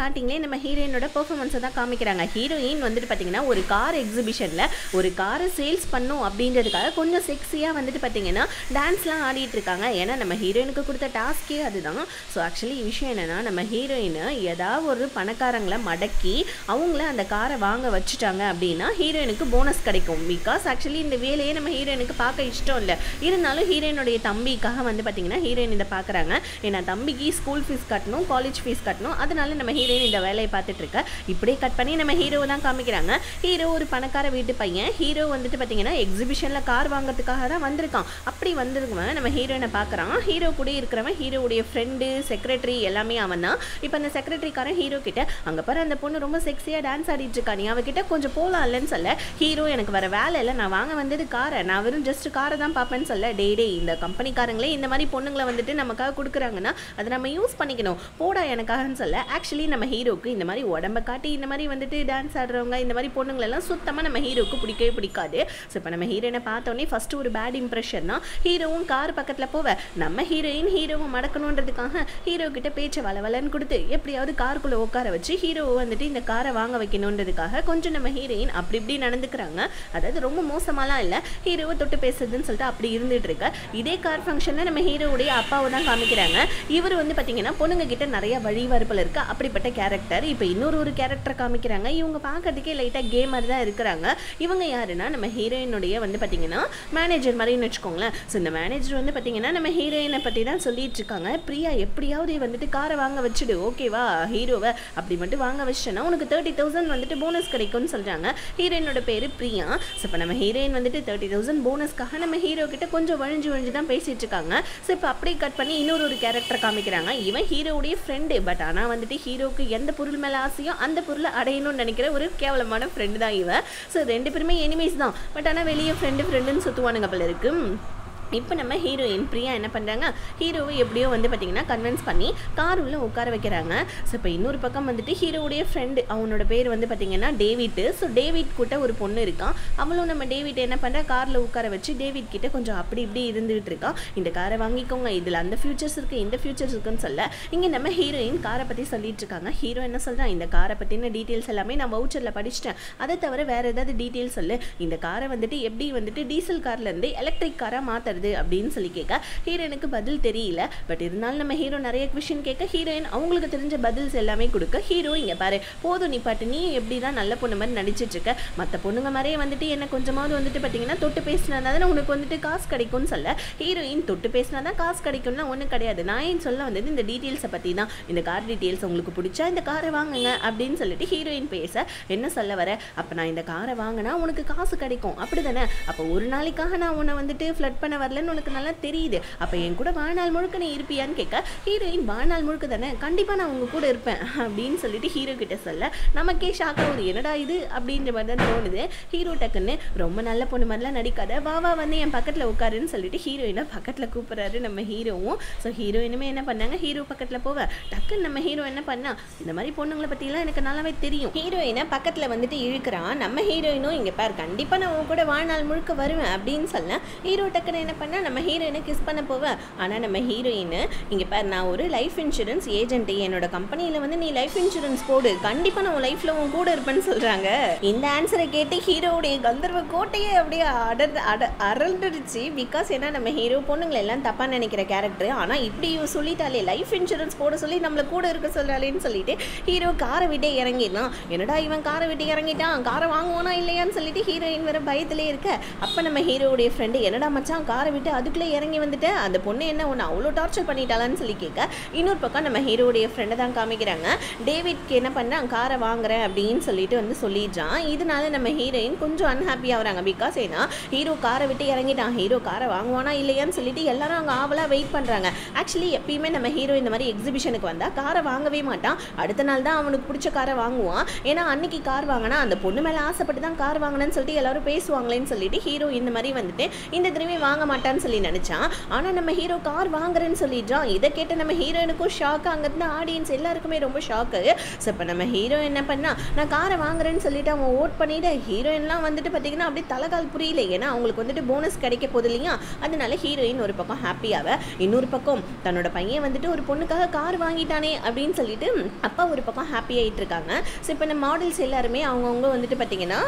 ஸ்டார்டிங்லேயே நம்ம ஹீரோயினோட பெர்ஃபார்மன்ஸை தான் காமிக்கிறாங்க. ஹீரோயின் வந்துட்டு பார்த்தீங்கன்னா ஒரு கார் எக்ஸிபிஷனில் ஒரு காரை சேல்ஸ் பண்ணும் அப்படின்றதுக்காக கொஞ்சம் செக்ஸியாக வந்துட்டு பார்த்தீங்கன்னா டான்ஸ்லாம் ஆடிட்டு இருக்காங்க. ஏன்னா நம்ம ஹீரோயினுக்கு கொடுத்த டாஸ்கே அதுதான். ஸோ ஆக்சுவலி விஷயம் என்னென்னா நம்ம ஹீரோயின் ஏதாவது ஒரு பணக்காரங்களை மடக்கி அவங்கள அந்த காரை வாங்க வச்சுட்டாங்க அப்படின்னா ஹீரோயினுக்கு போனஸ் கிடைக்கும். பிகாஸ் ஆக்சுவலி இந்த வேலையே நம்ம ஹீரோயினுக்கு பார்க்க இஷ்டம் இல்லை. இருந்தாலும் ஹீரோயினுடைய தம்பிக்காக வந்து பார்த்தீங்கன்னா ஹீரோயின் இதை பார்க்குறாங்க. ஏன்னா தம்பிக்கு ஸ்கூல் ஃபீஸ் கட்டணும், காலேஜ் ஃபீஸ் கட்டணும். அதனால நம்ம ஹீரோயின் இந்த வேலையை பார்த்துட்டு இருக்க. இப்படியே கட் பண்ணி நம்ம ஹீரோவை தான் காமிக்கிறாங்க. ஹீரோ ஒரு பணக்கார வீட்டு பையன். ஹீரோ வந்துட்டு பார்த்தீங்கன்னா எக்ஸிபிஷனில் கார் வாங்கிறதுக்காக தான் வந்திருக்கான். அப்படி வந்திருக்கவன் நம்ம ஹீரோயினை பார்க்குறான். ஹீரோ கூட இருக்கிறவன் ஹீரோவுடைய ஃப்ரெண்டு, செக்ரட்டரி எல்லாமே அவன் தான். இப்போ அந்த செக்ரட்டரிக்காரன் ஹீரோ கிட்ட அங்கே பாரு அந்த பொண்ணு ரொம்ப செக்ஸியாக டான்ஸ் ஆடிட்டு இருக்கா, நீ அவகிட்ட கொஞ்சம் போகலாம் இல்லைன்னு சொல்ல ஹீரோ எனக்கு வர வேலை இல்லை, நான் வாங்க வந்தது காரை, நான் வெறும் ஜஸ்ட் காரை தான் பார்ப்பேன்னு சொல்ல டே இந்த கம்பெனிக்காரங்களே இந்த மாதிரி பொண்ணுங்களை வந்துட்டு நமக்காக கொடுக்குறாங்கன்னா அதை நம்ம யூஸ் பண்ணிக்கணும் போடா எனக்காகன்னு சொல்ல. ஆக்சுவலி நம்ம ஹீரோக்கு இந்த மாதிரி உடம்பை காட்டி இந்த மாதிரி வந்துட்டு டான்ஸ் ஆடுறவங்க இந்த மாதிரி பொண்ணுங்களெல்லாம் சுத்தமாக நம்ம ஹீரோக்கு பிடிக்கவே பிடிக்காது. ஸோ இப்போ நம்ம ஹீரோயினை பார்த்தோன்னே ஃபஸ்ட்டு ஒரு பேட் இம்ப்ரெஷன் தான். ஹீரோவும் கார் பக்கத்தில் போவ நம்ம ஹீரோயின் ஹீரோவை மடக்கணுன்றதுக்காக ஹீரோ கிட்ட பேச்சை வளவலன்னு கொடுத்து எப்படியாவது காருக்குள்ளே உட்கார வச்சு ஹீரோவை வந்துட்டு இந்த காரை வாங்க வைக்கணுன்றதுக்காக கொஞ்சம் நம்ம ஹீரோயின் அப்படி இப்படி நடந்துக்கிறாங்க. அதாவது ரொம்ப மோசமாலாம் இல்லை, ஹீரோவை தொட்டு பேசுறதுன்னு சொல்லிட்டு அப்படி இருந்துட்டு இருக்க. இதே கார் ஃபங்க்ஷனில் நம்ம ஹீரோவுடைய அப்பாவை தான் காமிக்கிறாங்க. இவர் வந்து பார்த்தீங்கன்னா பொண்ணுங்க கிட்ட நிறைய வழிவரப்பில் இருக்க அப்படிப்பட்ட கேரக்டர். இப்போ இன்னொரு கேரக்டர் காமிக்கிறாங்க. இவங்க பார்க்கறதுக்கே லைட்டாக கேம் மாதிரி தான் இருக்கிறாங்க. இவங்க யாருன்னா நம்ம ஹீரோயினுடைய வந்து பார்த்தீங்கன்னா மேனேஜர் மாதிரின்னு வச்சுக்கோங்களேன். ஸோ இந்த மேனேஜர் வந்து பார்த்தீங்கன்னா நம்ம ஹீரோயினை பற்றி தான் சொல்லிட்டு இருக்காங்க. பிரியா எப்படியாவது வந்துட்டு காரை வாங்க வச்சுடு, ஓகேவா, ஹீரோவை அப்படி மட்டும் வாங்க வச்சுட்டேன்னா உனக்கு 30,000 வந்துட்டு போனஸ் கிடைக்கும்னு சொல்கிறாங்க. ஹீரோயினோட பேர் பிரியா. ஸோ இப்போ நம்ம ஹீரோயின் வந்துட்டு 30,000 போனஸ்க்காக நம்ம ஹீரோ கிட்ட கொஞ்சம் வழிஞ்சு தான் பேசிட்டு இருக்காங்க. ஸோ இப்போ அப்படியே கட் பண்ணி இன்னொரு கேரக்டர் காமிக்கிறாங்க. இவன் ஹீரோவுடைய ஃப்ரெண்டு. பட் ஆனால் வந்துட்டு ஹீரோக்கு எந்த பொருள் மேலே ஆசையோ அந்த பொருளை அடையணும்னு நினைக்கிற ஒரு கேவலமான ஃப்ரெண்டு தான் இவன். ஸோ 2 பேருமே எனிமீஸ் தான். பட் ஆனால் வெளியே ஃப்ரெண்டுன்னு சுற்றுவானுங்க போல இருக்கு. இப்போ நம்ம ஹீரோயின் பிரியா என்ன பண்ணுறாங்க, ஹீரோவை எப்படியோ வந்து பார்த்திங்கன்னா கன்வின்ஸ் பண்ணி கார் உள்ள உட்கார வைக்கிறாங்க. ஸோ இப்போ இன்னொரு பக்கம் வந்துட்டு ஹீரோவுடைய ஃப்ரெண்டு, அவனோட பேர் வந்து பார்த்திங்கன்னா டேவிட். ஸோ டேவிட் கிட்ட ஒரு பொண்ணு இருக்கான். அவளும் நம்ம டேவிட் என்ன பண்ணுறா காரில் உட்கார வச்சு டேவிட் கிட்ட கொஞ்சம் அப்படி இப்படி இருந்துகிட்டு இருக்கான். இந்த காரை வாங்கிக்கோங்க, இதில் அந்த ஃபியூச்சர்ஸ் இருக்குது இந்த ஃபியூச்சர்ஸ் இருக்குன்னு சொல்ல இங்கே நம்ம ஹீரோயின் காரை பற்றி சொல்லிட்டு இருக்காங்க. ஹீரோ என்ன சொல்கிறான், இந்த காரை பற்றின டீட்டெயில்ஸ் எல்லாமே நான் வவுச்சரில் படிச்சிட்டேன், அதை தவிர வேறு ஏதாவது டீட்டெயில்ஸ் சொல்லு, இந்த காரை வந்துட்டு எப்படி வந்துட்டு டீசல் கார்லேருந்து எலக்ட்ரிக் காராக மாற்றுறது அப்படின்னு சொல்லி கேட்க ஹீரோயினுக்கு பதில் தெரியல. பட் இருந்தாலும் நம்ம ஹீரோ நிறைய கொஸ்டின் கேட்க ஹீரோயின் அவங்களுக்கு தெரிஞ்ச பதில்ஸ் எல்லாமே கொடுக்க ஹீரோ இங்கே பாரு போதும் நீ பாட்டு, நீ எப்படி தான் நல்ல பொண்ணு மாதிரி நடிச்சிட்டு இருக்க, மற்ற பொண்ணுங்க மாதிரியே வந்துட்டு என்ன கொஞ்சமாவது வந்துட்டு பார்த்தீங்கன்னா தொட்டு பேசினா தானே உனக்கு வந்துட்டு காசு கிடைக்கும்னு சொல்ல ஹீரோயின் தொட்டு பேசினா தான் காசு கிடைக்கும்னா ஒன்றும் கிடையாது, நான் ஏன் சொல்ல வந்தது இந்த டீட்டெயில்ஸை பற்றி தான், இந்த கார் டீட்டெயில்ஸ் உங்களுக்கு பிடிச்சா இந்த காரை வாங்குங்க அப்படின்னு சொல்லிட்டு ஹீரோயின் பேச என்ன சொல்ல வர, அப்போ நான் இந்த காரை வாங்கினா உனக்கு காசு கிடைக்கும் அப்படி தானே, அப்போ ஒரு நாளைக்காக நான் உன்னை வந்துட்டு ஃப்ளட் பண்ண வரலன்னு உனக்கு நல்லா தெரியுது, அப்போ என் கூட வாழ்நாள் முழுக்க நீ இருப்பியான்னு கேட்க ஹீரோயின் வாழ்நாள் முழுக்க தானே கண்டிப்பாக நான் உங்க கூட இருப்பேன் அப்படின்னு சொல்லிட்டு ஹீரோ கிட்ட சொல்ல நமக்கே ஷாக்காக ஒரு என்னடா இது அப்படின்ற மாதிரி தான் தோணுது. ஹீரோ டக்குன்னு ரொம்ப நல்ல பொண்ணு மாதிரிலாம் நடிக்காத, வா வந்து என் பக்கத்தில் உட்காருன்னு சொல்லிட்டு ஹீரோயினை பக்கத்தில் கூப்பிட்றாரு நம்ம ஹீரோவும். ஸோ ஹீரோயினுமே என்ன பண்ணாங்க, ஹீரோ பக்கத்தில் போக டக்குன்னு நம்ம ஹீரோ என்ன பண்ணா, இந்த மாதிரி பொண்ணுங்களை பற்றிலாம் எனக்கு நல்லாவே தெரியும், ஹீரோயினை பக்கத்தில் வந்துட்டு இழுக்கிறான். நம்ம ஹீரோயினும் இங்கே பார் கண்டிப்பாக நான் உன் கூட வாழ்நாள் முழுக்க வருவேன் அப்படின்னு சொல்ல ஹீரோ டக்குன்னு என்ன பண்ணா நம்ம ஹீரோயினை கிஸ் பண்ண போவேன். ஆனால் நம்ம ஹீரோயின் இங்கே பார் நான் ஒரு லைஃப் இன்சூரன்ஸ் ஏஜென்ட், என்னோட கம்பெனியில் வந்து நீ லைஃப் இன்சூரன்ஸ் போடு, கண்டிப்பாக நான் உன் லைஃப்பில் உன் கூட இருப்பேன்னு சொல்கிறாங்க. இந்த ஆன்சரை கேட்டு ஹீரோவுடைய கந்தர்வ கோட்டையே அப்படியே அரண்டுடுச்சு. பிகாஸ் ஏன்னா நம்ம ஹீரோ பொண்ணுங்களை எல்லாம் தப்பாக நினைக்கிற கேரக்டர், ஆனால் இப்படி சொல்லிட்டாலே லைஃப் இன்சூரன்ஸ் போட சொல்லி நம்மளை கூட இருக்க சொல்கிறாளேன்னு சொல்லிட்டு ஹீரோ காரை விட்டே இறங்கிடலாம். என்னடா இவன் காரை விட்டு இறங்கிட்டான், காரை வாங்குவானா இல்லையான்னு சொல்லிட்டு ஹீரோயின் வேற பயத்திலே இருக்க. அப்போ நம்ம ஹீரோவுடைய ஃப்ரெண்டு என்னடா மச்சான் காரை விட்டு அதுக்குள்ளே இறங்கி வந்துட்டு அந்த பொண்ணு என்ன ஒன்று அவ்வளோ டார்ச்சர் பண்ணிட்டாளான்னு சொல்லி கேட்க இன்னொரு பக்கம் நம்ம ஹீரோடைய ஃப்ரெண்டை தான் காமிக்கிறாங்க. டேவிட்க்கு என்ன பண்ணுறான் காரை வாங்குறேன் அப்படின்னு சொல்லிட்டு வந்து சொல்லிடுறான். இதனால நம்ம ஹீரோயின் கொஞ்சம் அன்ஹாப்பி ஆகுறாங்க. பிகாஸ் ஏன்னா ஹீரோ காரை விட்டு இறங்கிட்டான், ஹீரோ காரை வாங்குவானா இல்லையான்னு சொல்லிட்டு எல்லாரும் அங்கே ஆவலாக வெயிட் பண்ணுறாங்க. ஆக்சுவலி எப்பயுமே நம்ம ஹீரோ இந்த மாதிரி எக்ஸிபிஷனுக்கு வந்தால் காரை வாங்கவே மாட்டான், அடுத்த நாள் தான் அவனுக்கு பிடிச்ச காரை வாங்குவான். ஏன்னா அன்னைக்கு கார் வாங்கினா அந்த பொண்ணு மேலே ஆசைப்பட்டு தான் கார் வாங்கினேன்னு சொல்லிட்டு எல்லாரும் பேசுவாங்களேன்னு சொல்லிட்டு ஹீரோ இந்த மாதிரி வந்துட்டு இந்த தடவை வாங்க மாட்டான்னு சொல்லி நினச்சான். ஆனால் நம்ம ஹீரோ கார் வாங்குறேன்னு சொல்லிடுறான். இதை கேட்ட நம்ம ஹீரோயினுக்கும் ஷாக்கு, அங்கேருந்து ஆடியன்ஸ் எல்லாருக்குமே ரொம்ப ஷாக்கு. ஸோ இப்போ நம்ம ஹீரோ என்ன பண்ணா, நான் காரை வாங்குறேன்னு சொல்லிட்டு அவன் ஓட் பண்ணிவிட்டு ஹீரோயின்லாம் வந்துட்டு பார்த்தீங்கன்னா அப்படியே தலைகால் புரியல. ஏன்னா அவங்களுக்கு வந்துட்டு போனஸ் கிடைக்க போகுது இல்லையா, அதனால ஹீரோயின் ஒரு பக்கம் ஹாப்பியாவ, இன்னொரு பக்கம் தன்னோட பையன் வந்துட்டு ஒரு பொண்ணுக்காக கார் வாங்கிட்டானே அப்படின்னு சொல்லிட்டு அப்பா ஒரு பக்கம் ஹாப்பி ஆகிட்டு இருக்காங்க. ஸோ இப்போ இந்த மாடல்ஸ் எல்லாருமே அவங்கவுங்க வந்துட்டு பார்த்தீங்கன்னா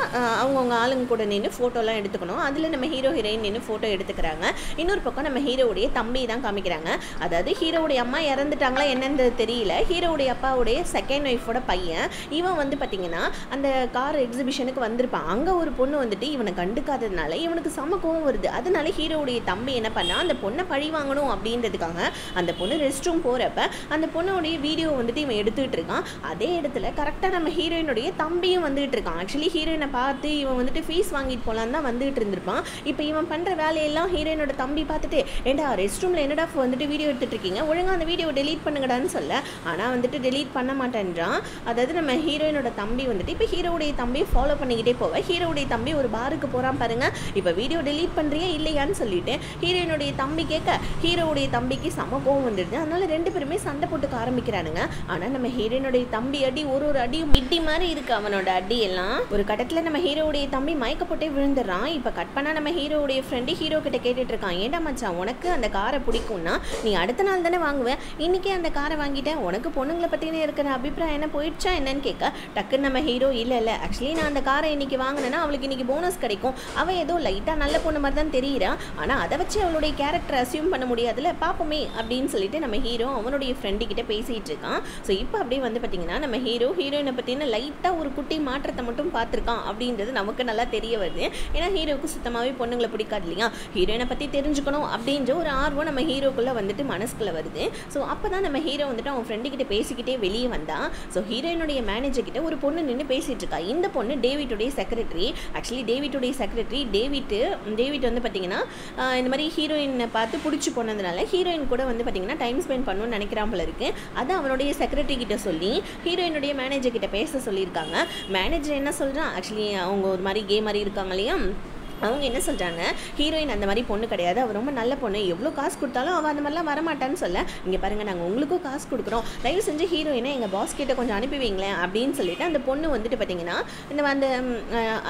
அவங்கவுங்க ஆளுங்க கூட நின்று ஃபோட்டோலாம் எடுத்துக்கணும். அதில் நம்ம ஹீரோ ஹீரோயின் நின்று ஃபோட்டோ எடுத்துக்கிறாங்க. இன்னொரு பக்கம் நம்ம ஹீரோவுடைய தம்பி தான் காமிக்கிறாங்க. அதாவது ஹீரோவுடைய அம்மா இறந்துட்டாங்களா என்னன்றது தெரியல. ஹீரோவுடைய அப்பாவுடைய செகண்ட் ஒய்ஃபோட பையன் இவன் வந்து பார்த்தீங்கன்னா அந்த கார் எக்ஸிபிஷனுக்கு வந்திருப்பான். அங்கே ஒரு பொண்ணு வந்துட்டு இவனை கண்டுக்காததுனால இவனுக்கு செம கோவம் வருது. அதனால ஹீரோவுடைய தம்பி என்ன பண்ணா, அந்த பொண்ணை பழி வாங்கணும் அப்படின்றதுக்காக அந்த பொண்ணு ரெஸ்ட் ரூம் போகிறப்ப அந்த பொண்ணுடைய வீடியோ வந்துட்டு இவன் எடுத்துகிட்டு இருக்கான். அதே இடத்துல கரெக்டாக நம்ம ஹீரோயினுடைய தம்பியும் வந்துகிட்டு இருக்கான். ஆக்சுவலி ஹீரோயினை பார்த்து இவன் வந்துட்டு ஃபீஸ் வாங்கிட்டு போகலான்னு தான் வந்துகிட்டு இருந்திருப்பான். இப்போ இவன் பண்ணுற வேலையெல்லாம் ஹீரோயினோட தம்பி பார்த்துட்டு, ஏண்டா ரெஸ்ட் ரூமில் என்னடா வந்துட்டு வீடியோ எடுத்துகிட்டு இருக்கீங்க, ஒழுங்காக அந்த வீடியோ டெலீட் பண்ணுங்கடான்னு சொல்ல, ஆனால் வந்துட்டு டெலீட் பண்ண மாட்டேன்றான். அதாவது நம்ம ஹீரோயினோட தம்பி வந்துட்டு இப்போ ஹீரோவுடைய தம்பியை ஃபாலோ பண்ணிக்கிட்டே போவ, ஹீரோவுடைய தம்பி ஒரு பாருக்கு போகிறான் பாருங்க. இப்போ வீடியோ டெலீட் பண்ணுறியா இல்லையான்னு சொல்லிட்டு ஹீரோயினுடைய தம்பி கேட்க ஹீரோவுடைய தம்பிக்கு சம கோவம் வந்துடுது. அதனால ரெண்டு பேருமே சண்டை போட்டுக்க ஆரம்பிக்கிறானுங்க. ஆனால் நம்ம ஹீரோயினுடைய தம்பி அடி ஒரு அடியும் இடி மாதிரி இருக்கு. அவனோட அடி எல்லாம் ஒரு கட்டத்தில் நம்ம ஹீரோவுடைய தம்பி மயக்க போட்டே விழுந்துடுறான். இப்போ கட் பண்ணா நம்ம ஹீரோவுடைய ஃப்ரெண்டு ஹீரோ கிட்ட கேட்டுட்டு இருக்கான், ஏண்டா மச்சான் உனக்கு அந்த காரை பிடிக்கும்னா நீ அடுத்த நாள் தானே வாங்குவேன், இன்னைக்கே அந்த காரை வாங்கிட்டேன், உனக்கு பொண்ணுங்களை பற்றினே இருக்கிற அபிப்பிராயம் என்ன போயிடுச்சா என்னன்னு கேட்க டக்குன்னு நம்ம ஹீரோ இல்லை ஆக்சுவலி நான் அந்த காரை இன்னைக்கு வாங்கினேன்னா அவளுக்கு இன்னைக்கு போனஸ் கிடைக்கும், அவள் ஏதோ லைட்டாக நல்ல பொண்ணு மாதிரி தான் தெரியுறான், ஆனால் அதை வச்சு அவளுடைய கேரக்டர் அசியூம் பண்ண முடியாதுல, பார்ப்போமே அப்படின்னு சொல்லிட்டு நம்ம ஹீரோ அவனுடைய ஃப்ரெண்டு கிட்ட பேசிகிட்டு இருக்கான். ஸோ இப்போ அப்படியே வந்து பார்த்தீங்கன்னா நம்ம ஹீரோயினை பற்றின லைட்டாக ஒரு குட்டி மாற்றத்தை மட்டும் பார்த்துருக்கான் அப்படின்றது நமக்கு நல்லா தெரிய வருது. ஏன்னா ஹீரோவுக்கு சுத்தமாகவே பொண்ணுங்களை பிடிக்காது இல்லையா, ஹீரோயினை பற்றி தெரிஞ்சுக்கணும் அப்படின்ற ஒரு ஆர்வம் நம்ம ஹீரோக்குள்ளே வந்துட்டு மனசுக்குள்ளே வருது. ஸோ அப்போ தான் நம்ம ஹீரோ வந்துட்டு அவன் ஃப்ரெண்டு கிட்ட பேசிக்கிட்டே வெளியே வந்தான். ஸோ ஹீரோயினுடைய மேனேஜர் கிட்ட ஒரு பொண்ணு நின்று பேசிகிட்டு இருக்கா. இந்த பொண்ணு டேவிட்டுடைய செக்ரட்டரி. ஆக்சுவலி டேவிட்டுடைய செக்ரட்டரி டேவிட் வந்து பார்த்தீங்கன்னா இந்த மாதிரி ஹீரோயினை பார்த்து பிடிச்சி போனதுனால ஹீரோயின் கூட வந்து பார்த்தீங்கன்னா டைம் ஸ்பெண்ட் பண்ணணும்னு நினைக்கிறான் போல இருக்கு. அதை அவனுடைய செக்ரட்டரி கிட்ட சொல்லி ஹீரோயினுடைய மேனேஜர் கிட்ட பேச சொல்லியிருக்காங்க. மேனேஜர் என்ன சொல்கிறான், ஆக்சுவலி அவங்க ஒரு மாதிரி கே மாதிரி இருக்காங்க இல்லையா, அவங்க என்ன சொல்கிறாங்க, ஹீரோயின் அந்த மாதிரி பொண்ணு கிடையாது, அவள் ரொம்ப நல்ல பொண்ணு, எவ்வளோ காசு கொடுத்தாலும் அவள் அந்த மாதிரிலாம் வரமாட்டான்னு சொல்ல, இங்கே பாருங்கள் நாங்கள் உங்களுக்கும் காசு கொடுக்குறோம், தயவு செஞ்சு ஹீரோயினை எங்கள் பாஸ் கிட்ட கொஞ்சம் அனுப்பிவிங்களேன் அப்படின்னு சொல்லிட்டு அந்த பொண்ணு வந்துட்டு பார்த்தீங்கன்னா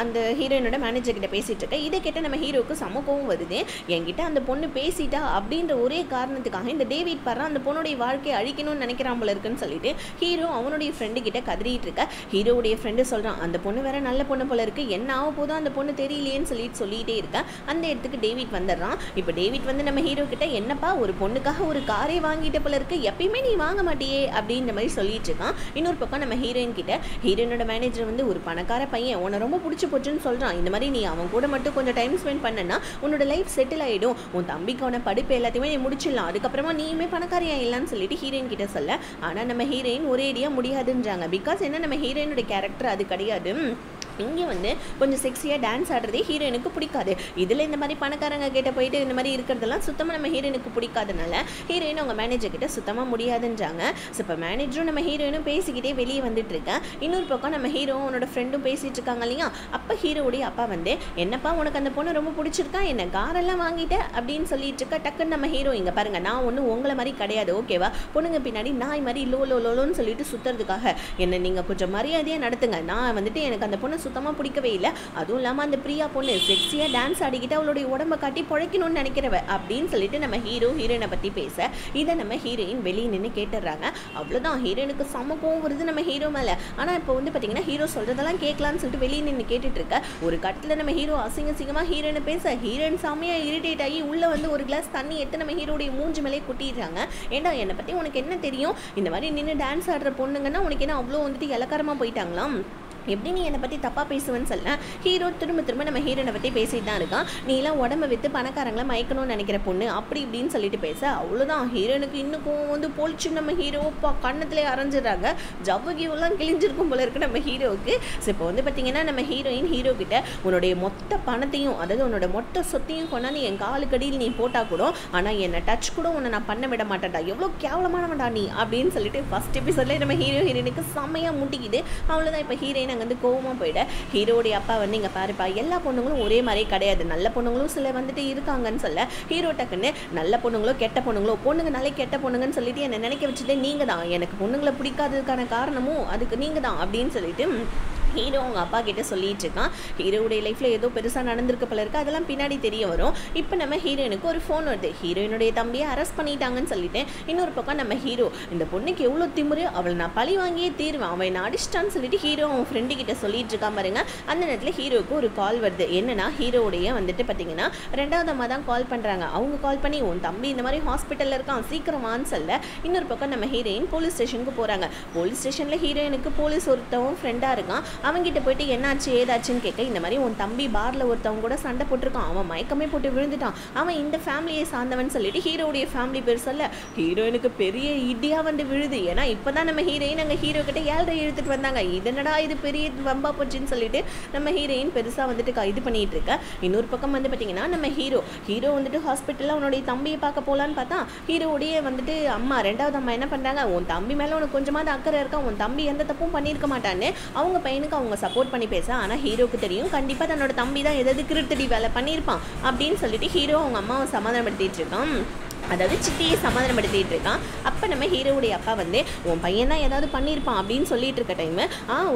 அந்த ஹீரோயினோட மேனேஜர் கிட்ட பேசிகிட்டு இருக்க. இதை கேட்ட நம்ம ஹீரோவுக்கு சமூகமும் வருது. என்கிட்ட அந்த பொண்ணு பேசிட்டா அப்படின்ற ஒரே காரணத்துக்காக இந்த டேவிட் பாரு அந்த பொண்ணுடைய வாழ்க்கையை அழிக்கணும்னு நினைக்கிறான் போல இருக்குன்னு சொல்லிட்டு ஹீரோ அவனுடைய ஃப்ரெண்டு கிட்ட கதறிட்டு இருக்க. ஹீரோவுடைய ஃப்ரெண்டு சொல்கிறான், அந்த பொண்ணு வேற நல்ல பொண்ணு போல இருக்கு, என்ன ஆக போதும் அந்த பொண்ணு தெரியலையேன்னு சொல்லிட்டே இருக்க. அந்த இடத்துக்கு டேவிட் வந்துடுறான். இப்போ டேவிட் வந்து நம்ம ஹீரோ கிட்ட, என்னப்பா ஒரு பொண்ணுக்காக ஒரு காரே வாங்கிட்ட போல இருக்கு, எப்பயுமே நீ வாங்க மாட்டியே அப்படின்ற மாதிரி சொல்லிட்டு இருக்கான். இன்னொரு பக்கம் நம்ம ஹீரோயின் கிட்ட ஹீரோயினோட மேனேஜர் வந்து ஒரு பணக்கார பையன் உன்னை ரொம்ப பிடிச்சி போச்சுன்னு சொல்கிறான், இந்த மாதிரி நீ அவன் கூட மட்டும் கொஞ்சம் டைம் ஸ்பெண்ட் பண்ணனா உன்னோட லைஃப் செட்டில் ஆகிடும், உன் தம்பிக்கான படிப்பு எல்லாத்தையுமே நீ முடிச்சிடலாம், அதுக்கப்புறமா நீயுமே பணக்காரியா இல்லைன்னு சொல்லிட்டு ஹீரோயின் கிட்ட சொல்ல. ஆனால் நம்ம ஹீரோயின் ஒரேடியாக முடியாதுன்றாங்க. பிகாஸ் என்ன, நம்ம ஹீரோயினோட கேரக்டர் அது கிடையாது. இங்கே வந்து கொஞ்சம் செக்ஸியாக டான்ஸ் ஆடுறதே ஹீரோயினுக்கு பிடிக்காது. இதில் இந்த மாதிரி பணக்காரங்க கிட்ட போயிட்டு இந்த மாதிரி இருக்கிறதெல்லாம் சுத்தமாக நம்ம ஹீரோயினுக்கு பிடிக்காதனால ஹீரோயின் அவங்க மேனேஜர் கிட்ட சுத்தமாக முடியாதுன்றாங்க. ஸோ இப்போ மேனேஜரும் நம்ம ஹீரோயினும் பேசிக்கிட்டே வெளியே வந்துட்டு இருக்கேன். இன்னொரு பக்கம் நம்ம ஹீரோவும் அவனோட ஃப்ரெண்டும் பேசிகிட்டு இருக்காங்க இல்லையா. அப்போ ஹீரோவுடைய அப்பா வந்து, என்னப்பா உனக்கு அந்த பொண்ணு ரொம்ப பிடிச்சிருக்கா, என்ன காரெல்லாம் வாங்கிட்ட அப்படின்னு சொல்லிட்டு இருக்கா. டக்குன்னு நம்ம ஹீரோ, இங்கே பாருங்க நான் ஒன்றும் உங்களை மாதிரி கிடையாது ஓகேவா, பொண்ணுங்க பின்னாடி நாய் மாதிரி லோன்னு சொல்லிட்டு சுற்றுறதுக்காக என்னை நீங்கள் கொஞ்சம் மரியாதையாக நடத்துங்க. நான் வந்துட்டு எனக்கு அந்த பொண்ணு சுத்தமாக பிடிக்கவே இல்லை, அதுவும் இல்லாமல் அந்த பிரியா பொண்ணு செக்ஸியாக டான்ஸ் ஆடிக்கிட்டு அவளுடைய உடம்பை காட்டி பிழைக்கணும்னு நினைக்கிறவ அப்படின்னு சொல்லிட்டு நம்ம ஹீரோயினை பற்றி பேச, இதை நம்ம ஹீரோயின் வெளியே நின்று கேட்டுடுறாங்க. அவ்வளோதான், ஹீரோயினுக்கு சமக்கம் வருது நம்ம ஹீரோ மேலே. ஆனால் இப்போ வந்து பார்த்தீங்கன்னா ஹீரோ சொல்கிறதெல்லாம் கேட்கலான்னு சொல்லிட்டு வெளியே நின்று கேட்டுட்டு இருக்க. ஒரு கட்டத்தில் நம்ம ஹீரோ அசிங்கமாக ஹீரோயினை பேச ஹீரோயின் செம்மையாக இரிட்டேட் ஆகி உள்ளே வந்து ஒரு கிளாஸ் தண்ணி எடுத்து நம்ம ஹீரோடைய மூஞ்சி மேலே கொட்டிடுறாங்க. ஏண்டா என்னை பற்றி உனக்கு என்ன தெரியும், இந்த மாதிரி நின்று டான்ஸ் ஆடுற பொண்ணுங்கன்னா உனக்கு என்ன அவ்வளோ வந்துட்டு இலக்காரமாக போயிட்டாங்களாம், எப்படி நீ என்னை பற்றி தப்பாக பேசுவேன்னு சொல்ல ஹீரோ திரும்ப நம்ம ஹீரோனை பற்றி பேசிட்டு தான் இருக்கான். நீ எல்லாம் உடம்பை விற்று பணக்காரங்களை மயக்கணும்னு நினைக்கிற பொண்ணு அப்படி இப்படின்னு சொல்லிட்டு பேச, அவ்வளோதான் ஹீரோனுக்கு இன்னும் வந்து போலிச்சு. நம்ம ஹீரோப்பா கண்ணத்துலேயே அரைஞ்சிடுறாங்க, ஜவ்வகியெல்லாம் கிழிஞ்சிருக்கும் போல இருக்கு நம்ம ஹீரோவுக்கு. ஸோ இப்போ வந்து பார்த்தீங்கன்னா நம்ம ஹீரோயின் ஹீரோ கிட்ட, உன்னுடைய மொத்த பணத்தையும் அதாவது உன்னோட மொத்த சொத்தையும் கொண்டாந்து என் காலுக்கடியில் நீ போட்டால் கூட, ஆனால் என்னை டச் கூட உன்னை நான் பண்ண விட மாட்டேன்டா, எவ்வளோ கேவலமானவன்டா நீ அப்படின்னு சொல்லிட்டு ஃபர்ஸ்ட் எபிசோட்லேயே நம்ம ஹீரோயினுக்கு செம்மையாக முட்டிக்குது. அவ்வளோதான், இப்போ ஹீரோயின் ஹீரோயின் அங்கே வந்து கோவமாக போயிட ஹீரோடைய அப்பா வந்து இங்கே பாருப்பா எல்லா பொண்ணுங்களும் ஒரே மாதிரி கிடையாது, நல்ல பொண்ணுங்களும் சில வந்துட்டு இருக்காங்கன்னு சொல்ல ஹீரோ டக்குன்னு நல்ல பொண்ணுங்களோ கெட்ட பொண்ணுங்களோ பொண்ணுங்க நல்ல கெட்ட பொண்ணுங்கன்னு சொல்லிட்டு என்னை நினைக்க வச்சுட்டு நீங்கள் தான், எனக்கு பொண்ணுங்களை பிடிக்காததுக்கான காரணமும் அதுக்கு நீங்கள் தான் அப்படின்னு சொல்லிட்டு ஹீரோ அவங்க அப்பா கிட்ட சொல்லிட்டு இருக்கான். ஹீரோவுடைய லைஃப்பில் ஏதோ பெருசாக நடந்திருக்க போல இருக்கு, அதெல்லாம் பின்னாடி தெரிய வரும். இப்போ நம்ம ஹீரோயினுக்கு ஒரு ஃபோன் வருது, ஹீரோயினுடைய தம்பியை அரெஸ்ட் பண்ணிட்டாங்கன்னு சொல்லிட்டு. இன்னொரு பக்கம் நம்ம ஹீரோ இந்த பொண்ணுக்கு எவ்வளோ திமுரு, அவளை நான் பழி வாங்கியே தீருவேன், அவன் என்ன அடிச்சிட்டான்னு சொல்லிட்டு ஹீரோ அவன் ஃப்ரெண்டு கிட்ட சொல்லிட்டு இருக்கான் பாருங்க. அந்த நேரத்தில் ஹீரோவுக்கு ஒரு கால் வருது. என்னன்னா ஹீரோவுடைய வந்துட்டு பார்த்தீங்கன்னா 2வது அம்மா தான் கால் பண்ணுறாங்க. அவங்க கால் பண்ணி உன் தம்பி இந்த மாதிரி ஹாஸ்பிட்டலில் இருக்கான் சீக்கிரமான்னு சொல்ல இன்னொரு பக்கம் நம்ம ஹீரோயின் போலீஸ் ஸ்டேஷனுக்கு போகிறாங்க. போலீஸ் ஸ்டேஷனில் ஹீரோயினுக்கு போலீஸ் ஒருத்தவன் ஃப்ரெண்டாக இருக்கான். அவங்ககிட்ட போயிட்டு என்னாச்சு ஏதாச்சுன்னு கேட்க இந்த மாதிரி உன் தம்பி பார்ல ஒருத்தவங்க கூட சண்டை போட்டிருக்கான், அவன் மயக்கமே போட்டு விழுந்துட்டான், அவன் இந்த ஃபேமிலியை சார்ந்தவன் சொல்லிட்டு ஹீரோடைய ஃபேமிலி பேர் சொல்ல ஹீரோயினுக்கு பெரிய இடியா வந்து விழுது. ஏன்னா இப்போதான் நம்ம ஹீரோயின் அங்கே ஹீரோ கிட்ட 7 எடுத்துட்டு வந்தாங்க, இதனடா இது பெரிய வம்பா போச்சுன்னு சொல்லிட்டு நம்ம ஹீரோயின் பெருசாக வந்துட்டு இது பண்ணிட்டு இருக்க. இன்னொரு பக்கம் வந்து பார்த்தீங்கன்னா நம்ம ஹீரோ வந்துட்டு ஹாஸ்பிட்டலில் அவனுடைய தம்பியை பார்க்க போகலான்னு பார்த்தா ஹீரோடைய வந்துட்டு அம்மா 2வது அம்மா என்ன பண்ணுறாங்க, உன் தம்பி மேலே உனக்கு கொஞ்சமாவது அக்கறை இருக்கா, உன் தம்பி எந்த தப்பும் பண்ணியிருக்க மாட்டான்னு அவங்க பையனுக்கு அவங்க சப்போர்ட் பண்ணி பேச. ஆனால் ஹீரோக்கு தெரியும் கண்டிப்பாக தன்னோட தம்பி தான் எதாவது கிருத்தடி வேலை பண்ணியிருப்பான் அப்படின்னு சொல்லிட்டு ஹீரோ அவங்க அம்மாவை சமாதானப்படுத்திட்டு இருக்கான், அதாவது சித்தியை சமாதானப்படுத்திட்டு இருக்கான். அப்போ நம்ம ஹீரோவுடைய அப்பா வந்து உன் பையன் தான் ஏதாவது பண்ணியிருப்பான் அப்படின்னு சொல்லிட்டு இருக்க டைமு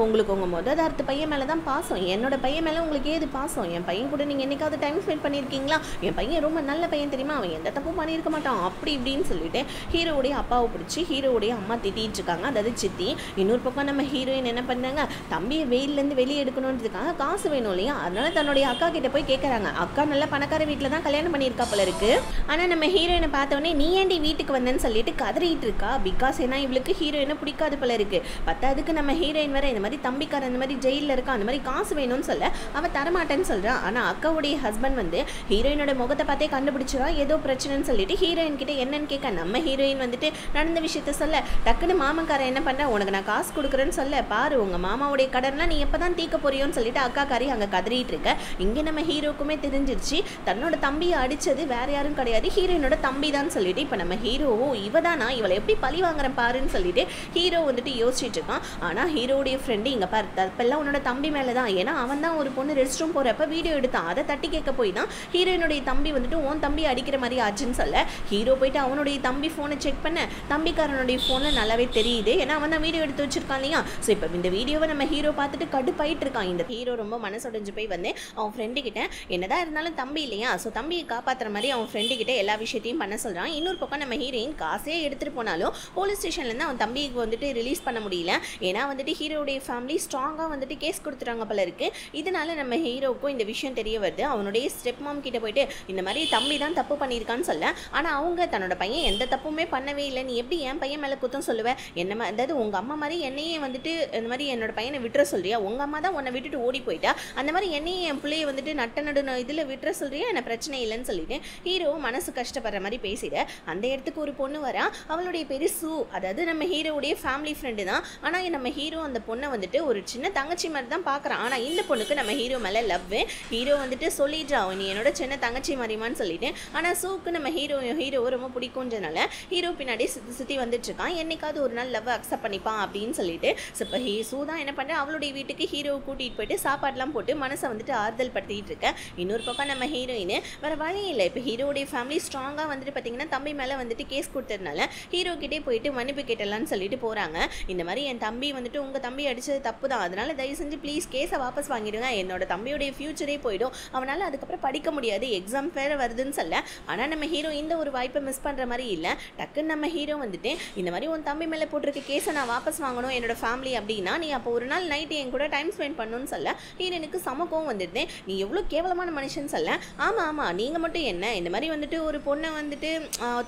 உங்களுக்கு உங்கள் முததார்த்த பையன் மேலே தான் பாசம், என்னோட பையன் மேலே உங்களுக்கு ஏது பாசம், என் பையன் கூட நீங்கள் என்னைக்காவது டைம் ஸ்பெண்ட் பண்ணியிருக்கீங்களா, என் பையன் ரொம்ப நல்ல பையன் தெரியுமா, அவன் எந்த தப்பும் பண்ணியிருக்க மாட்டான் அப்படி இப்படின்னு சொல்லிட்டு ஹீரோவுடைய அப்பாவை பிடிச்சி ஹீரோவுடைய அம்மா திட்டிகிட்டு இருக்காங்க, அதாவது சித்தி. இன்னொரு பக்கம் நம்ம ஹீரோயின் என்ன பண்ணாங்க, தம்பியை வெயிலேருந்து வெளியே எடுக்கணுன்றதுக்காக காசு வேணும் இல்லையா, அதனால தன்னுடைய அக்கா கிட்ட போய் கேட்குறாங்க. அக்கா நல்ல பணக்கார வீட்டில் தான் கல்யாணம் பண்ணியிருக்கா போல இருக்கு. ஆனால் நம்ம ஹீரோயினை பார்த்தோன்னே நீ ஏன்டி வீட்டுக்கு வந்தேன்னு சொல்லிட்டு கதறிட்டு இருக்கா. பிகாஸ் ஏன்னா இவளுக்கு ஹீரோயினை பிடிக்காது போல இருக்கு. பத்தாவதுக்கு நம்ம ஹீரோயின் வர இந்த மாதிரி தம்பிக்கார இந்த மாதிரி ஜெயிலில் இருக்கா, அந்த மாதிரி காசு வேணும்னு சொல்ல அவள் தரமாட்டேன்னு சொல்கிறான். ஆனால் அக்காவுடைய ஹஸ்பண்ட் வந்து ஹீரோயினோட முகத்தை பார்த்தே கண்டுபிடிச்சிடா ஏதோ பிரச்சனைன்னு சொல்லிட்டு ஹீரோயின் கிட்ட என்னன்னு கேட்க நம்ம ஹீரோயின் வந்துட்டு நடந்த விஷயத்த சொல்ல டக்குன்னு மாமக்காரன் என்ன பண்ண, உனக்கு நான் காசு கொடுக்குறேன்னு சொல்ல பாரு உங்கள் மாமாவுடைய கடன்லாம் நீ எப்போ தான் தீக்க போறியோன்னு சொல்லிட்டு அக்காக்காரி அங்கே கதறிட்டு இருக்க. இங்கே நம்ம ஹீரோக்குமே தெரிஞ்சிருச்சு தன்னோட தம்பியை அடித்தது வேற யாரும் கிடையாது, ஹீரோயினோட தம்பி தான் சொல்லிட்டு இப்போ நம்ம ஹீரோவோ இவதானா இவளை எப்படி பழி வாங்குறேன் பாருன்னு சொல்லிட்டு ஹீரோ வந்துட்டு யோசிச்சுட்டு இருக்கான். ஆனால் ஹீரோடைய ஃப்ரெண்டு இங்கே பாரு தப்பெல்லாம் உன்னோட தம்பி மேலே தான், ஏன்னா அவன் தான் ஒரு பொண்ணு ரெஸ்ட் ரூம் போகிறப்ப வீடியோ எடுத்தான், அதை தட்டி கேட்க போய் தான் ஹீரோயினுடைய தம்பி வந்துட்டு உன் தம்பி அடிக்கிற மாதிரி ஆச்சுன்னு சொல்ல ஹீரோ போயிட்டு அவனுடைய தம்பி ஃபோனை செக் பண்ண தம்பிக்காரனுடைய ஃபோனில் நல்லாவே தெரியுது, ஏன்னா அவன் தான் வீடியோ எடுத்து வச்சிருக்கான் இல்லையா. ஸோ இப்போ இந்த வீடியோவை நம்ம ஹீரோ பார்த்துட்டு கடுப்பாயிட்டு இருக்கான். இந்த ஹீரோ ரொம்ப மனசுடைஞ்சு போய் வந்து அவன் ஃப்ரெண்டு கிட்ட என்னதான் இருந்தாலும் தம்பி இல்லையா, ஸோ தம்பியை காப்பாற்றுற மாதிரி அவன் ஃப்ரெண்டு கிட்ட எல்லா விஷயத்தையும் பண்ண சொல்கிறான். இன்னொரு பக்கம் நம்ம ஹீரோயின் காசே எடுத்துகிட்டு போனாலும் போலீஸ் ஸ்டேஷன்லேருந்து அவன் தம்பிக்கு வந்துட்டு ரிலீஸ் பண்ண முடியல, ஏன்னா வந்துட்டு ஹீரோடைய ஃபேமிலி ஸ்ட்ராங்காக வந்துட்டு கேஸ் கொடுத்துறாங்க போல இருக்குது. இதனால நம்ம ஹீரோவுக்கும் இந்த விஷயம் தெரிய வருது. அவனுடைய ஸ்டெப் மாம் கிட்ட போயிட்டு இந்த மாதிரி தம்பி தான் தப்பு பண்ணியிருக்கான்னு சொல்ல, ஆனால் அவங்க தன்னோட பையன் எந்த தப்புமே பண்ணவே இல்லை, நீ எப்படி என் பையன் மேலே குத்தம் சொல்லுவேன், என்ன அதாவது உங்கள் அம்மா மாதிரி என்னையே வந்துட்டு இந்த மாதிரி என்னோட பையனை விட்டுற சொல்றியா, உங்கள் அம்மா தான் உன்னை விட்டுட்டு ஓடி போயிட்டா, அந்த மாதிரி என்னையே என் பிள்ளையை வந்துட்டு நட்ட நடு இதில் விட்டுற சொல்றியா, என்ன பிரச்சனை இல்லைன்னு சொல்லிட்டு ஹீரோ மனசு கஷ்டப்படுற மாதிரி பேசிட அந்த இடத்துக்கு ஒரு பொண்ணு வரா. அவளுடைய பேரு சூ, அதாவது நம்ம ஹீரோவுடைய ஃபேமிலி ஃப்ரெண்டு தான். ஆனால் நம்ம ஹீரோ அந்த பொண்ணை வந்துட்டு ஒரு சின்ன தங்கச்சி மாதிரி தான் பார்க்குறான். ஆனால் இந்த பொண்ணுக்கு நம்ம ஹீரோ மேலே லவ். ஹீரோ வந்துட்டு சொல்லிடுறான் நீ என்னோட சின்ன தங்கச்சி மாதிரிமான்னு சொல்லிட்டு. ஆனால் சூக்கு நம்ம ஹீரோவை ரொம்ப பிடிக்கும்ன்றனால ஹீரோ பின்னாடி சுற்றி சுற்றி வந்துட்டு இருக்கான், என்னைக்காவது ஒரு நாள் லவ் அக்செப்ட் பண்ணிப்பான் அப்படின்னு சொல்லிட்டு. ஸோ இப்போ சூ தான் என்ன பண்ணுறேன், அவளுடைய வீட்டுக்கு ஹீரோவை கூட்டிகிட்டு போயிட்டு சாப்பாடுலாம் போட்டு மனசை வந்துட்டு ஆறுதல் படுத்திட்டு இருக்கேன். இன்னொரு பக்கம் நம்ம ஹீரோயின் வேறு வழி இல்லை, இப்போ ஹீரோடைய ஃபேமிலி ஸ்ட்ராங்காக வந்துட்டு பார்த்தீங்கன்னா தம்பி மேலே வந்துட்டு கேஸ் கொடுத்ததுனால ஹீரோ கிட்டே போயிட்டு மன்னிப்பு கேட்டலான்னு சொல்லிட்டு போகிறாங்க. இந்த மாதிரி என் தம்பி வந்துட்டு உங்கள் தம்பி அடித்தது தப்பு தான், அதனால் தயவு செஞ்சு ப்ளீஸ் கேஸை வாபஸ் வாங்கிடுங்க, என்னோட தம்பியோடைய ஃபியூச்சரே போயிடும், அவனால் அதுக்கப்புறம் படிக்க முடியாது, எக்ஸாம் வேறு வருதுன்னு சொல்ல. ஆனால் நம்ம ஹீரோ இந்த ஒரு வாய்ப்பை மிஸ் பண்ணுற மாதிரி இல்லை. டக்குன்னு நம்ம ஹீரோ வந்துட்டு இந்த மாதிரி உன் தம்பி மேலே போட்டிருக்க கேஸை நான் வாபஸ் வாங்கணும் என்னோட ஃபேமிலி அப்படின்னா நீ அப்போ ஒரு நாள் நைட்டு என் கூட டைம் ஸ்பெண்ட் பண்ணணும்னு சொல்ல ஹீரோனுக்கு சமக்கம் வந்துட்டு நீ எவ்வளோ கேவலமான மனுஷன் சொல்ல. ஆமாம் நீங்கள் மட்டும் என்ன இந்த மாதிரி வந்துட்டு ஒரு பொண்ணை வந்துட்டு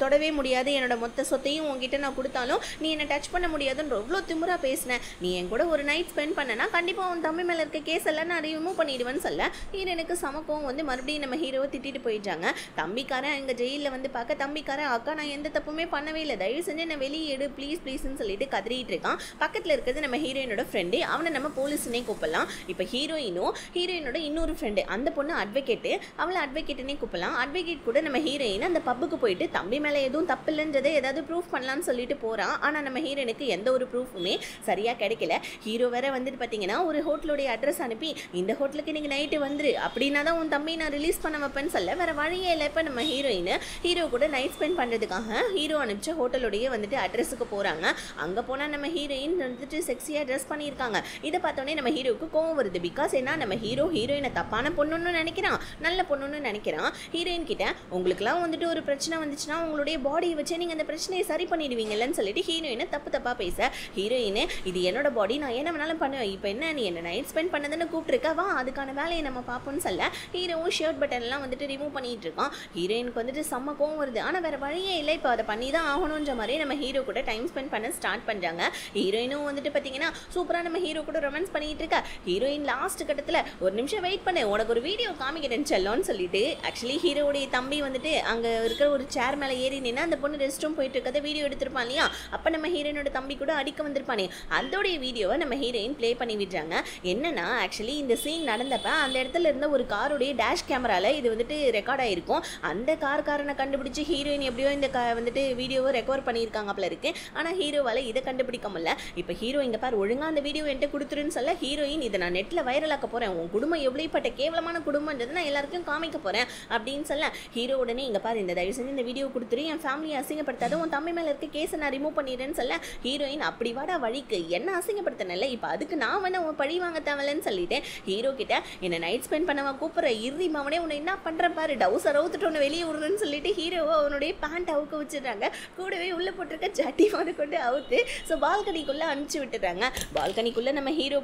தொடவே முடியாது, என்னோட மொத்த சொத்தையும் உங்ககிட்ட நான் கொடுத்தாலும் நீ என்னை டச் பண்ண முடியாதுன்னு எவ்வளோ திமுறாக பேசினேன், நீ என் கூட ஒரு நைட் ஸ்பெண்ட் பண்ணனா கண்டிப்பாக உன் தம்பி மேலே இருக்க கேஸ் எல்லாம் நான் ரிமூவ் பண்ணிடுவேன்னு சொல்ல ஹீரோனுக்கு சமக்கம் வந்து மறுபடியும் நம்ம ஹீரோவை திட்டிட்டு போயிட்டாங்க. தம்பிக்காரன் எங்கள் ஜெயிலில் வந்து பார்க்க தம்பிக்காரன் அக்கா நான் எந்த தப்புமே பண்ணவே இல்லை, தயவு செஞ்சு என்னை வெளியே எடு ப்ளீஸ் ப்ளீஸ்ன்னு சொல்லிட்டு கதறிட்டு இருக்கான். பக்கத்தில் இருக்கிறது நம்ம ஹீரோயினோட ஃப்ரெண்டு, அவனை நம்ம போலீஸ்னே கூப்பிடலாம். இப்போ ஹீரோயினோட இன்னொரு ஃப்ரெண்டு அந்த பொண்ணு அட்வொகேட்டு, அவளை அட்வொகேட்டுனே கூப்பிடலாம். அட்வொகேட் கூட நம்ம ஹீரோயின் அந்த பப்புக்கு போயிட்டு தம்பி மேலே எதுவும் தப்பு இல்லைன்றதை ஏதாவது ப்ரூஃப் பண்ணலான்னு சொல்லிட்டு போகிறான். ஆனால் நம்ம ஹீரோனுக்கு எந்த ஒரு ப்ரூஃபுமே சரியாக கிடைக்கல. ஹீரோ வேற வந்துட்டு பார்த்தீங்கன்னா ஒரு ஹோட்டலுடைய அட்ரஸ் அனுப்பி இந்த ஹோட்டலுக்கு நீங்கள் நைட்டு வந்துரு அப்படின்னா தான் உன் தம்பி நான் ரிலீஸ் பண்ண வைப்பேன்னு சொல்ல வேறு வழியே இல்லை. இப்போ நம்ம ஹீரோ கூட நைட் ஸ்பெண்ட் பண்ணுறதுக்காக ஹீரோ அனுப்பிச்ச ஹோட்டலுடைய வந்துட்டு அட்ரஸுக்கு போகிறாங்க. அங்கே போனால் நம்ம ஹீரோயின் வந்துட்டு செக்ஸியாக ட்ரெஸ் பண்ணியிருக்காங்க. இதை பார்த்தோன்னே நம்ம ஹீரோவுக்கு கோவம் வருது. பிகாஸ் ஏன்னா நம்ம ஹீரோயினை தப்பான பொண்ணுன்னு நினைக்கிறான், நல்ல பொண்ணுன்னு நினைக்கிறான். ஹீரோயின் கிட்ட உங்களுக்குலாம் வந்துட்டு ஒரு பிரச்சனை வந்துச்சுன்னா உங்களுடைய பாடியை வச்சு நீங்கள் அந்த பிரச்சனையை சரி பண்ணிடுவீங்கல்லன்னு சொல்லிட்டு ஹீரோயினை தப்பாக பேச ஹீரோயினே இது என்னோட பாடி, நான் என்ன வேணாலும் பண்ணுவேன், இப்போ என்ன நீ என்ன நைட் ஸ்பெண்ட் பண்ணதுன்னு கூப்பிட்டுருக்க, வா அதுக்கான வேலையை நம்ம பார்ப்போம்னு சொல்ல ஹீரோவும் ஷர்ட் பட்டன்லாம் வந்துட்டு ரிமூவ் பண்ணிட்டு இருக்கான். ஹீரோயினுக்கு வந்துட்டு செம்ம கோவம் வருது. ஆனால் வேறு வழியே இல்லை, இப்போ அதை பண்ணி தான் ஆகணுன்ற மாதிரி நம்ம ஹீரோ கூட டைம் ஸ்பெண்ட் பண்ண ஸ்டார்ட் பண்ணுறாங்க. ஹீரோயினும் வந்துட்டு பார்த்தீங்கன்னா சூப்பராக நம்ம ஹீரோ கூட ரொமான்ஸ் பண்ணிட்டு இருக்கா. ஹீரோயின் லாஸ்ட் கட்டத்தில் ஒரு நிமிஷம் வெயிட் பண்ணு, உனக்கு ஒரு வீடியோ காமிக்கிறேன்னு செல்லோன்னு சொல்லிட்டு ஆக்சுவலி ஹீரோடைய தம்பி வந்துட்டு அங்கே இருக்கிற ஒரு சேர் மேலே ஏறி நின்று அந்த பொண்ணு ரெஸ்ட் ரூம் போயிட்டு இருக்கதை வீடியோ எடுத்திருப்பான் இல்லையா. அப்போ நம்ம ஹீரோயினோட தம்பி கூட அடிக்க வந்திருப்பானே, அதோடைய வீடியோவை நம்ம ஹீரோயின் ப்ளே பண்ணி விடுறாங்க. என்னன்னா ஆக்சுவலி இந்த சீன் நடந்தப்ப அந்த இடத்துல இருந்த ஒரு காருடைய டேஷ் கேமராவில் இது வந்துட்டு ரெக்கார்ட் ஆகிருக்கும். அந்த காரனை கண்டுபிடிச்சி ஹீரோயின் எப்படியோ இந்த வந்துட்டு வீடியோவை ரெக்கார்ட் பண்ணியிருக்காங்கப்பல இருக்கு. ஆனால் ஹீரோவால் இதை கண்டுபிடிக்க முடியல. இப்போ ஹீரோ இங்கே பார் ஒழுங்காக அந்த வீடியோ என்கிட்ட கொடுத்துருன்னு சொல்ல ஹீரோயின் இதை நான் நெட்டில் வைரலாக்க போகிறேன், உன் குடும்பம் எவ்வளோப்பட்ட கேவலமான குடும்பம்ன்றது நான் எல்லாருக்கும் காமிக்க போகிறேன் அப்படின்னு சொல்ல ஹீரோ உடனே இங்கே பாரு இந்த தயவு செஞ்சு இந்த வீடியோ கொடுத்துரு, என் ஃபேமிலியை அசிங்கப்படுத்தாத, உன் தம்பி மேலே இருக்க கேஸை நான் ரிமூவ் பண்ணிடுறேன்னு சொல்ல ஹீரோயின் அப்படி வாடா வழிக்கு என்ன அசிங்கப்படுத்தினல, இப்போ அதுக்கு நான் வேணா உன் பழி வாங்க தேவையில்லன்னு சொல்லிட்டேன். ஹீரோ கிட்ட என்னை நைட் ஸ்பெண்ட் பண்ணவன் கூப்பிட்ற இறுதி அவனே உன்னை என்ன பண்ணுற பாரு, டவுசர் அவுத்துட்டு உன்னை வெளியே விடுறேன்னு சொல்லிட்டு ஹீரோவை அவனுடைய பேண்ட் அவுக்க வச்சுடுறாங்க. கூடவே உள்ளே போட்டிருக்க ஜட்டி மாதிரி கொண்டு அவுத்து ஸோ பால்கனிக்குள்ளே அனுப்பிச்சி விட்டுறாங்க. பால்கனிக்குள்ளே நம்ம ஹீரோ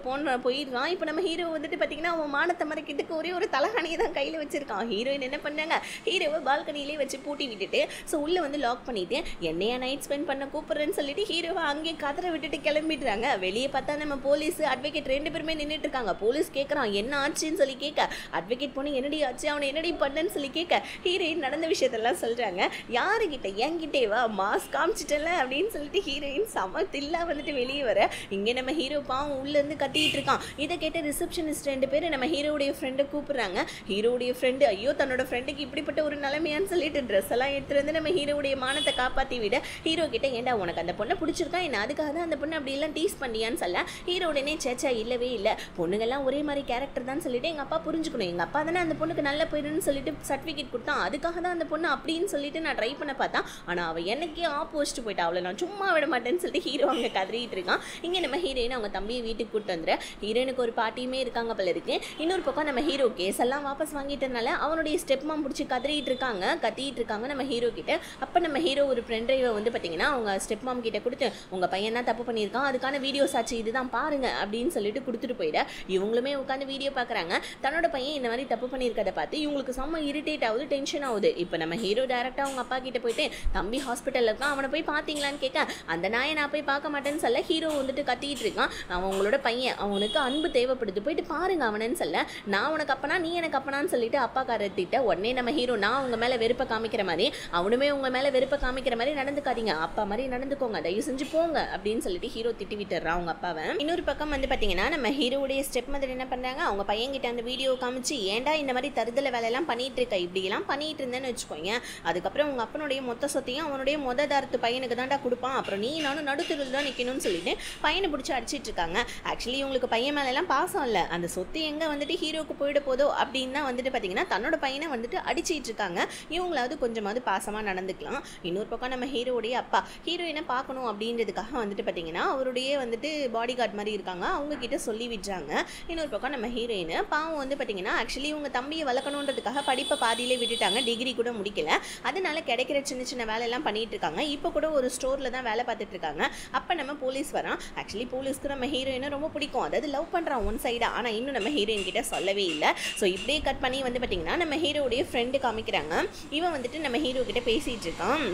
போயிடுறான். இப்போ நம்ம ஹீரோ வந்துட்டு பார்த்தீங்கன்னா அவன் மானத்தை மறைக்கிறதுக்கு ஒரே ஒரு தலகாணியை தான் கையில் வச்சிருக்கான். ஹீரோயின் என்ன பண்ணாங்க, ஹீரோவை பால்கனியிலே வச்சு பூட்டி விட்டுட்டு ஸோ உள்ளே வந்து லாக் பண்ணிட்டு என்னையா நைட் ஸ்பெண்ட் பண்ண கூப்பிட்றேன்னு சொல்லிட்டு ஹீரோவை அங்கேயே கதற விட்டுட்டு கிளம்பிடுறாங்க. வெளியே பார்த்தா நம்ம போலீஸ் அட்வொகேட் 2 பேருமே நின்றுட்டு இருக்காங்க. போலீஸ் கேட்குறான் என்ன ஆச்சுன்னு சொல்லி கேட்க அட்வொகேட் போன என்னடி ஆச்சு அவனை என்னடி பண்ணன்னு சொல்லி கேட்க ஹீரோயின் நடந்த விஷயத்தெல்லாம் சொல்கிறாங்க. யாருக்கிட்ட என்கிட்டே வா மாஸ்க் காமிச்சிட்டல அப்படின்னு சொல்லிட்டு ஹீரோயின் சமத்தில்லா வந்துட்டு வெளியே வர இங்கே நம்ம ஹீரோ பாவம் உள்ளேருந்து கத்திட்டு இருக்கான். இதை கேட்ட ரிசப்ஷனிஸ்ட் 2 பேர் நம்ம ஹீரோடைய ஃப்ரெண்டை கூப்பிட்றாங்க. ஹீரோடைய ஃப்ரெண்டு ஐயோ தன்னோட ஃப்ரெண்டுக்கு இப்படிப்பட்ட ஒரு நிலைமையான்னு சொல்லிட்டு ட்ரெஸ் எல்லாம் எடுத்துகிட்டு வந்து நம்ம ஹீரோடைய மானத்தை காப்பாற்றி விட ஹீரோ கிட்ட ஏண்டா உனக்கு அந்த பொண்ணை பிடிச்சிருக்கா என்ன, அதுக்காக தான் அந்த பொண்ணு அப்படிலாம் டீஸ் பண்ணியான்னு சொல்ல ஹீரோ உடனே சேச்சா இல்லவே இல்லை, பொண்ணுங்கள்லாம் ஒரே மாதிரி கேரக்டர் தான் சொல்லிட்டு எங்கள் அப்பா புரிஞ்சுக்கணும், எங்கள் அப்பா தானே அந்த பொண்ணுக்கு நல்ல போயிடுன்னு சொல்லிட்டு சர்டிஃபிகேட் கொடுத்தான், அதுக்காக தான் அந்த பொண்ணு அப்படின்னு சொல்லிட்டு நான் ட்ரை பண்ண பார்த்தா ஆனால் அவள் எனக்கே ஆப்போசிட் போயிட்டா, அவளை நான் சும்மா விட மாட்டேன்னு சொல்லிட்டு ஹீரோ அங்கே கதறிட்டு இருக்கான். இங்கே நம்ம ஹீரோயின் அவங்க தம்பியை வீட்டுக்கு கூப்பிட்டு வந்துடுற ஹீரோனுக்கு ஒரு பாட்டியுமே இருக்காங்க போல இருக்கு. இன்னொரு பக்கம் நம்ம ஹீரோ கேஸ் எல்லாம் வாபஸ் வாங்கிட்டதுனால அவனுடைய ஸ்டெப் மாம் பிடிச்சி கத்திட்டு இருக்காங்க நம்ம ஹீரோ கிட்ட. அப்போ நம்ம ஹீரோ ஒரு ஃப்ரெண்ட் டிரைவை வந்து பார்த்தீங்கன்னா அவங்க ஸ்டெப் மாம் கிட்ட கொடுத்து உங்கள் பையன் தான் தப்பு பண்ணியிருக்கான், அதுக்கான வீடியோஸ் ஆச்சு இதுதான் பாருங்க அப்படின்னு சொல்லிட்டு கொடுத்துட்டு போயிட இவங்களுமே உட்காந்து வீடியோ பார்க்குறாங்க. தன்னோட பையன் இந்த மாதிரி தப்பு பண்ணியிருக்கதை பார்த்து இவங்களுக்கு செம்ம இரிட்டேட் ஆகுது, டென்ஷன் ஆகுது. இப்போ நம்ம ஹீரோ டேரெக்டாக அவங்க அப்பா கிட்ட போயிட்டு தம்பி ஹாஸ்பிட்டலில் இருக்கான் அவனை போய் பார்த்தீங்களான்னு கேட்க அந்த நாயை நான் போய் பார்க்க மாட்டேன்னு சொல்ல ஹீரோ வந்துட்டு கத்திக்கிட்டு இருக்கான். அவன் உங்களோட பையன் அவனுக்கு அன்பு தேவைப்படுது போயிட்டு பாருங்க அவனன்னு சொல்ல நான் உனக்கு அப்பனா நீ எனக்கு அப்பனான்னு சொல்லிட்டு அப்பா காரத்திட்ட உடனே நம்ம ஹீரோ நான் உங்க மேலே வெறுப்பை காமிக்கிற மாதிரி அவனுமே உங்க மேலே வெறுப்பை காமிக்கிற மாதிரி நடந்துக்காதீங்க, அப்பா மாதிரி நடந்துக்கோங்க, தயவு செஞ்சு போங்க அப்படின்னு சொல்லிட்டு ஹீரோ திட்டி விட்டுறான் அவங்க அப்பாவை. இன்னொரு பக்கம் வந்து பார்த்தீங்கன்னா நம்ம ஹீரோடைய ஸ்டெப் மதர் என்ன பண்ணுறாங்க, அவங்க பையன்கிட்ட அந்த வீடியோ காமிச்சு ஏன்டா இந்த மாதிரி தருதலை வேலையெல்லாம் பண்ணிட்டு இருக்க, இப்படியெல்லாம் பண்ணிட்டு இருந்தேன்னு வச்சுக்கோங்க, அதுக்கப்புறம் உங்க அப்பனுடைய மொத்த சொத்தையும் அவனுடைய தாரத்து பையனுக்கு தான்டா கொடுப்பான், அப்புறம் நீ நானும் நடுத்தருள் தான் நிற்கணும்னு சொல்லிட்டு பையனை பிடிச்சி அடிச்சிட்டு இருக்காங்க. ஆக்சுவலி உங்களுக்கு பையன் மேலெல்லாம் பாசம் இல்லை, அந்த சொத்து எங்கே வந்துட்டு ஹீரோக்கு போயிட போதோ அப்படின்னு தான் வந்துட்டு பார்த்தீங்கன்னா தன்னோட பையனை வந்துட்டு அடிச்சிட்டு இருக்காங்க. இவங்களாவது கொஞ்சமாவது பாசமாக நடந்துக்கலாம். இன்னொரு பக்கம் நம்ம ஹீரோடைய அப்பா ஹீரோயினை பார்க்கணும் அப்படின்றதுக்காக வந்துட்டு பார்த்தீங்கன்னா அவருடைய வந்துட்டு பாடி கார்டு மாதிரி இருக்காங்க, அவங்க கிட்ட சொல்லி விடுறாங்க. இன்னொரு பக்கம் நம்ம ஹீரோயின் பாவம் வந்து பார்த்தீங்கன்னா ஆக்சுவலி உங்க தம்பியை வளர்க்கணுன்றதுக்காக படிப்பை பாதியிலே விட்டுட்டாங்க, டிகிரி கூட முடிக்கல, அதனால கிடைக்கிற சின்ன சின்ன வேலையெல்லாம் பண்ணிட்டு இருக்காங்க. இப்போ கூட ஒரு ஸ்டோரில் தான் வேலை பார்த்துட்டு இருக்காங்க. அப்போ நம்ம போலீஸ் வரான். ஆக்சுவலி போலீஸ்க்கு நம்ம ஹீரோயினை ரொம்ப பிடிக்கும், அதாவது லவ் பண்ணுறான் ஒன் சைடாக, ஆனால் இன்னும் நம்ம ஹீரோயின் கிட்ட சொல்லவே இல்லை. ஸோ இப்படியே கட் பண்ணி வந்து பார்த்தீங்கன்னா நம்ம ஹீரோடைய ஃப்ரெண்டு காமிக்கிறாங்க. இவன் வந்துட்டு நம்ம ஹீரோ கிட்ட பேசிகிட்டு இருக்கான்.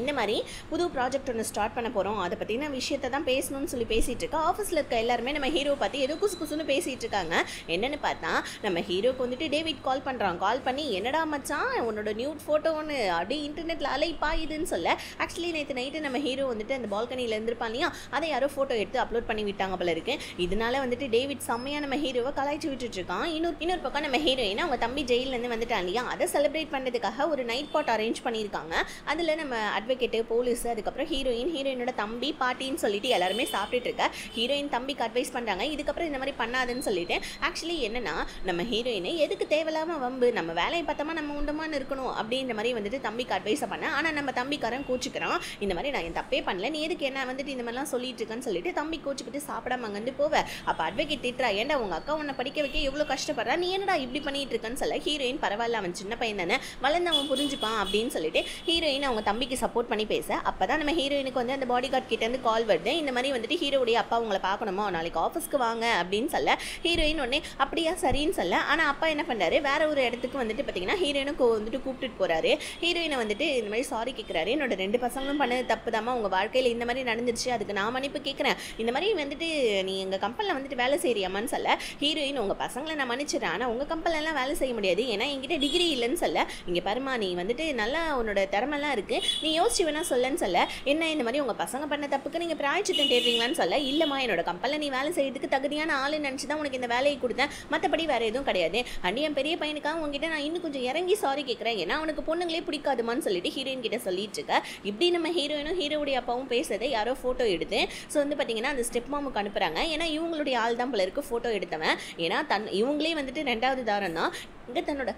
இந்த மாதிரி புது ப்ராஜெக்ட் ஒன்று ஸ்டார்ட் பண்ண போகிறோம், அதை பற்றின விஷயத்தை தான் பேசணும்னு சொல்லி பேசிகிட்டு இருக்கா. ஆஃபீஸில் இருக்க எல்லாருமே நம்ம ஹீரோ பார்த்து ஏதோ குசு குசுன்னு பேசிகிட்டு இருக்காங்க. என்னென்னு பார்த்தா நம்ம ஹீரோக்கு வந்துட்டு டேவிட் கால் பண்ணுறான். கால் பண்ணி என்னடா மச்சான் உன்னோட நியூட் ஃபோட்டோ ஒன்று அப்படியே இன்டர்நெட்டில் அலைப்பாயுதுன்னு சொல்ல, ஆக்சுவலி நேற்று நைட்டு நம்ம ஹீரோ வந்துட்டு அந்த பால்கனியில் இருந்திருப்பான் இல்லையா, அதை யாரோ ஃபோட்டோ எடுத்து அப்லோட் பண்ணி விட்டாங்க போல இருக்கு. இதனால வந்துட்டு டேவிட் செம்மையாக நம்ம ஹீரோவை கலாய்ச்சி விட்டுட்டு இருக்கான். இன்னொரு பக்கம் நம்ம ஹீரோயின் அவங்க தம்பி ஜெயிலேருந்து வந்துட்டான் இல்லையா, அதை செலிப்ரேட் பண்ணுறதுக்காக ஒரு நைட் பாட் அரேஞ்ச் பண்ணியிருக்காங்க. அதில் நம்ம அட்வொகேட்டு, போலீஸ், அதுக்கப்புறம் ஹீரோயினோட தம்பி, பாட்டின்னு சொல்லிட்டு எல்லாருமே சாப்பிட்டுட்டு இருக்க. ஹீரோயின் தம்பிக்கு அட்வைஸ் பண்ணுறாங்க, இதுக்கப்புறம் இந்த மாதிரி பண்ணாதுன்னு சொல்லிட்டு. ஆக்சுவலி என்னன்னா நம்ம ஹீரோயினை எதுக்கு தேவையில்லாமல் வம்பு, நம்ம வேலையை பார்த்தோமா நம்ம உண்டமான்னு இருக்கணும் அப்படின்ற மாதிரி வந்துட்டு தம்பிக்கு அட்வைஸை பண்ண. ஆனால் நம்ம தம்பிக்காரன் கோச்சிக்கிறான், இந்த மாதிரி நான் என் தப்பே பண்ணல, நீ எதுக்கு என்ன வந்துட்டு இந்த மாதிரிலாம் சொல்லிட்டு இருக்கேன்னு சொல்லிட்டு தம்பி கோச்சிக்கிட்டு சாப்பிடாம அங்கேருந்து போவேன். அப்போ அட்வொகேட் திட்டுறா, ஏன்டா உங்கள் அக்கா உன்னை படிக்க வைக்க எவ்வளோ கஷ்டப்படுறா, நீ என்னடா இப்படி பண்ணிட்டு இருக்கன்னு சொல்ல. ஹீரோயின் பரவாயில்ல, அவன் சின்ன பையன் தானே, வளர்ந்து அவன் புரிஞ்சுப்பான் அப்படின்னு சொல்லிட்டு ஹீரோயின் அவங்க தம்பிக்கு சப்போர்ட் பண்ணி பேச. அப்போ தான் நம்ம ஹீரோயினுக்கு வந்து அந்த பாடி கார்ட் கிட்டேருந்து கால் வருது, இந்த மாதிரி வந்துட்டு ஹீரோடைய அப்பா உங்களை பார்க்கணுமோ, நாளைக்கு ஆஃபீஸ்க்கு வாங்க அப்படின்னு சொல்ல. ஹீரோயின் உடனே அப்படியா சரின்னு சொல்ல. ஆனால் அப்பா என்ன பண்ணுறாரு, வேற ஒரு இடத்துக்கு வந்துட்டு பார்த்தீங்கன்னா ஹீரோயினுக்கு வந்துட்டு கூப்பிட்டுட்டு போகிறாரு. ஹீரோயினை வந்துட்டு இந்த மாதிரி சாரி கேட்குறாரு, என்னோட 2 பசங்களும் பண்ணது தப்பு தாம்மா, உங்கள் வாழ்க்கையில் இந்த மாதிரி நடந்துருச்சு, அதுக்கு நான் மன்னிப்பு கேட்குறேன், இந்த மாதிரி வந்துட்டு நீ எங்கள் கம்பெனியில் வந்துட்டு வேலை செய்கிறியாமான்னு சொல்ல. ஹீரோயின் உங்கள் பசங்களை நான் மன்னிச்சிடறேன், ஆனால் உங்கள் கம்பெனிலலாம் வேலை செய்ய முடியாது, ஏன்னா என்கிட்ட டிகிரி இல்லைன்னு சொல்ல. இங்கே பருமா நீ வந்துட்டு நல்லா உன்னோட திறமெல்லாம் இருக்குது, நீ யோசிச்சு வேணா சொல்லன்னு சொல்ல. என்ன இந்த மாதிரி உங்கள் பசங்க பண்ண தப்புக்கு நீங்கள் பிராய்ச்சித்தம் தேடுறீங்களான்னு சொல்ல. இல்லைம்மா, என்னோட கம்பெனியில் நீ வேலை செய்யறதுக்கு தகுதியான ஆளு நினச்சி தான் உனக்கு இந்த வேலையை கொடுத்தேன், மற்றபடி வேறு எதுவும் கிடையாது. அண்டி என் பெரிய பையனுக்காக உங்ககிட்ட நான் இன்னும் கொஞ்சம் இறங்கி சாரி கேட்குறேன், ஏன்னா அவனுக்கு பொண்ணுங்களே பிடிக்காதுமான்னு சொல்லிட்டு ஹீரோயின் கிட்ட சொல்லிட்டு இருக்க. இப்படி நம்ம ஹீரோயினும் ஹீரோடைய அப்பாவும் பேசுறதை யாரோ ஃபோட்டோ எடுத்து ஸோ வந்து பார்த்தீங்கன்னா அந்த ஸ்டெப் மாமுக்கு அனுப்புகிறாங்க. ஏன்னா இவங்களுடைய ஆள் தான் போல இருக்கு ஃபோட்டோ எடுத்தவன். ஏன்னா இவங்களே வந்துட்டு 2வது தாரம் தான் இங்கே தன்னோட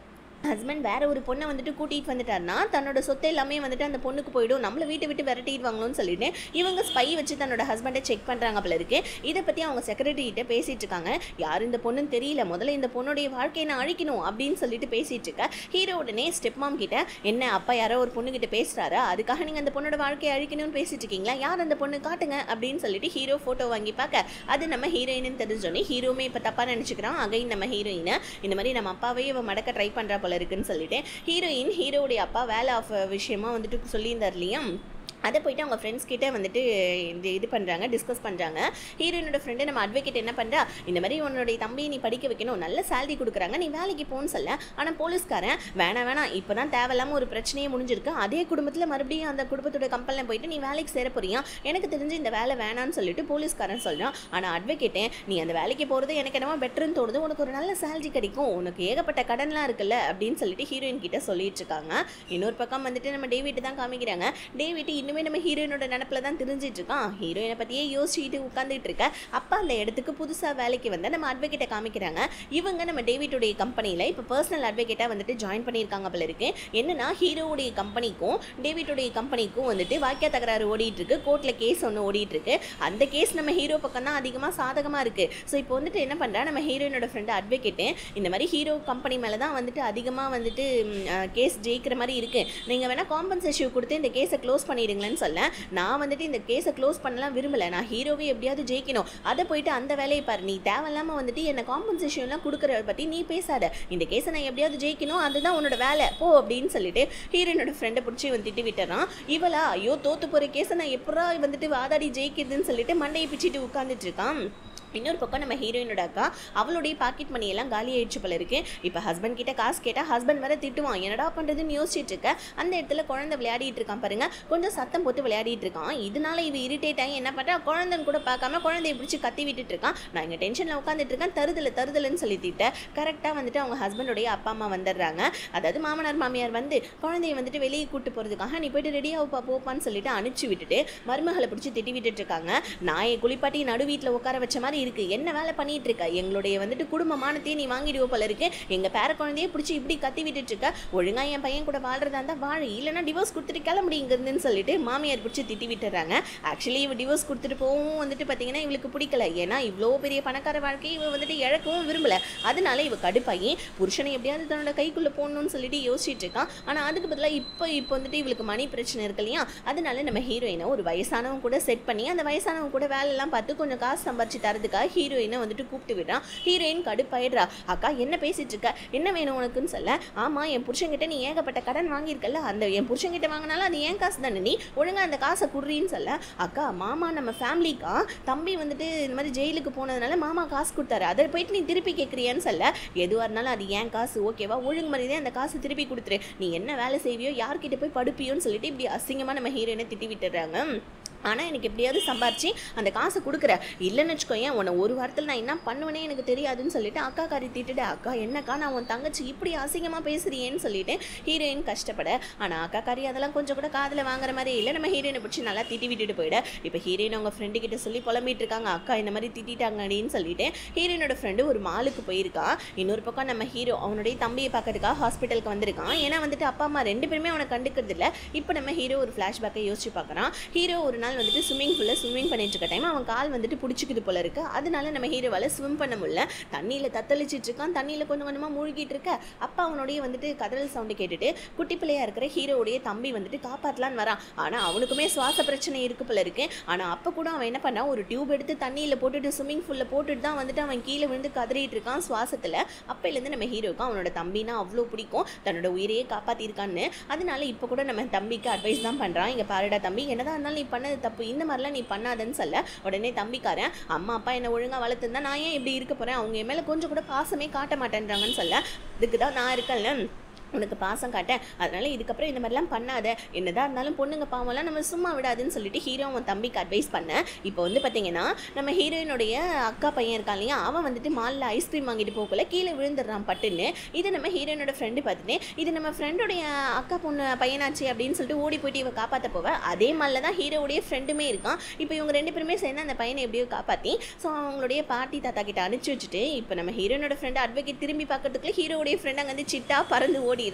ஹஸ்பண்ட் வேற ஒரு பொண்ணை வந்துட்டு கூட்டிகிட்டு வந்துட்டாருன்னா தன்னோட சொத்தை எல்லாமே வந்துட்டு அந்த பொண்ணுக்கு போயிடும், நம்மளை வீட்டை விட்டு விரட்டிடுவாங்களோன்னு சொல்லிட்டு இவங்க ஸ்பை வச்சு தன்னோட ஹஸ்பண்டை செக் பண்ணுறாங்க போல இருக்கு. இதை பற்றி அவங்க செக்ரட்டரிகிட்ட பேசிகிட்டு இருக்காங்க. யார் இந்த பொண்ணுன்னு தெரியல, முதல்ல இந்த பொண்ணுடைய வாழ்க்கையை நான் அழிக்கணும் அப்படின்னு சொல்லிட்டு பேசிகிட்டு இருக்க. ஹீரோ உடனே ஸ்டெப் மாம் கிட்ட, என்ன அப்பா யாரோ ஒரு பொண்ணுகிட்ட பேசுகிறாரா, அதுக்காக நீங்கள் அந்த பொண்ணோட வாழ்க்கையை அழிக்கணும்னு பேசிட்டு இருக்கீங்களா, யார் அந்த பொண்ணு காட்டுங்க அப்படின்னு சொல்லிட்டு ஹீரோ ஃபோட்டோ வாங்கி பார்க்க. அது நம்ம ஹீரோயின்னு தெரிஞ்சோன்னே ஹீரோமே இப்போ தப்பாக நினச்சிக்கிறான். அகைன் நம்ம ஹீரோயினை இந்த மாதிரி நம்ம அப்பாவே இவன் மடக்க ட்ரை பண்ணுறா போல இருக்குன்னு சொல்லிட்டு ஹீரோயின் ஹீரோடைய அப்பா வேலை ஆஃப் விஷயமா வந்துட்டு சொல்லியிருந்தார் இல்லையா, அதை போய்ட்டு அவங்க ஃப்ரெண்ட்ஸ் கிட்டே வந்துட்டு இது பண்ணுறாங்க, டிஸ்கஸ் பண்ணுறாங்க. ஹீரோயினோட ஃப்ரெண்டு நம்ம அட்வொகேட் என்ன பண்ணுறா, இந்த மாதிரி உன்னுடைய தம்பியை நீ படிக்க வைக்கணும், நல்ல சேலரி கொடுக்குறாங்க, நீ வேலைக்கு போன்னு சொல்ல. ஆனால் போலீஸ்காரன் வேணாம் இப்போ தான் தேவையில்லாமல் ஒரு பிரச்சனையே முடிஞ்சிருக்கு, அதே குடும்பத்தில் மறுபடியும் அந்த குடும்பத்தோட கம்பெனியில் போயிட்டு நீ வேலைக்கு சேர போறியா, எனக்கு தெரிஞ்சு இந்த வேலை வேணான்னு சொல்லிட்டு போலீஸ்காரன் சொல்கிறான். ஆனால் அட்வொகேட்டே, நீ அந்த வேலைக்கு போகிறது எனக்கு என்னமோ பெட்டர்னு தோணுது, உனக்கு ஒரு நல்ல சேலரி கிடைக்கும், உனக்கு ஏகப்பட்ட கடன்லாம் இருக்குல்ல அப்படின்னு சொல்லிட்டு ஹீரோயின் கிட்ட சொல்லிட்டு இருக்காங்க. இன்னொரு பக்கம் வந்துட்டு நம்ம டேவிட் தான் காமிக்கிறாங்க. டேவிட் இன்னுமே நம்ம ஹீரோயினோட நினப்பில் தான் தெரிஞ்சிட்டு இருக்கான். ஹீரோயினை பற்றியே யோசிச்சுட்டு உட்காந்துட்டு இருக்க. அப்பா அந்த இடத்துக்கு புதுசாக வேலைக்கு வந்தால் நம்ம அட்வொகேட்டை காமிக்கிறாங்க. இவங்க நம்ம டேவிட்டுடைய கம்பெனியில் இப்போ பர்சனல் அட்வொகேட்டாக வந்துட்டு ஜாயின் பண்ணியிருக்காங்க போல இருக்கு. என்னன்னா ஹீரோவுடைய கம்பெனிக்கும் டேவிட்டுடைய கம்பெனிக்கும் வந்துட்டு வாக்கிய தகராறு ஓடிட்டு இருக்கு, கோர்ட்டில் கேஸ் ஒன்று ஓடிட்டு இருக்கு. அந்த கேஸ் நம்ம ஹீரோ பக்கம் தான் அதிகமாக சாதகமாக இருக்கு. ஸோ இப்போ வந்துட்டு என்ன பண்ணுறா, நம்ம ஹீரோயினோட ஃப்ரெண்டு அட்வொகேட்டு இந்த மாதிரி ஹீரோ கம்பெனி மேலே தான் வந்துட்டு அதிகமாக வந்துட்டு கேஸ் ஜெயிக்கிற மாதிரி இருக்கு, நீங்கள் வேணால் காம்பன்சேஷன் கொடுத்து இந்த கேஸை க்ளோஸ் பண்ணிடுங்களேன்னு சொல்ல. நான் வந்துட்டு இந்த கேஸை க்ளோஸ் பண்ணலாம் விரும்பலை, நான் ஹீரோவே எப்படியாவது ஜெயிக்கணும், அதை போயிட்டு அந்த வேலையை பாரு, நீ தேவையில்லாமல் வந்துட்டு என்னை காம்பன்சேஷன்லாம் கொடுக்குறத பற்றி நீ பேசாத, இந்த கேஸை நான் எப்படியாவது ஜெயிக்கணும், அதுதான் உன்னோட வேலை போ அப்படின்னு சொல்லிட்டு ஹீரோயினோட ஃப்ரெண்டை பிடிச்சி வந்து திட்டி விட்டுறான். இவளா ஐயோ தோத்து போகிற கேஸை நான் எப்படா வந்துட்டு வாதாடி ஜெயிக்கிறதுன்னு சொல்லிட்டு மண்டையை பிச்சுட்டு உட்காந்துட்டு இருக்கான். இன்னொரு பக்கம் நம்ம ஹீரோயினோட அக்கா அவளுடைய பாக்கெட் மணி எல்லாம் காலி ஆயிடுச்சு போல இருக்கு. இப்போ ஹஸ்பண்ட் கிட்ட காசு கேட்டால் ஹஸ்பண்ட் வேற திட்டுவான், என்னடா பண்ணுறதுன்னு யோசிச்சுட்டு இருக்க. அந்த இடத்துல குழந்தை விளையாடிட்டு இருக்கான் பாருங்க, கொஞ்சம் சத்தம் போட்டு விளையாடிட்டு இருக்கான். இதனால இவ இரிட்டேட் ஆகி என்ன பண்ணுறா, குழந்தைன்னு கூட பார்க்காம குழந்தைய பிடிச்சி கத்தி விட்டுட்டு இருக்கான். நான் இங்கே டென்ஷனில் உட்காந்துட்டு இருக்கேன், தருதலைன்னு சொல்லிட்டு கரெக்டாக வந்துட்டு அவங்க ஹஸ்பண்டோடைய அப்பா அம்மா வந்துடுறாங்க. அதாவது மாமனார் மாமியார் வந்து குழந்தைய வந்துட்டு வெளியே கூட்டு போகிறதுக்காக நீ போயிட்டு ரெடியாகப்பா போப்பான்னு சொல்லிட்டு அனுப்பிச்சு விட்டுட்டு மருமகளை பிடிச்சி திட்டி விட்டுட்டு இருக்காங்க. நாயை குளிப்பாட்டி நடு வீட்டில் உட்கார வச்ச மாதிரி இருக்கு, என்ன வேலை பண்ணிட்டு இருக்க, எங்களுடைய வந்துட்டு குடும்பமானத்தையே நீ வாங்கிடுவோ போல இருக்கு, எங்க பேர குழந்தையே பிடிச்சி இப்படி கத்தி விட்டுட்டு இருக்க, ஒழுங்கா என் பையன் கூட வாழ்றதா இருந்தா வாழை, இல்லைன்னா டிவோர்ஸ் கொடுத்துட்டு கிளம்பிடிங்கிறதுன்னு சொல்லிட்டு மாமியார் பிடிச்சி திட்டி விட்டுறாங்க. ஆக்சுவலி இவ டிவோர்ஸ் கொடுத்துட்டு போகவும் வந்துட்டு பார்த்தீங்கன்னா இவளுக்கு பிடிக்கல, ஏன்னா இவ்வளோ பெரிய பணக்கார வாழ்க்கையை இவ வந்துட்டு இழக்கவும் விரும்பல. அதனால இவ கடுப்பாகி புருஷனை எப்படியாவது தன்னோட கைக்குள்ள போகணும்னு சொல்லிட்டு யோசிச்சுட்டு இருக்கான். ஆனா அதுக்கு பதிலாக இப்போ வந்துட்டு இவளுக்கு மணி பிரச்சனை இருக்கு இல்லையா, அதனால நம்ம ஹீரோயினை ஒரு வயசானவங்க கூட செட் பண்ணி அந்த வயசானவங்க கூட வேலை எல்லாம் பார்த்து கொஞ்சம் காசு சம்பாரிச்சு தரது பேசுறதுக்காக ஹீரோயினை வந்துட்டு கூப்பிட்டு விடுறான். ஹீரோயின் கடுப்பாயிடுறா. அக்கா என்ன பேசிட்டு இருக்க, என்ன வேணும் உனக்குன்னு சொல்ல, ஆமா என் புருஷன்கிட்ட நீ ஏகப்பட்ட கடன் வாங்கியிருக்கல, அந்த என் புருஷன்கிட்ட வாங்கினாலும் அது ஏன் காசு தானே, நீ ஒழுங்கா அந்த காசை குடுறின்னு சொல்ல, அக்கா மாமா நம்ம ஃபேமிலிக்கா தம்பி வந்துட்டு இந்த மாதிரி ஜெயிலுக்கு போனதுனால மாமா காசு கொடுத்தாரு, அதை போயிட்டு நீ திருப்பி கேட்குறியான்னு சொல்ல, எதுவாக இருந்தாலும் அது ஏன் காசு ஓகேவா, ஒழுங்கு மாதிரியே அந்த காசு திருப்பி கொடுத்துரு, நீ என்ன வேலை செய்வியோ யார்கிட்ட போய் படுப்பியோன்னு சொல்லிட்டு இப்படி அசிங்கமாக நம்ம ஹீரோயினை திட்டி விட்டுறாங்க. ஆனால் எனக்கு எப்படியாவது சம்பாரிச்சு அந்த காசை கொடுக்குற, இல்லைன்னு வச்சுக்கோயேன் உன்னை ஒரு வாரத்தில் நான் என்ன பண்ணுவேனே எனக்கு தெரியாதுன்னு சொல்லிட்டு அக்கா காரி திட்டுட்டு, அக்கா என்னக்கா நான் உன் தங்கச்சி இப்படி அசிங்கமாக பேசுறியேன்னு சொல்லிட்டு ஹீரோயின் கஷ்டப்பட. ஆனால் அக்கா காரி அதெல்லாம் கொஞ்சம் கூட காதில் வாங்குற மாதிரி இல்லை. நம்ம ஹீரோயினை பிடிச்சி நல்லா திட்டி விட்டுட்டு போயிட. இப்போ ஹீரோயின் அவங்க ஃப்ரெண்டு கிட்ட சொல்லி புலம்பிட்டு இருக்காங்க, அக்கா இந்த மாதிரி திட்டாங்க அப்படின்னு சொல்லிட்டு. ஹீரோயினோட ஃப்ரெண்டு ஒரு மாலுக்கு போயிருக்கா. இன்னொரு பக்கம் நம்ம ஹீரோ அவனுடைய தம்பியை பார்க்கறதுக்காக ஹாஸ்பிட்டலுக்கு வந்திருக்கான். ஏன்னா வந்துட்டு அப்பா அம்மா ரெண்டு பேருமே அவனை கண்டுக்கிறது இல்லை. இப்போ நம்ம ஹீரோ ஒரு ஃப்ளாஷ்பேக்கை யோசிச்சு பார்க்குறான். ஹீரோ ஒரு நாள் வந்துட்டு ஸ்விம்மிங் பண்ணிட்டு இருக்க டைம் அவன் கால் வந்துட்டு பிடிச்சிக்குது போல இருக்கு. அதனால நம்ம ஹீரோவால ஸ்விம் பண்ண முடியல. தண்ணியில் தத்தளிச்சிட்டு இருக்கான். தண்ணியில் கொஞ்சம் கொஞ்சமாக மூழ்கிட்டு இருக்க. அப்பா அவனுடைய வந்துட்டு கதறல் சவுண்டு கேட்டுட்டு குட்டி பிள்ளையா இருக்கிற ஹீரோவுடைய தம்பி வந்துட்டு காப்பாற்றலான்னு வரான். ஆனால் அவனுக்குமே சுவாச பிரச்சனை இருக்கு போல இருக்கு. ஆனால் அப்போ கூட அவன் என்ன பண்ணான், ஒரு டியூப் எடுத்து தண்ணியில் போட்டுட்டு ஸ்விம்மிங் பூலில் போட்டுட்டு தான் வந்துட்டு அவன் கீழே விழுந்து கதறிட்டு இருக்கான் சுவாசத்தில். அப்போலேருந்து நம்ம ஹீரோவுக்கு அவனோட தம்பினா அவ்வளோ பிடிக்கும், தன்னோட உயிரையே காப்பாற்றிருக்கான்னு. அதனால இப்போ கூட நம்ம தம்பிக்கு அட்வைஸ் தான் பண்ணுறான், இங்கே பாருடா தம்பி, என்னதான் இருந்தாலும் நீ பண்ணது தப்பு, இந்த மாதிரிலாம் நீ பண்ணாதன்னு சொல்ல. உடனே தம்பிக்காரன், அம்மா அப்பா என்ன ஒழுங்காக வளர்த்துருந்தா நான் ஏன் இப்படி இருக்க போகிறேன், அவங்க என் மேலே கொஞ்சம் கூட பாசமே காட்ட மாட்டேன்றாங்கன்னு சொல்ல, இதுக்கு தான் நான் இருக்கேன்ல உனக்கு பாசம் காட்டேன், அதனால இதுக்கப்புறம் இந்த மாதிரிலாம் பண்ணாத, என்னதான் இருந்தாலும் பொண்ணுங்க பாவம்லாம் நம்ம சும்மா விடாதுன்னு சொல்லிட்டு ஹீரோ அவன் தம்பிக்கு அட்வைஸ் பண்ண. இப்போ வந்து பார்த்தீங்கன்னா நம்ம ஹீரோயினுடைய அக்கா பையன் இருக்கான் இல்லையா, அவன் வந்துட்டு மாலில் ஐஸ்கிரீம் வாங்கிட்டு போகல கீழே விழுந்துடுறான் பட்டுன்னு. இது நம்ம ஹீரோயினோட ஃப்ரெண்டு பார்த்துட்டு, இது நம்ம ஃப்ரெண்டுடைய அக்கா பொண்ணு பையனாச்சு அப்படின்னு சொல்லிட்டு ஓடி போயிட்டு இவ காப்பாற்ற போவேன். அதே மாலில் தான் ஹீரோவுடைய ஃப்ரெண்டுமே இருக்கான். இப்போ இவங்க ரெண்டு பேருமே சேர்ந்து அந்த பையனை எப்படியோ காப்பாற்றி ஸோ அவங்களுடைய பாட்டி தாத்தா கிட்ட அனுப்பிச்சி வச்சுட்டு, இப்போ நம்ம ஹீரோயினோட ஃப்ரெண்டு அட்வொகேட் திரும்பி பார்க்கறதுக்குள்ள ஹீரோவுடைய ஃப்ரெண்ட் அங்கே வந்து சிட்டா பறந்து ஓடிடுறான்.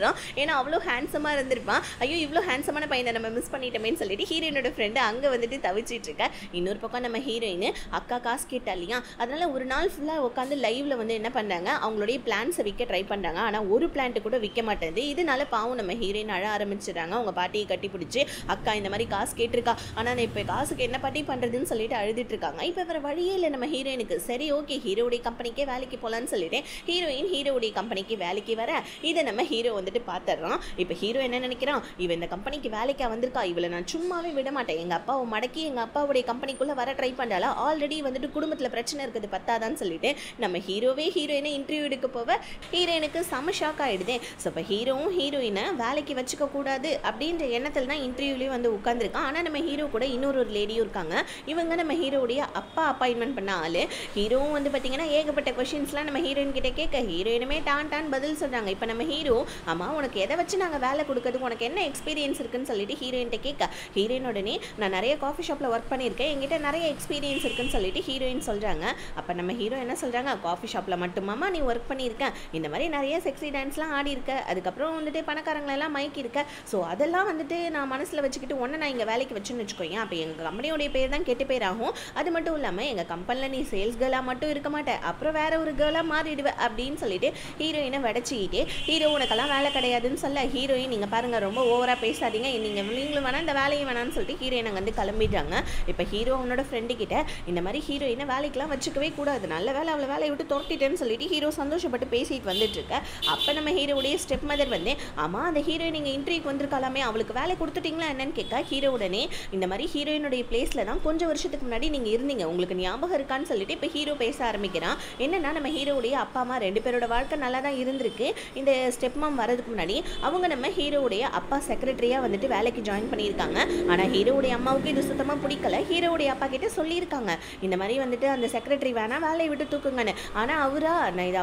ஏன்னா அவ்வளோ ஹேண்ட்ஸமாக இருந்திருப்பான். ஐயோ இவ்வளோ ஹேண்ட்ஸமான பையனை நம்ம மிஸ் பண்ணிட்டோமேன்னு சொல்லிட்டு ஹீரோயினோட ஃப்ரெண்டு அங்கே வந்துட்டு தவிச்சிட்டு இருக்க. இன்னொரு பக்கம் நம்ம ஹீரோயின் அக்கா காசு கேட்டா இல்லையா, அதனால ஒரு நாள் ஃபுல்லாக உட்காந்து லைவ்ல வந்து என்ன பண்ணுறாங்க, அவங்களுடைய பிளான்ஸை விற்க ட்ரை பண்ணுறாங்க. ஆனால் ஒரு பிளான்ட்டு கூட விற்க மாட்டேங்குது. இதனால பாவம் நம்ம ஹீரோயின் அழ ஆரம்பிச்சிடுறாங்க. அவங்க பாட்டியை கட்டி பிடிச்சி, அக்கா இந்த மாதிரி காசு கேட்டிருக்கா, ஆனால் நான் இப்போ காசுக்கு என்ன பாட்டி பண்ணுறதுன்னு சொல்லிட்டு அழுதுட்டு இருக்காங்க. இப்போ வேறு வழியே இல்லை நம்ம ஹீரோயினுக்கு. சரி ஓகே ஹீரோடைய கம்பெனிக்கே வேலைக்கு போகலான்னு சொல்லிட்டு ஹீரோயின் ஹீரோடைய கம்பெனிக்கு வேலைக்கு வர. இதை நம்ம ஹீரோ வந்துட்டு பார்த்துடுறான். இப்போ ஹீரோ என்ன நினைக்கிறான், இவன் இந்த கம்பெனிக்கு வேலைக்கா வந்திருக்கா, இவளை நான் சும்மாவே விட மாட்டேன், எங்கள் அப்பாவை மடக்கி எங்கள் அப்பாவுடைய கம்பெனிக்குள்ளே வர ட்ரை பண்ணாலா, ஆல்ரெடி வந்துட்டு குடும்பத்தில் பிரச்சனை இருக்குது பத்தாதான்னு சொல்லிட்டு நம்ம ஹீரோவே ஹீரோயினை இன்டர்வியூ எடுக்க போவ. ஹீரோயினுக்கு செம ஷாக் ஆகிடுது. ஸோ இப்போ ஹீரோவும் ஹீரோயினை வேலைக்கு வச்சுக்க கூடாது அப்படின்ற எண்ணத்தில் தான் இன்டர்வியூலேயே வந்து உட்காந்துருக்கான். ஆனால் நம்ம ஹீரோ கூட இன்னொரு லேடியும் இருக்காங்க. இவங்க நம்ம ஹீரோவுடைய அப்பா அப்பாயின்மெண்ட் பண்ண ஆள். ஹீரோவும் வந்து பார்த்தீங்கன்னா ஏகப்பட்ட கொஷின்ஸ்லாம் நம்ம ஹீரோயின் கிட்ட கேட்க, ஹீரோயினுமே டான் பதில் சொல்கிறாங்க. இப்போ நம்ம ஹீரோ, அம்மா உனக்கு எதை வச்சு நாங்கள் வேலை கொடுக்கறதுக்கு உனக்கு என்ன எக்ஸ்பீரியன்ஸ் இருக்குன்னு சொல்லிட்டு ஹீரோயின்கிட்ட கேட்க, ஹீரோயின் உடனே நான் நிறைய காஃபி ஷாப்பில் ஒர்க் பண்ணியிருக்கேன், என்கிட்ட நிறைய எக்ஸ்பீரியன்ஸ் இருக்குன்னு சொல்லிட்டு ஹீரோயின் சொல்கிறாங்க. அப்போ நம்ம ஹீரோ என்ன சொல்கிறாங்க, காஃபி ஷாப்பில் மட்டுமாமா நீ ஒர்க் பண்ணியிருக்கேன், இந்த மாதிரி நிறைய செக்ஸி டான்ஸ்லாம் ஆடி இருக்க, அதுக்கப்புறம் வந்துட்டு பணக்காரங்களெல்லாம் மயக்கி இருக்க, ஸோ அதெல்லாம் வந்துட்டு நான் மனசில் வச்சுக்கிட்டு ஒன்று நான் இங்கே வேலைக்கு வச்சுன்னு வச்சுக்கோங்க, அப்போ எங்கள் கம்பெனியோடைய பேர் தான் கெட்டு பேர் ஆகும். அது மட்டும் இல்லாமல் எங்கள் கம்பெனியில் நீ சேல்ஸ் கேர்ளாக மட்டும் இருக்க மாட்டேன், அப்புறம் வேற ஒரு கேர்ளாக மாறிடுவேன் அப்படின்னு சொல்லிட்டு ஹீரோயினை வடச்சிக்கிட்டு, ஹீரோ உனக்கெல்லாம் வேலை கிடையாதுன்னு சொல்ல, ஹீரோயின் நீங்கள் பாருங்கள் ரொம்ப ஓவராக பேசாதீங்க, நீங்களும் வேணாம் இந்த வேலையும் வேணான்னு சொல்லிட்டு ஹீரோயின் அங்கே வந்து கிளம்பிடுறாங்க. இப்போ ஹீரோ அவனோட ஃப்ரெண்டு கிட்ட இந்த மாதிரி ஹீரோயினை வேலைக்கெல்லாம் வச்சுக்கவே கூடாது, நல்ல வேலை அவளை வேலையை விட்டு துரத்திட்டேன்னு சொல்லிட்டு ஹீரோ சந்தோஷப்பட்டு பேசிட்டு வந்துட்டு இருக்க. அப்போ நம்ம ஹீரோவுடைய ஸ்டெப் மதர் வந்து, ஆமாம் அந்த ஹீரோயின் நீங்கள் இன்டர்வியூக்கு வந்திருக்காலாமே, அவளுக்கு வேலை கொடுத்துட்டீங்களா என்னன்னு கேட்க, ஹீரோ உடனே இந்த மாதிரி ஹீரோயினுடைய பிளேஸில் தான் கொஞ்சம் வருஷத்துக்கு முன்னாடி நீங்கள் இருந்தீங்க, உங்களுக்கு ஞாபகம் இருக்கான்னு சொல்லிட்டு இப்போ ஹீரோ பேச ஆரம்பிக்கிறான். என்னன்னா நம்ம ஹீரோவுடைய அப்பா அம்மா ரெண்டு பேரோட வாழ்க்கை நல்லா தான் இருந்திருக்கு. இந்த ஸ்டெப் மாம் வரதுக்கு முன்னாடி அவங்க நம்ம ஹீரோவுடைய அப்பா செக்ரட்டரியாக வந்துட்டு வேலைக்கு ஜாயின் பண்ணியிருக்காங்க. ஆனால் ஹீரோவுடைய அம்மாவுக்கு இது சுத்தமாக பிடிக்கல. ஹீரோவுடைய அப்பா கிட்ட சொல்லியிருக்காங்க, இந்த மாதிரி வந்துட்டு அந்த செக்ரட்டரி வேணாம் வேலையை விட்டு தூக்குங்கன்னு. ஆனால் அவரா, நான் இது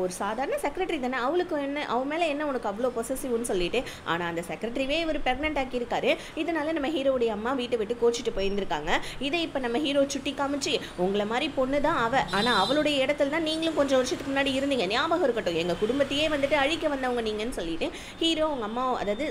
ஒரு சாதாரண செக்ரட்டரி தானே, அவளுக்கு என்ன அவன் மேலே என்ன உனக்கு அவ்வளோ பொசசிவ்னு சொல்லிட்டு, ஆனால் அந்த செக்ரட்டரிவே இவர் ப்ரெக்னென்ட் ஆக்கியிருக்காரு. இதனால நம்ம ஹீரோவுடைய அம்மா வீட்டை விட்டு கோச்சிட்டு போயிருந்திருக்காங்க. இதை இப்போ நம்ம ஹீரோ சுட்டி காமிச்சு, உங்களை மாதிரி பொண்ணு தான் அவ, ஆனால் அவளுடைய இடத்துல தான் நீங்களும் கொஞ்சம் வருஷத்துக்கு முன்னாடி இருந்தீங்க, ஞாபகம் இருக்கட்டும், எங்கள் குடும்பத்தையே வந்துட்டு அழிக்க வந்தவங்க பண்ணீங்கன்னு சொல்லிட்டு ஹீரோ அவங்க அம்மா அதாவது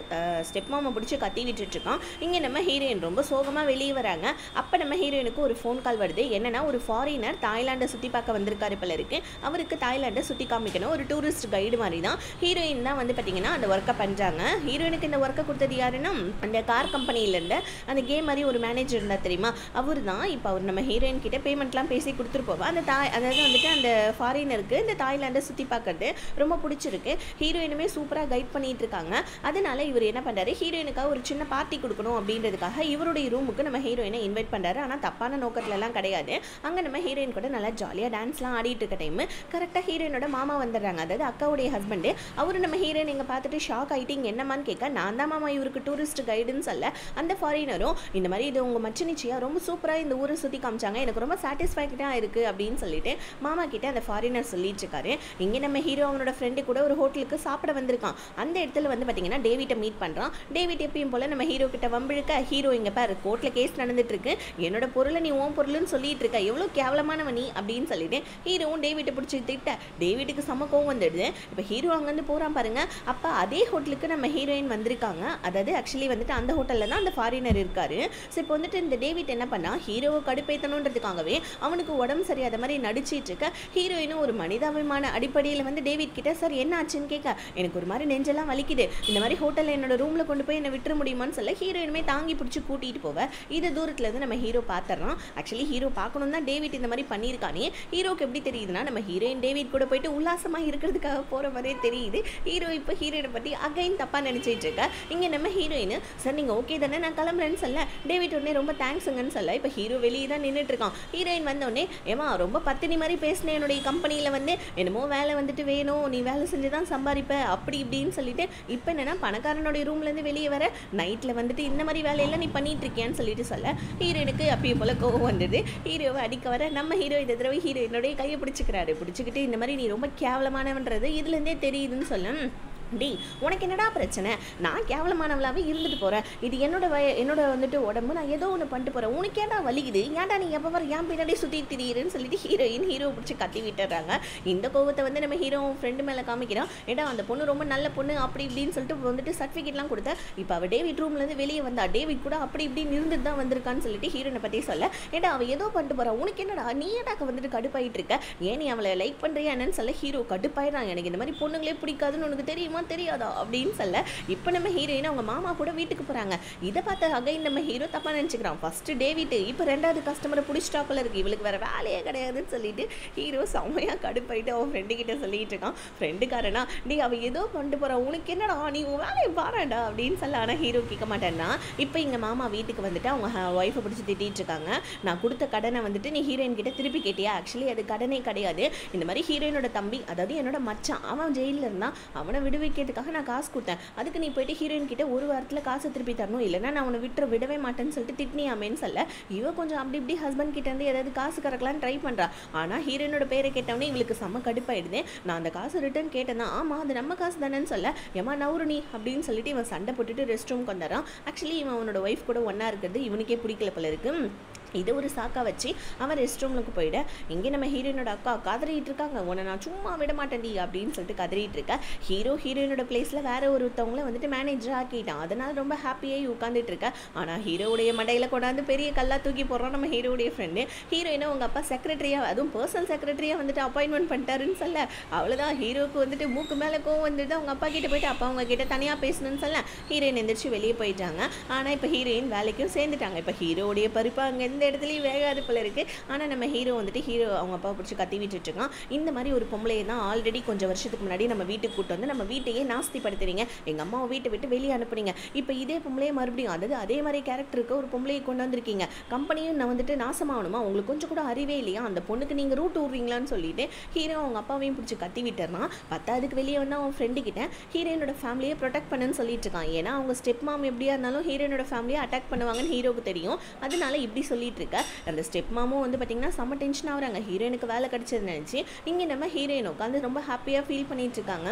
ஸ்டெப் மாமா பிடிச்சி கத்தி விட்டுட்டு இருக்கான். இங்கே நம்ம ஹீரோயின் ரொம்ப சோகமாக வெளியே வராங்க. அப்போ நம்ம ஹீரோயினுக்கு ஒரு ஃபோன் கால் வருது. என்னன்னா ஒரு ஃபாரினர் தாய்லாண்டை சுற்றி பார்க்க வந்திருக்காரு போல இருக்கு. அவருக்கு தாய்லாண்டை சுற்றி காமிக்கணும். ஒரு டூரிஸ்ட் கைடு மாதிரி தான். ஹீரோயின் தான் வந்து பார்த்தீங்கன்னா அந்த ஒர்க்கை பண்ணுறாங்க. ஹீரோயினுக்கு இந்த ஒர்க்கை கொடுத்தது யாருன்னா அந்த கார் கம்பெனியிலேருந்து அந்த கேம் மாதிரி ஒரு மேனேஜர் இருந்தால் தெரியுமா, அவர் தான். இப்போ அவர் நம்ம ஹீரோயின் கிட்ட பேமெண்ட்லாம் பேசி கொடுத்துட்டு போவா. அந்த அதாவது வந்துட்டு அந்த ஃபாரினருக்கு இந்த தாய்லாண்டை சுற்றி பார்க்கறது ரொம்ப பிடிச்சிருக்கு. ஹீரோயினுமே சூப்பராக கைட் பண்ணிட்டு இருக்காங்க. அதனால இவர் என்ன பண்ணுறாரு, ஹீரோயினுக்காக ஒரு சின்ன பார்ட்டி கொடுக்கணும் அப்படின்றதுக்காக இவருடைய ரூமுக்கு நம்ம ஹீரோயினை இன்வைட் பண்ணுறாரு. ஆனால் தப்பான நோக்கத்துலலாம் கிடையாது. அங்கே நம்ம ஹீரோயின் கூட நல்லா ஜாலியாக டான்ஸ்லாம் ஆடிட்டு இருக்க டைம் கரெக்டாக ஹீரோயினோட மாமா வந்துடுறாங்க. அதாவது அக்காவுடைய ஹஸ்பண்டு. அவரு நம்ம ஹீரோயின் இங்கே பார்த்துட்டு ஷாக் ஆகிட்டிங்க என்னமான்னு கேட்க, நான் தான் மாமா இவருக்கு டூரிஸ்ட் கைடுன்னு சொல்ல, அந்த ஃபாரினரும் இந்த மாதிரி இது உங்கள் மச்சினிச்சியா ரொம்ப சூப்பராக இந்த ஊரை சுற்றி காமிச்சாங்க, எனக்கு ரொம்ப சாட்டிஸ்ஃபைடாக இருக்குது அப்படின்னு சொல்லிட்டு மாமா கிட்ட அந்த ஃபாரினர் சொல்லிட்டு இருக்காரு. இங்கே நம்ம ஹீரோ அவனோட ஃப்ரெண்டு கூட ஒரு ஹோட்டலுக்கு சாப்பிட வந்திருக்கான். அந்த இடத்துல வந்து பார்த்தீங்கன்னா டேவிட்டை மீட் பண்ணுறான். டேவிட் எப்பயும் போல நம்ம ஹீரோ கிட்ட வம்பிழுக்க, ஹீரோ இங்கே பாரு கோர்ட்டில் கேஸ் நடந்துட்டு இருக்கு, என்னோட பொருளை நீ ஓன் பொருள்னு சொல்லிட்டு இருக்க, எவ்வளோ கேவலமானவன் நீ அப்படின்னு சொல்லிட்டு ஹீரோவும் டேவிட்டை பிடிச்சி திட்ட. டேவிட்டுக்கு செம கோவம் வந்துடுது. இப்போ ஹீரோ அங்கேருந்து போகிறான் பாருங்க. அப்போ அதே ஹோட்டலுக்கு நம்ம ஹீரோயின் வந்திருக்காங்க. அதாவது ஆக்சுவலி வந்துட்டு அந்த ஹோட்டலில் தான் அந்த ஃபாரினர் இருக்காரு. ஸோ இப்போ வந்துட்டு இந்த டேவிட் என்ன பண்ணா, ஹீரோவை கடுப்பேற்றணுன்றதுக்காகவே அவனுக்கு உடம்பு சரியாத மாதிரி நடிச்சிட்டு இருக்க. ஹீரோயினும் ஒரு மனிதாபிமான அடிப்படையில் வந்து டேவிட் கிட்ட சார் என்ன ஆச்சுன்னு கேட்க, எனக்கு ஒரு மாதிரி நெஞ்செல்லாம் வலிக்குது, இந்த மாதிரி ஹோட்டலில் என்னோட ரூமில் கொண்டு போய் என்னை விட்டுற முடியுமான்னு சொல்ல ஹீரோயினுமே தாங்கி பிடிச்சி கூட்டிகிட்டு போவேன். இது தூரத்தில் இருந்து நம்ம ஹீரோ பார்த்துறான். ஆக்சுவலி ஹீரோ பார்க்கணும் தான் டேவிட் இந்த மாதிரி பண்ணியிருக்கானே. ஹீரோக்கு எப்படி தெரியுதுன்னா, நம்ம ஹீரோயின் டேவிட் கூட போயிட்டு உல்லாசமாக இருக்கிறதுக்காக போகிற மாதிரியே தெரியுது. ஹீரோ இப்போ ஹீரோயினை பற்றி அகைன் தப்பாக நினச்சிட்டு இருக்க. இங்கே நம்ம ஹீரோயின் சார் நீங்கள் ஓகே தானே நான் கிளம்புறேன்னு சொல்ல, டேவிட் உடனே ரொம்ப தேங்க்ஸுங்கன்னு சொல்ல. இப்போ ஹீரோ வெளியே தான் நின்றுட்டு இருக்கான். ஹீரோயின் வந்தோடனே ஏமா ரொம்ப பத்தினி மாதிரி பேசினேன், என்னுடைய கம்பெனியில் வந்து என்னமோ வேலை வந்துட்டு வேணும், நீ வேலை செஞ்சு தான் சம்பாதிப்ப அப்படி இப்படின்னு சொல்லிட்டு இப்போ என்னன்னா பணக்காரனுடைய ரூம்லேருந்து வெளியே வர நைட்டில் வந்துட்டு இந்த மாதிரி வேலையெல்லாம் நீ பண்ணிட்டு இருக்கியான்னு சொல்லிட்டு சொல்ல ஹீரோயினுக்கு அப்பயும் போல கோவம் வந்தது. ஹீரோவை அடிக்க வர நம்ம ஹீரோ இந்த தடவை ஹீரோயினுடைய கையை பிடிச்சிக்கிட்டு இந்த மாதிரி நீ ரொம்ப கேவலமானவன்றது இதுலேருந்தே தெரியுதுன்னு சொல்ல, டி உனக்கு என்னடா பிரச்சனை, நான் கேவலமானவளாவே இருந்துட்டு போகிறேன், இது என்னோட வந்துட்டு உடம்பு, நான் ஏதோ ஒன்று பண்ணிட்டு போகிறேன், உனக்கு ஏன்டா வலிக்குது, ஏன்டா நீ எப்போ வர ஏன் பின்னாடி சுற்றி திரியிறேன்னு சொல்லிட்டு ஹீரோ பிடிச்சி கத்தி விட்டுறாங்க. இந்த கோவத்தை வந்து நம்ம ஹீரோ ஃப்ரெண்டு மேலே காமிக்கிறான். ஏடா அந்த பொண்ணு ரொம்ப நல்ல பொண்ணு அப்படி இப்படின்னு சொல்லிட்டு வந்துட்டு சர்டிஃபிகேட்லாம் கொடுத்தா. இப்போ அவள் டேவிட் ரூம்லேருந்து வெளியே வந்தா, டேவிட் கூட அப்படி இப்படின்னு இருந்துட்டு தான் வந்திருக்கான்னு சொல்லிட்டு ஹீரோனை பற்றி சொல்ல, ஏடா அவள் ஏதோ பண்ணிட்டு போகிறான், உனக்கு என்னடா நீ ஏடாக்க வந்துட்டு கடுப்பாயிட்டு இருக்க, ஏன் நீ அவளை லைக் பண்ணுறியா என்னன்னு சொல்ல ஹீரோ கடுப்பாயிடுறான். எனக்கு இந்த மாதிரி பொண்ணுங்களே பிடிக்காதுன்னு உனக்கு தெரியுமா தெரியாதா அப்படின்னு சொல்ல, இப்போ நம்ம ஹீரோயின் அவங்க மாமா கூட வீட்டுக்கு போறாங்க. இதை பார்த்த அகைன் நம்ம ஹீரோ தப்பா நினைச்சுக்கிறான். ஃபர்ஸ்ட் டேவிட், இப்போ ரெண்டாவது கஸ்டமரை பிடிச்சிட்டாக்குள்ள இருக்கு, இவளுக்கு வேற வேலையே கிடையாதுன்னு சொல்லிட்டு ஹீரோ செம்மையா கடுப்பாயிட்டு அவன் ஃப்ரெண்டு கிட்ட சொல்லிட்டு இருக்கான். ஃப்ரெண்டுக்காரனா நீ அவ ஏதோ பண்ணிட்டு போறா, உனக்கு என்னடா நீ உன் வேலையை பாராண்டா அப்படின்னு சொல்ல. ஆனால் ஹீரோ கேட்க மாட்டேன்னா. இப்போ இங்க மாமா வீட்டுக்கு வந்துட்டு அவங்க ஒய்ஃபை பிடிச்சி திட்டிட்டு இருக்காங்க. நான் கொடுத்த கடனை வந்துட்டு நீ ஹீரோயின் கிட்ட திருப்பி கேட்டியா, ஆக்சுவலி அது கடனே கிடையாது, இந்த மாதிரி ஹீரோயினோட தம்பி அதாவது என்னோட மச்சான் அவன் ஜெயிலில் இருந்தான், அவனை விடுவிக்கிறதுக்காக நான் காசு கொடுத்தேன், அதுக்கு நீ போயிட்டு ஹீரோயின் கிட்ட ஒரு வாரத்தில் காசை திருப்பி தரணும், இல்லைன்னா நான் அவனை விடவே மாட்டேன்னு சொல்லிட்டு திட்டினியாமேன்னு சொல்ல, இவ கொஞ்சம் அப்படி இப்படி ஹஸ்பண்ட் கிட்ட இருந்து ஏதாவது காசு கறக்கலான்னு ட்ரை பண்ணுறா. ஆனால் ஹீரோயினோட பேரை கேட்டவனே இவளுக்கு செம்ம கடுப்பாயிடுது. நான் அந்த காசு ரிட்டர்ன் கேட்டேன்னா ஆமாம் அது நம்ம காசு தானேன்னு சொல்ல, ஏமா நவுரு நீ அப்படின்னு சொல்லிட்டு இவன் சண்டை போட்டுட்டு ரெஸ்ட் ரூம்க்கு வந்துடுறான். ஆக்சுவலி இவன் அவனோட ஒய்ஃப் கூட ஒன்றா இருக்கிறது இவனுக்கே பிடிக்கல போல இருக்கு. இதை ஒரு சாக்கா வச்சு அவன் ரெஸ்ட் ரூம்லுக்கு போயிட. இங்கே நம்ம ஹீரோயினோட அக்கா கதறிட்டு இருக்காங்க, உன்னை நான் சும்மா விட மாட்டேன்டி அப்படின்னு சொல்லிட்டு கதறிட்டு இருக்க. ஹீரோயினோட பிளேஸில் வேற ஒருத்தவங்கள வந்துட்டு மேனேஜர் ஆக்கிட்டான். அதனால ரொம்ப ஹாப்பியாகி உட்காந்துட்டு இருக்க. ஆனால் ஹீரோடைய மடையில் கொண்டாந்து பெரிய கல்லா தூக்கி போடுறான் நம்ம ஹீரோடைய ஃப்ரெண்டு. ஹீரோயினை உங்கள் அப்பா செக்ரட்டரியாக, அதுவும் பர்சனல் செக்ரட்டரியாக வந்துட்டு அப்பாயின்மெண்ட் பண்ணிட்டாருன்னு சொல்ல, அவ்வளோதான் ஹீரோக்கு வந்துட்டு மூக்கு மேலே கோவம் வந்துட்டு அவங்க அப்பா கிட்ட போயிட்டு அப்பா அவங்க கிட்ட தனியாக பேசணும்னு சொல்ல ஹீரோயின் எந்திரிச்சு வெளியே போயிட்டாங்க. ஆனால் இப்போ ஹீரோயின் வேலைக்கும் சேர்ந்துட்டாங்க. இப்போ ஹீரோடைய பருப்பு அங்கே எந்த இடத்துலையும் வேகாது போல இருக்குது. ஆனால் நம்ம ஹீரோ வந்துட்டு அவங்க அப்பா பிடிச்சி கத்தி விட்டுட்டு இருக்கான். இந்த மாதிரி ஒரு பொம்பளையை தான் ஆல்ரெடி கொஞ்சம் வருஷத்துக்கு முன்னாடி நம்ம வீட்டுக்கு கூட்டு வந்து நம்ம வீட்டையே நாஸ்திப்படுத்துறீங்க, எங்கள் அம்மாவை வீட்டை விட்டு வெளியே அனுப்புறீங்க. இப்போ இதே பொம்பளையை மறுபடியும் அதாவது அதே மாதிரி கேரக்டருக்கு ஒரு பொம்பளையை கொண்டு வந்திருக்கீங்க, கம்பெனியும் நான் வந்துட்டு நாசமாகணுமா, உங்களுக்கு கொஞ்சம் கூட அறிவே இல்லையா, அந்த பொண்ணுக்கு நீங்கள் ரூட் விடுறீங்களான்னு சொல்லிட்டு ஹீரோ அவங்க அப்பாவையும் பிடிச்சி கத்தி விட்டுறான். பத்தாவதுக்கு வெளியே வந்து அவன் ஃப்ரெண்டு கிட்ட ஹீரோயினோட ஃபேமிலியை ப்ரொடெக்ட் பண்ணுன்னு சொல்லிட்டு இருக்கான். ஏன்னா அவங்க ஸ்டெப் மாம் எப்படியா இருந்தாலும் ஹீரோயினோட ஃபேமிலியை அட்டாக் பண்ணுவாங்கன்னு ஹீரோக்கு தெரியும். அதனால இப்படி சொல்லிட்டு சொல்லிட்டு இருக்க. அந்த ஸ்டெப் மாமும் வந்து பார்த்தீங்கன்னா செம்ம டென்ஷன் ஆகுறாங்க. ஹீரோயினுக்கு வேலை கிடைச்சது நினச்சி. இங்கே நம்ம ஹீரோயின் உட்காந்து ரொம்ப ஹாப்பியாக ஃபீல் பண்ணிட்டு இருக்காங்க.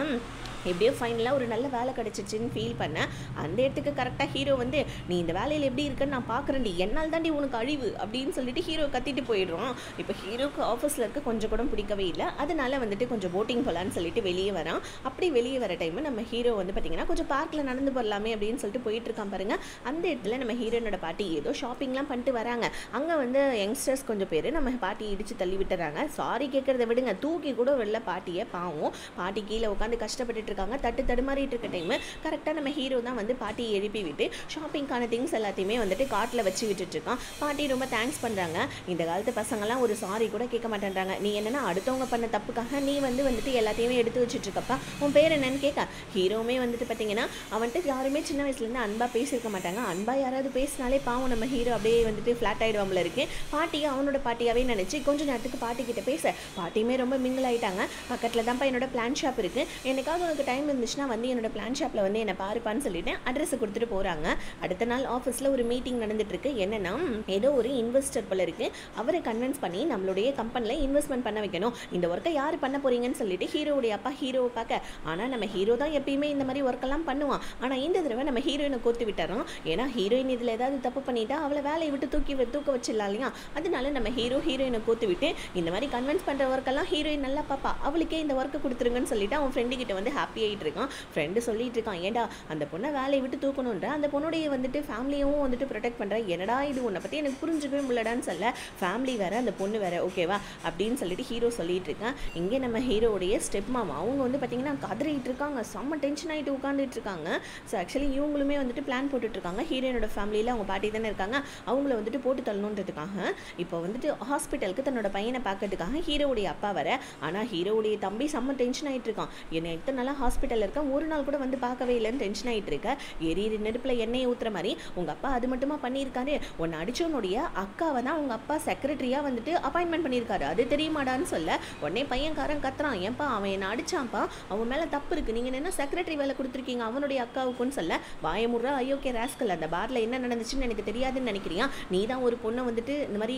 எப்படியோ ஃபைனலாக ஒரு நல்ல வேலை கிடச்சிச்சின்னு ஃபீல் பண்ணேன். அந்த இடத்துக்கு கரெக்டாக ஹீரோ வந்து நீ இந்த வேலையில் எப்படி இருக்குன்னு நான் பார்க்குறேன்டி, என்னால் தாண்டி உனக்கு அழிவு அப்படின்னு சொல்லிட்டு ஹீரோ கத்திட்டு போயிடுறோம். இப்போ ஹீரோக்கு ஆஃபீஸில் இருக்க கொஞ்சம் கூட பிடிக்கவே இல்லை. அதனால வந்துட்டு கொஞ்சம் போட்டிங் போகலான்னு சொல்லிட்டு வெளியே வரான். அப்படி வெளியே வர டைம் நம்ம ஹீரோ வந்து பார்த்தீங்கன்னா கொஞ்சம் பார்க்கில் நடந்து போடலாமே அப்படின்னு சொல்லிட்டு போயிட்டு இருக்கான் பாருங்க. அந்த இடத்துல நம்ம ஹீரோனோட பாட்டி ஏதோ ஷாப்பிங்லாம் பண்ணிட்டு வராங்க. அங்கே வந்து யங்ஸ்டர்ஸ் கொஞ்சம் பேர் நம்ம பாட்டி இடித்து தள்ளி விட்டுறாங்க. சாரி கேட்குறத விடுங்க, தூக்கி கூட வெளில பாட்டியை பாவம். பாட்டி கீழே உட்காந்து கஷ்டப்பட்டு இருக்காங்க. தடுமாறிட்டு இருக்க டைம் கரெக்டாக நம்ம ஹீரோ தான் வந்து பாட்டியை எழுப்பி விட்டு ஷாப்பிங்கான திங்ஸ் எல்லாத்தையுமே வந்துட்டு காட்டில் வச்சு விட்டுட்டு இருக்கான். பாட்டி ரொம்ப தேங்க்ஸ் பண்ணுறாங்க. இந்த காலத்து பசங்கள்லாம் ஒரு சாரி கூட கேட்க மாட்டேன்றாங்க. நீ என்னன்னா அடுத்தவங்க பண்ண தப்புக்காக நீ வந்துட்டு எல்லாத்தையுமே எடுத்து வச்சுட்டு இருக்கப்பா, உன் பேர் என்னன்னு கேட்க ஹீரோவுமே வந்துட்டு பார்த்தீங்கன்னா அவன்ட்டு யாருமே சின்ன வயசுலேருந்து அன்பா பேசியிருக்க மாட்டாங்க. அன்பா யாராவது பேசினாலே பாவம் நம்ம ஹீரோ அப்படியே வந்துட்டு ஃப்ளாட் ஆகிடுவாங்கள இருக்கு. பாட்டியை அவனோட பாட்டியாவே நினச்சி கொஞ்ச நேரத்துக்கு பாட்டி கிட்ட பேச பாட்டியுமே ரொம்ப மிங்கிள் ஆகிட்டாங்க. பக்கத்தில் தான்ப்பா என்னோட பிளான் ஷாப் இருக்குது, என்னைக்காவது உனக்கு டைம் இருந்துச்சுன்னா வந்து என்னோட பிளான் ஷாப்பில் வந்து என்னை பாருப்பான்னு சொல்லிட்டு அட்ரஸ் கொடுத்துட்டு போகிறாங்க. அடுத்த நாள் ஆஃபீஸில் ஒரு மீட்டிங் நடந்துட்டு இருக்கு. என்னன்னா ஏதோ ஒரு இன்வெஸ்டர் போல இருக்கு, அவரை கன்வின்ஸ் பண்ணி நம்மளுடைய கம்பெனியில் இன்வெஸ்ட்மெண்ட் பண்ண வைக்கணும். இந்த ஒர்க்கை யார் பண்ண போறீங்கன்னு சொல்லிட்டு ஹீரோவுடைய அப்பா ஹீரோவை பார்க்க, ஆனால் நம்ம ஹீரோ தான் எப்பயுமே இந்த மாதிரி ஒர்க்கெல்லாம் பண்ணுவான். ஆனால் இந்த தடவை நம்ம ஹீரோயினை கோத்து விட்டுறோம். ஏன்னா ஹீரோயின் இதில் ஏதாவது தப்பு பண்ணிட்டா அவளை வேலையை விட்டு தூக்க வச்சிடலாம் இல்லையா. அதனால நம்ம ஹீரோயினை கோத்து விட்டு இந்த மாதிரி கன்வின்ஸ் பண்ணுற ஒர்க்கெல்லாம் ஹீரோயின் நல்லா பாப்பா, அவளுக்கே இந்த ஒர்க்கை கொடுத்துருங்கன்னு சொல்லிட்டு அவன் ஃப்ரெண்டு கிட்ட வந்து ஹாப்பி ஆகிட்டு இருக்கான். ஃப்ரெண்டு சொல்லிட்டு இருக்கான், ஏண்டா அந்த பொண்ணை வேலையை விட்டு தூக்கணுன்ற அந்த பொண்ணுடைய வந்துட்டு ஃபேமிலியும் வந்துட்டு ப்ரொடெக்ட் பண்ணுற, என்னடா இது உன்னை பற்றி எனக்கு புரிஞ்சுக்கவே முடியலடான்னு சொல்ல, ஃபேமிலி வேறு அந்த பொண்ணு வேறு ஓகேவா அப்படின்னு சொல்லிட்டு ஹீரோ சொல்லிட்டு இருக்கான். இங்கே நம்ம ஹீரோடைய ஸ்டெப் மாமா அவங்க வந்து பார்த்தீங்கன்னா கதறிட்டு இருக்காங்க, செம்ம டென்ஷன் ஆகிட்டு உட்காந்துட்டு இருக்காங்க. ஸோ ஆக்சுவலி இவங்களுமே வந்துட்டு பிளான் போட்டுட்ருக்காங்க. ஹீரோயினோட ஃபேமிலியில் அவங்க பாட்டி தானே இருக்காங்க, அவங்கள வந்துட்டு போட்டு தள்ளணுன்றதுக்காக இப்போ வந்துட்டு ஹாஸ்பிட்டலுக்கு தன்னோட பையனை பார்க்கறதுக்காக ஹீரோவுடைய அப்பா வர. ஆனால் ஹீரோவுடைய தம்பி செம்ம டென்ஷன் ஆகிட்டு இருக்கான். என்னை எத்தனை நாளாக ஹாஸ்பிட்டலில் இருக்கேன், ஒரு நாள் கூட வந்து பார்க்கவே இல்லைன்னு டென்ஷன் ஆகிட்டு இருக்க. எரியிற நெருப்பில் எண்ணெயை ஊற்றுற மாதிரி உங்கள் அப்பா அது மட்டுமா பண்ணியிருக்காரு, உன்னை அடிச்சவனுடைய அக்காவை தான் உங்கள் அப்பா செக்ரட்டரியாக வந்துட்டு அப்பாயின்மெண்ட் பண்ணியிருக்காரு, அது தெரியுமாடான்னு சொல்ல உடனே பையன்காரன் கத்துறான், ஏன்பா அவன் என்னை அடிச்சான்ப்பா, அவன் மேலே தப்பு இருக்குது, நீங்கள் என்ன செக்ரட்டரி வேலை கொடுத்துருக்கீங்க அவனுடைய அக்காவுக்குன்னு சொல்ல, வாயமுறா ஐயோக்கே ராஸ்கல், அந்த பார்ல என்ன நடந்துச்சுன்னு எனக்கு தெரியாதுன்னு நினைக்கிறியா, நீ தான் ஒரு பொண்ணை வந்துட்டு இந்த மாதிரி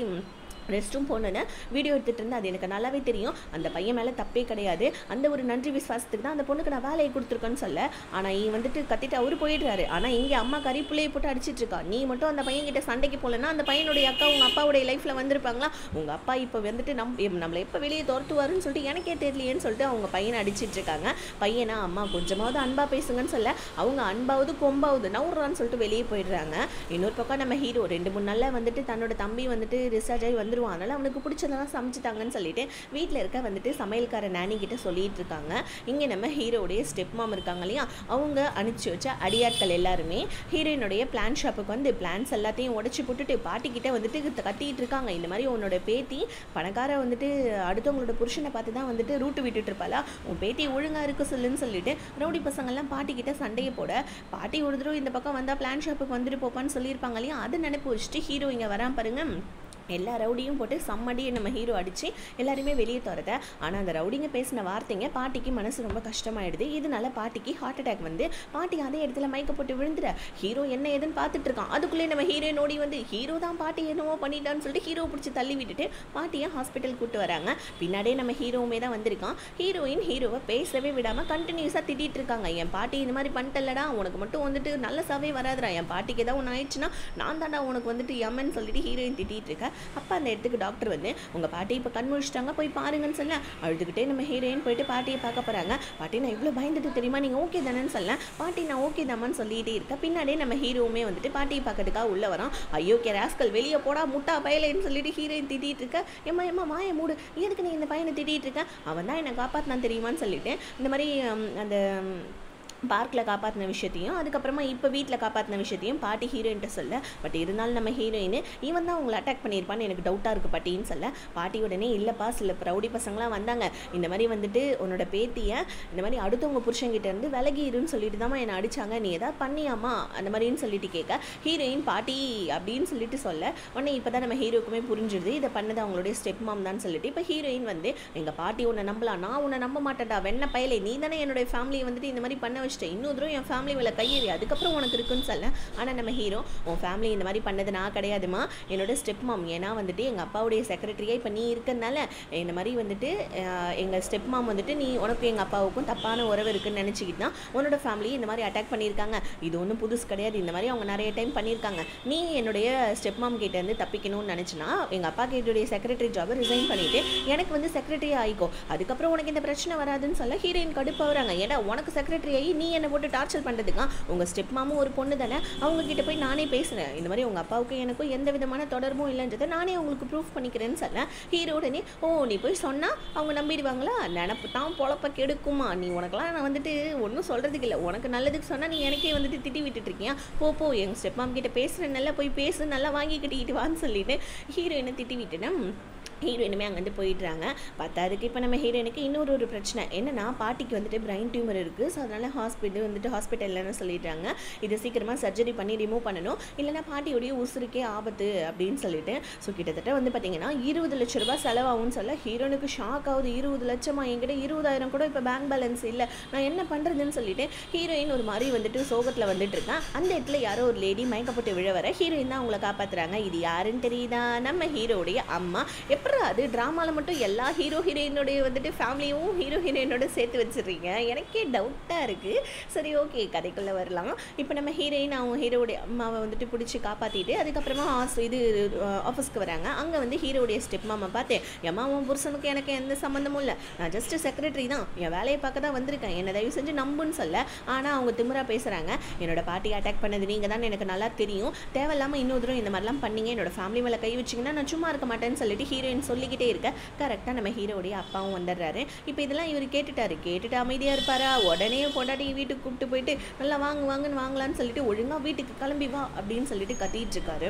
ரெஸ்ட் ரூம் போனோன்னு வீடியோ எடுத்துகிட்டு இருந்தால் அது எனக்கு நல்லாவே தெரியும், அந்த பையன் மேலே தப்பே கிடையாது, அந்த ஒரு நன்றி விசுவாசத்துக்கு தான் அந்த பொண்ணுக்கு நான் வேலையை கொடுத்துருக்கேன்னு சொல்ல, ஆனால் நீ வந்துட்டு கத்திட்டு அவரு போயிடுறாரு. ஆனால் இங்கே அம்மா கறி பிள்ளையை போட்டு அடிச்சிட்டு இருக்கா, நீ மட்டும் அந்த பையன்கிட்ட சண்டைக்கு போகலன்னா அந்த பையனுடைய அக்கா உங்கள் அப்பாவுடைய லைஃப்பில் வந்திருப்பாங்களா, உங்கள் அப்பா இப்போ வந்துட்டு நம்மளை எப்போ வெளியே துரத்துவாருன்னு சொல்லிட்டு எனக்கே தெரியலையேன்னு சொல்லிட்டு அவங்க பையனை அடிச்சிட்டு இருக்காங்க. பையனா அம்மா கொஞ்சமாவது அன்பா பேசுங்கன்னு சொல்ல அவங்க அன்பாவது கொம்பாவது நவுறான்னு சொல்லிட்டு வெளியே போயிடுறாங்க. இன்னொரு பக்கம் நம்ம ஹீரோ 2-3 நாளில் வந்துட்டு தன்னோட தம்பி வந்துட்டு ரிசர்ஜ் ஆகி வந்துருவான், அதனால் அவனுக்கு பிடிச்சதெல்லாம் சமைச்சிட்டாங்கன்னு சொல்லிட்டு வீட்டில் இருக்க வந்துட்டு சமையல்கார நானி கிட்ட சொல்லிட்டு இருக்காங்க. இங்கே நம்ம ஹீரோடைய ஸ்டெப் மாம் இருக்காங்க இல்லையா, அவங்க அனுப்பிச்சி வச்ச அடியாட்கள் எல்லாருமே ஹீரோயினுடைய பிளான் ஷாப்புக்கு வந்து பிளான்ஸ் எல்லாத்தையும் உடச்சி போட்டுட்டு பாட்டிக்கிட்ட வந்துட்டு கத்திட்டு இருக்காங்க. இந்த மாதிரி உன்னோட பேத்தி பணக்கார வந்துட்டு அடுத்தவங்களோட புருஷனை பார்த்து தான் வந்துட்டு ரூட்டு விட்டுட்டு இருப்பாளா, உன் பேத்தி ஒழுங்காக இருக்க சொல்லுன்னு சொல்லிட்டு ரவுடி பசங்கள்லாம் பாட்டிக்கிட்ட சண்டையை போட, பாட்டி ஒரு தடவை இந்த பக்கம் வந்தால் பிளான் ஷாப்புக்கு வந்துட்டு போப்பான்னு சொல்லியிருப்பாங்க இல்லையா, அதை நினைப்பு வச்சுட்டு ஹீரோ இங்கே வரான் பாருங்க. எல்லா ரவுடியும் போட்டு சம்மடியை நம்ம ஹீரோ அடித்து எல்லாருமே வெளியே தரத. ஆனால் அந்த ரவுடிங்க பேசின வார்த்தைங்க பாட்டிக்கு மனசு ரொம்ப கஷ்டமாயிடுது. இதனால பாட்டிக்கு ஹார்ட் அட்டாக் வந்து பாட்டி அதே இடத்துல மயக்க போட்டு விழுந்துட. ஹீரோ என்ன ஏதுன்னு பார்த்துட்டு இருக்கான். அதுக்குள்ளே நம்ம ஹீரோயின் ஓடி வந்து ஹீரோ தான் பாட்டி என்னவோ பண்ணிட்டான்னு சொல்லிட்டு ஹீரோ பிடிச்சி தள்ளி விட்டுட்டு பாட்டியை ஹாஸ்பிட்டல் கூப்பிட்டு வராங்க. பின்னாடியே நம்ம ஹீரோவுமே தான் வந்திருக்கான். ஹீரோயின் ஹீரோவை பேசவே விடாமல் கண்டினியூஸாக திட்டிகிட்டு இருக்காங்க. என் பாட்டி இந்த மாதிரி பண்ணிட்டல்லடா, உனக்கு மட்டும் வந்துட்டு நல்ல சாவே வராதுடா, என் பாட்டிக்கு ஏதாவது ஒன்று ஆயிடுச்சுன்னா நான் தாண்டா உனக்கு வந்துட்டு எம்மன்னு சொல்லிட்டு ஹீரோயின் திட்டிகிட்டு இருக்கேன். அப்போ அந்த இடத்துக்கு டாக்டர் வந்து உங்கள் பாட்டி இப்போ கண் முழிச்சிட்டாங்க போய் பாருங்கன்னு சொல்ல, அழுதுகிட்டே நம்ம ஹீரோயின் போயிட்டு பாட்டியை பார்க்க போகிறாங்க. பாட்டி நான் இவ்வளோ பயந்துட்டு தெரியுமா, நீங்கள் ஓகே தானேன்னு சொல்ல, பாட்டி நான் ஓகே தாமான்னு சொல்லிகிட்டே இருக்க. பின்னாடியே நம்ம ஹீரோவுமே வந்துட்டு பாட்டியை பார்க்கறதுக்காக உள்ளே வரோம். ஐயோ கே ராஸ்கல் வெளியே போடா முட்டா பயலேன்னு சொல்லிட்டு ஹீரோயின் திட்டிகிட்டு இருக்க. ஏம்மா மாய மூடு, எதுக்கு நீ இந்த பையனை திட்டிகிட்டு இருக்க, அவன் தான் என்னை காப்பாற்றினான் தெரியுமான்னு சொல்லிட்டு இந்த மாதிரி அந்த பார்க்கில் காப்பாற்றின விஷயத்தையும் அதுக்கப்புறமா இப்போ வீட்டில் காப்பாற்றின விஷயத்தையும் பாட்டி ஹீரோயின்ட்ட சொல்ல. பட் இருந்தாலும் நம்ம ஹீரோயின் இவன் தான் உங்களை அட்டாக் பண்ணியிருப்பான்னு எனக்கு டவுட்டாக இருக்குது பாட்டின்னு சொல்ல, பாட்டி உடனே இல்லைப்பா சில ரவுடி பசங்களாம் வந்தாங்க, இந்த மாதிரி வந்துட்டு உன்னோட பேத்தியை இந்த மாதிரி அடுத்தவங்க புருஷங்கிட்ட இருந்து விலகி இருன்னு சொல்லிட்டு தான் என்னை அடித்தாங்க, நீ எதாவது பண்ணியாமா அந்த மாதிரின்னு சொல்லிட்டு கேட்க, ஹீரோயின் பாட்டி அப்படின்னு சொல்லிட்டு சொல்ல, உடனே இப்போ தான் நம்ம ஹீரோக்குமே புரிஞ்சிடுது இதை பண்ணது அவங்களுடைய ஸ்டெப் மாம் தான் சொல்லிட்டு. இப்போ ஹீரோயின் வந்து எங்கள் பாட்டி உன்னை நம்பலாம், நான் உன்னை நம்ப மாட்டேன்டா வெண்ண பயலே, நீ தானே என்னுடைய ஃபேமிலியை வந்துட்டு இந்த மாதிரி பண்ண ஆரம்பிச்சிட்டேன், இன்னொரு தடவை என் ஃபேமிலி மேலே கையேறி அதுக்கப்புறம் உனக்கு இருக்குன்னு சொல்ல. ஆனால் நம்ம ஹீரோ, உன் ஃபேமிலி இந்த மாதிரி பண்ணது நான் கிடையாதுமா, என்னோட ஸ்டெப் மாம். ஏன்னா வந்துட்டு எங்கள் அப்பாவுடைய செக்ரட்டரியாக இப்போ நீ இருக்கிறதுனால இந்த மாதிரி வந்துட்டு எங்கள் ஸ்டெப் மாம் வந்துட்டு நீ உனக்கு எங்கள் அப்பாவுக்கும் தப்பான உறவு இருக்குன்னு நினச்சிக்கிட்டு தான் உன்னோட ஃபேமிலி இந்த மாதிரி அட்டாக் பண்ணியிருக்காங்க. இது ஒன்றும் புதுசு கிடையாது, இந்த மாதிரி அவங்க நிறைய டைம் பண்ணியிருக்காங்க. நீ என்னுடைய ஸ்டெப் மாம் கிட்டேருந்து தப்பிக்கணும்னு நினச்சினா எங்கள் அப்பா கிட்டேடைய செக்ரட்டரி ஜாபை ரிசைன் பண்ணிவிட்டு எனக்கு வந்து செக்ரட்டரி ஆகிக்கோ, அதுக்கப்புறம் உனக்கு இந்த பிரச்சனை வராதுன்னு சொல்ல ஹீரோயின் கடுப்பாகிறாங்க. ஏன்னா உனக்கு செக்ரட்டரி ஆகி நீ என்னை போட்டு டார்ச்சர் பண்ணுறதுக்கா, உங்கள் ஸ்டெப் மாமும் ஒரு பொண்ணு தானே, அவங்க கிட்ட போய் நானே பேசுகிறேன், இந்த மாதிரி உங்கள் அப்பாவுக்கும் எனக்கும் எந்த விதமான தொடர்பும் இல்லைன்றதை நானே உங்களுக்கு ப்ரூஃப் பண்ணிக்கிறேன்னு சொல்ல ஹீரோடனே, ஓ நீ போய் சொன்னால் அவங்க நம்பிடுவாங்களா, நினப்பு தான் பொழப்ப கெடுக்குமா, நீ உனக்கெல்லாம் நான் வந்துட்டு ஒன்றும் சொல்கிறதுக்கு இல்லை, உனக்கு நல்லதுக்கு சொன்னால் நீ எனக்கே வந்துட்டு திட்டி விட்டுட்ருக்கியா, போ எங்கள் ஸ்டெப் மாம் கிட்ட பேசுகிறேன், நல்லா போய் பேசு, நல்லா வாங்கி கட்டிக்கிட்டு வான்னு சொல்லிட்டு ஹீரோயினை திட்டி விட்டுனா ஹீரோயினுமே அங்கேருந்து போயிடுறாங்க. பத்தாதுக்கு இப்போ நம்ம ஹீரோயினுக்கு இன்னொரு பிரச்சனை என்னன்னா, பாட்டிக்கு வந்துட்டு பிரைன் டியூமர் இருக்குது. ஸோ அதனால் ஹாஸ்பிட்டல்னு சொல்லிடுறாங்க, இதை சீக்கிரமாக சர்ஜரி பண்ணி ரிமூவ் பண்ணணும், இல்லைனா பாட்டியோடைய உசுருக்கே ஆபத்து அப்படின்னு சொல்லிட்டு. ஸோ கிட்டத்தட்ட வந்து பார்த்தீங்கன்னா 20 லட்ச ரூபாய் செலவாகும்னு சொல்ல ஹீரோனுக்கு ஷாக் ஆகுது. 20 லட்சமா, என்கிட்ட 20,000 கூட இப்போ பேங்க் பேலன்ஸ் இல்லை, நான் என்ன பண்ணுறதுன்னு சொல்லிட்டு ஹீரோயின் ஒரு மாதிரி வந்துட்டு சோகத்தில் வந்துட்டு இருக்கேன். அந்த இடத்துல யாரோ ஒரு லேடி மயக்கப்பட்டு விழ வர ஹீரோயின் தான் அவங்கள காப்பாற்றுறாங்க. இது யாருன்னு தெரியுதா, நம்ம ஹீரோடைய அம்மா. அது ட்ராமாவில் மட்டும் எல்லா ஹீரோயினுடைய வந்துட்டு ஃபேமிலியும் ஹீரோயினோட சேர்த்து வச்சிடுறீங்க, எனக்கே டவுட்டாக இருக்குது. சரி ஓகே, கதைக்குள்ளே வரலாம். இப்போ நம்ம ஹீரோயின் அவங்க ஹீரோடைய அம்மாவை வந்துட்டு பிடிச்சி காப்பாற்றிட்டு அதுக்கப்புறமா ஆஃபீஸ்க்கு வராங்க. அங்கே வந்து ஹீரோடைய ஸ்டெப் மாமா பார்த்து, எம்மாவும் புருஷனுக்கு எனக்கு எந்த சம்மந்தமும் இல்லை, நான் ஜஸ்ட் செக்ரட்டரி தான், என் வேலையை பார்க்க தான் வந்திருக்கேன், என்னை தயவு செஞ்சு நம்புன்னு சொல்ல. ஆனால் அவங்க திமிரா பேசுகிறாங்க, என்னோட பாட்டியை அட்டாக் பண்ணது நீங்கள் தான் எனக்கு நல்லா தெரியும், தேவையில்லாமல் இன்னொரு தூரம் இந்த மாதிரிலாம் பண்ணீங்க, என்னோட ஃபேமிலி மேலே கை வச்சிங்கன்னா நான் சும்மா இருக்க மாட்டேன்னு சொல்லிட்டு ஹீரோயின் சொல்லிக்கிட்டே இருக்க கரெக்டாக நம்ம ஹீரோடைய அப்பாவும் வந்துடுறாரு. இப்போ இதெல்லாம் இவர் கேட்டுட்டு அமைதியாக இருப்பாரா, உடனே பொண்டாட்டி வீட்டுக்கு கூப்பிட்டு போயிட்டு நல்லா வாங்குன்னு வாங்கலான்னு சொல்லிட்டு ஒழுங்காக வீட்டுக்கு கிளம்பி வா அப்படின்னு சொல்லிட்டு கத்திட்டு இருக்காரு.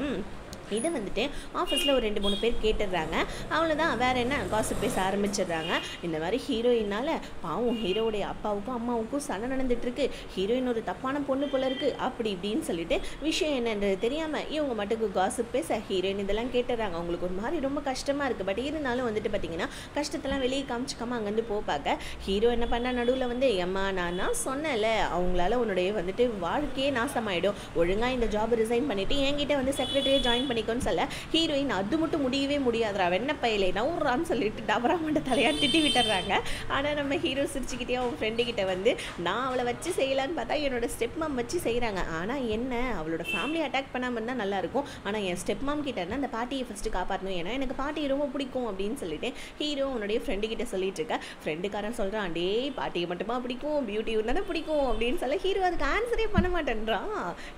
இதை வந்துட்டு ஆஃபீஸில் ஒரு 2-3 பேர் கேட்டுடுறாங்க. அவ்வளோதான், வேறு என்ன காசு பேச ஆரம்பிச்சிடுறாங்க. இந்த மாதிரி ஹீரோயினால் பாவம் ஹீரோடைய அப்பாவுக்கும் அம்மாவுக்கும் சண்டை நடந்துட்டுருக்கு, ஹீரோயின் ஒரு தப்பான பொண்ணு போல இருக்குது அப்படி இப்படின்னு சொல்லிட்டு விஷயம் என்னன்றது தெரியாமல் இவங்க மட்டுக்கு காசு பேச ஹீரோயின் இதெல்லாம் கேட்டுடுறாங்க. அவங்களுக்கு ஒரு மாதிரி ரொம்ப கஷ்டமாக இருக்குது. பட் இருந்தாலும் வந்துட்டு பார்த்திங்கன்னா கஷ்டத்தெல்லாம் வெளியே காமிச்சிக்காமல் அங்கேருந்து பார்க்க ஹீரோ என்ன பண்ண நடுவில் வந்து, எம்மா நான் தான் சொன்னேன்ல அவங்களால உன்னுடைய வந்துட்டு வாழ்க்கையே நாசமாயிடும், ஒழுங்காக இந்த ஜாப் ரிசைன் பண்ணிவிட்டு என்கிட்ட வந்து செக்ரட்டரியை ஜாயின் பண்ணிக்கோன்னு சொல்ல ஹீரோயின் அது மட்டும் முடியவே முடியாதுரா வெண்ண பையலே நவுறான்னு சொல்லிட்டு டபரா மண்ட தலையாக திட்டி விட்டுறாங்க. ஆனால் நம்ம ஹீரோ சிரிச்சுக்கிட்டே அவங்க ஃப்ரெண்டு கிட்ட வந்து, நான் அவளை வச்சு செய்யலான்னு பார்த்தா என்னோட ஸ்டெப் மாம் வச்சு செய்கிறாங்க, ஆனால் என்ன அவளோட ஃபேமிலி அட்டாக் பண்ணாமல் இருந்தால் நல்லாயிருக்கும், ஆனால் என் ஸ்டெப் மாம் கிட்டேன்னா அந்த பாட்டியை ஃபஸ்ட்டு காப்பாற்றணும், ஏன்னா எனக்கு பாட்டியை ரொம்ப பிடிக்கும் அப்படின்னு சொல்லிட்டு ஹீரோ அவனுடைய ஃப்ரெண்டு கிட்ட சொல்லிட்டு இருக்க. ஃப்ரெண்டுக்காரன் சொல்கிறான், டே பாட்டியை மட்டுமா பிடிக்கும், பியூட்டி தானே பிடிக்கும் அப்படின்னு சொல்ல ஹீரோ அதுக்கு ஆன்சரே பண்ண மாட்டேன்றான்.